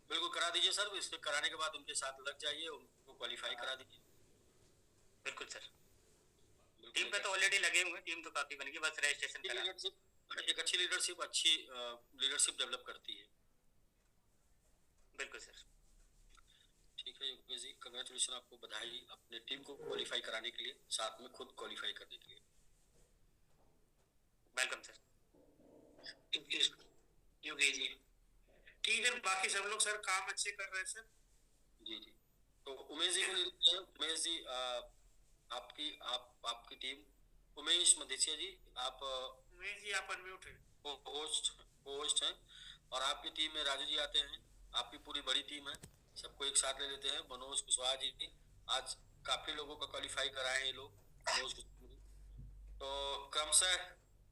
बिल्कुल करा दीजिए सर, इसके कराने के बाद उनके साथ लग जाइए, उनको क्वालिफाई करा दीजिए। बिल्कुल सर, टीम पे तो ऑलरेडी लगे हुए हैं, टीम तो काफी बन गई, बस रजिस्ट्रेशन करा। लीडरशिप, एक अच्छी लीडरशिप, अच्छी लीडरशिप डेवलप करती है। बिल्कुल सर। ठीक है योगेश जी, कंग्रेचुलेशन, आपको बधाई अपने टीम को क्वालिफाई कराने के लिए, साथ में खुद क्वालिफाई करने के लिए। Welcome sir. योगेश जी ठीक है, बाकी सब लोग सर काम अच्छे कर रहे हैं सर। जी जी, तो उमेश जी को ले लेते हैं। उमेश जी आपकी टीम, उमेश मदेशिया जी, आप उमेश जी आप अनम्यूट है। होस्ट हैं, और आपकी टीम में राजू जी आते हैं। आपकी पूरी बड़ी टीम है, सबको एक साथ ले लेते हैं। मनोज कुशवाहा जी, आज काफी लोगों का क्वालिफाई कराए हैं ये लोग। मनोज कुशवाहा, तो क्रमशः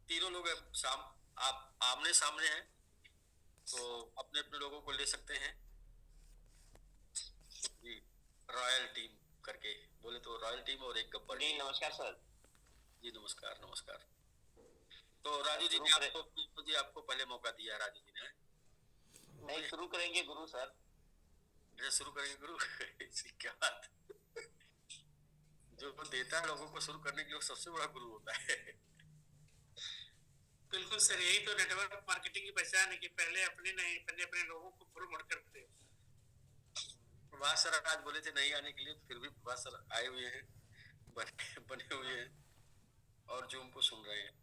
तीनों लोग आप आमने सामने हैं, तो अपने अपने लोगों को ले सकते हैं। जी रॉयल टीम करके बोले तो रॉयल टीम और एक गब्बर जी टीम। नमस्कार सर। जी नमस्कार नमस्कार। तो राजू जी ने आपको पहले मौका दिया है, राजू जी ने। नहीं शुरू करेंगे गुरु सर। शुरू करेंगे गुरु ऐसी क्या बात, जो देता है लोगों को शुरू करने के लिए सबसे बड़ा गुरु होता है। बिल्कुल सर, यही तो नेटवर्क मार्केटिंग की पहचान है कि पहले अपने नहीं अपने अपने लोगों को प्रमोट करते हैं। प्रभास सर आज बोले थे नहीं आने के लिए, फिर भी प्रभास सर आए हुए हैं, बने हुए हैं और जो उनको सुन रहे हैं।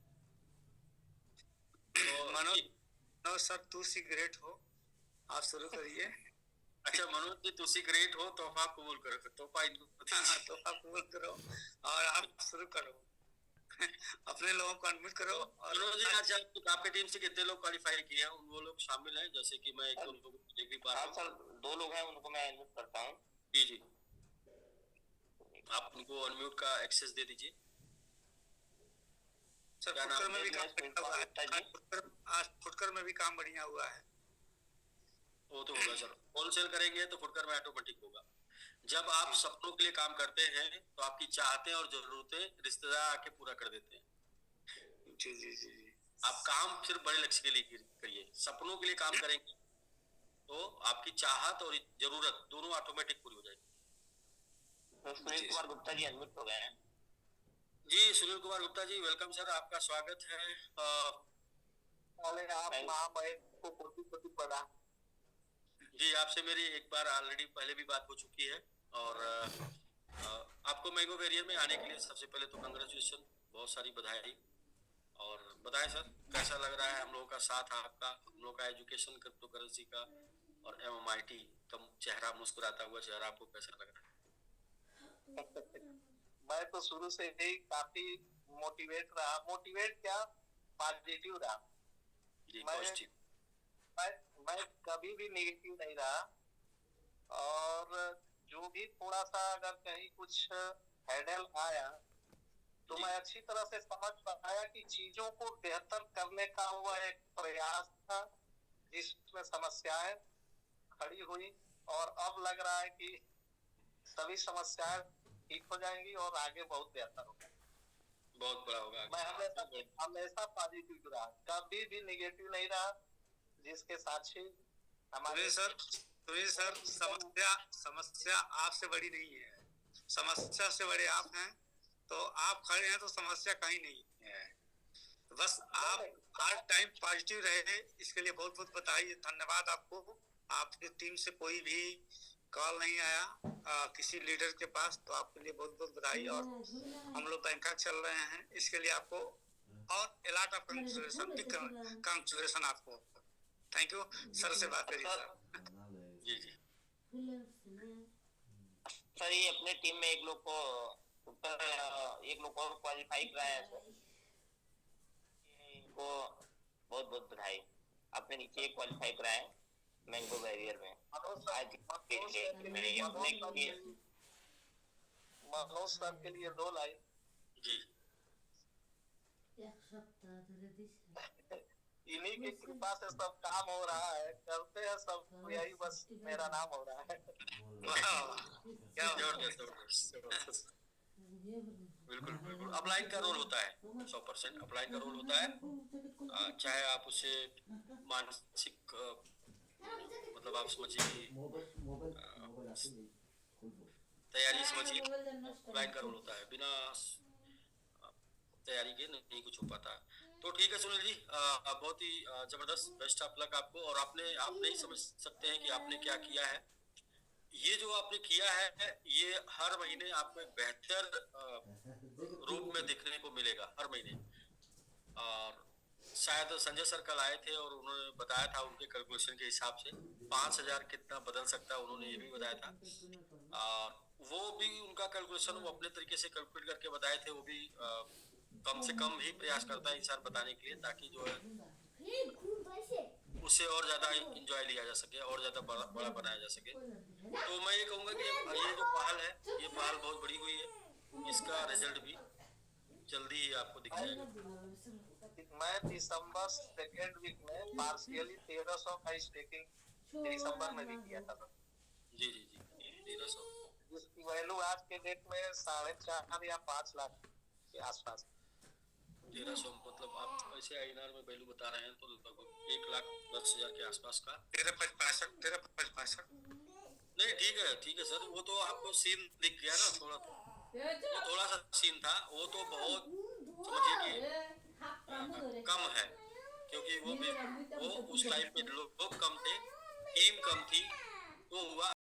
तो मनोज सर तू सिगरेट हो, आप शुरू करिए। अच्छा मनोज जी, तुसी ग्रेट हो, तोहफा कबूल करो, तोहफा इनको तोहफा कबूल करो और आप शुरू करो। अपने लोगों को अनम्यूट करो। और मनोज जी आज आपके टीम से कितने लोग क्वालिफाई किए हैं, वो लोग शामिल हैं? जैसे कि मैं एक दो लोगों को देख भी पा रहा हूँ। सर 2 लोग हैं, उनको मैं अनम्यूट करता हूँ। जी जी, आप उनको अनम्यूट का एक्सेस दे दीजिए। सर फुटकर में भी काम बढ़िया हुआ है। आज फुटकर में भी काम बढ़िया हुआ है। वो तो होगा सर, होलसेल करेंगे तो फुटकर में ऑटोमेटिक होगा। जब आप सपनों के लिए काम करते हैं तो आपकी चाहतें और जरूरतें रिश्तेदार आके पूरा कर देते हैं। जी जी जी जी, आप काम सिर्फ बड़े लक्ष्य के लिए करिए, सपनों के लिए काम करेंगे तो आपकी चाहत और जरूरत दोनों ऑटोमेटिक पूरी हो जाएगी। तो सुनील कुमार गुप्ता जी अनम्यूट हो गए हैं। जी सुनील कुमार गुप्ता जी, वेलकम सर, आपका स्वागत है। जी आपसे मेरी एक बार ऑलरेडी पहले भी बात हो चुकी है, और आपको मैंगो वेरियर में आने के लिए सबसे पहले तो कंग्रेचुलेशन, बहुत सारी बधाई। और बताएं सर कैसा लग रहा है हम लोगों का साथ, आपका हम लोग का एजुकेशन क्रिप्टो करेंसी का और MMIT का चेहरा, मुस्कुराता हुआ चेहरा, आपको कैसा लग रहा है? मैं तो शुरू से ही काफी मोटिवेट रहा, मोटिवेट क्या पॉजिटिव रहा। जी पॉजिटिव। मैं कभी भी नेगेटिव नहीं रहा, और जो भी थोड़ा सा अगर कहीं कुछ हैडल आया तो मैं अच्छी तरह से समझ पाया कि चीजों को बेहतर करने का वह एक प्रयास था जिसमें समस्याएं खड़ी हुई, और अब लग रहा है कि सभी समस्याएं ठीक हो जाएंगी और आगे बहुत बेहतर होगा, बहुत बड़ा होगा। मैं हमेशा पॉजिटिव रहा, कभी भी नेगेटिव नहीं रहा, जिसके साक्षी हमारे सर समस्या आपसे बड़ी नहीं है, समस्या से बड़े आप हैं। तो आप खड़े हैं तो समस्या कहीं नहीं है, तो बस आप हर टाइम पॉजिटिव रहे, इसके लिए बहुत बहुत बधाई, धन्यवाद आपको। आपकी टीम से कोई भी कॉल नहीं आया किसी लीडर के पास, तो आपके लिए बहुत बहुत बधाई। और हम लोग बैंकॉक चल रहे हैं, इसके लिए आपको और a lot of consideration, big consideration आपको. Thank you. सर से बात करिए सर. जी जी सर ये अपने टीम में एक लोग को ऊपर एक लोग और क्वालिफाई कराया है सर, इनको बहुत बहुत बधाई. अपने नीचे एक क्वालिफाई कराया है मैंगो बैरियर में. मनोज सर के लिए 2 लाइन. जी इन्हीं की कृपा से सब काम हो रहा है, करते हैं सब, यही बस मेरा नाम हो रहा है. क्या जबरदस्त. बिल्कुल बिल्कुल. अपलाइन का रोल होता है 100%. अपलाइन का रोल होता है. चाहे आप उसे मानसिक मतलब आप समझिए तैयारी समझिए. अपलाइन का रोल होता है. बिना तैयारी के नहीं कुछ हो पाता. तो ठीक है सुनील जी, बहुत ही जबरदस्त. बेस्ट ऑफ लक आपको. और आप नहीं समझ सकते हैं कि आपने क्या किया है. ये जो आपने किया है ये हर महीने आपको एक बेहतर रूप में दिखने को मिलेगा हर महीने. और शायद संजय सर कल आए थे और उन्होंने बताया था उनके कैलकुलेशन के हिसाब से 5,000 कितना बदल सकता है, उन्होंने ये भी बताया था. और वो भी उनका कैलकुलेशन वो अपने तरीके से कैलकुलेट करके बताए थे. वो भी कम से कम ही प्रयास करता है इंसान बताने के लिए, ताकि जो है उससे और ज्यादा इंजॉय लिया जा सके और ज्यादा बड़ा बनाया जा सके. तो मैं ये कहूंगा कि ये जो पहल है ये पहल बहुत बड़ी हुई है. इसका रिजल्ट भी जल्दी ही आपको दिख जाएगा. मैं दिसंबर 2nd वीक में पार्शियली 1300 का स्टेकिंग दिसंबर में भी किया था. जी जी जी 1300. जिसकी वैल्यू आज के डेट में 4.5 या 5 लाख के आसपास. 1300 मतलब आप ऐसे आईएनआर में वैल्यू बता रहे हैं तो लगभग 1,10,000 के आसपास का. 13,65 नहीं ठीक है सर. वो तो आपको सीन दिख गया ना थोड़ा. वो थोड़ा सा सीन था. वो तो बहुत समझिए कि कम है, क्योंकि वो उस टाइप में लोग कम थे, टीम कम थी, तो हुआ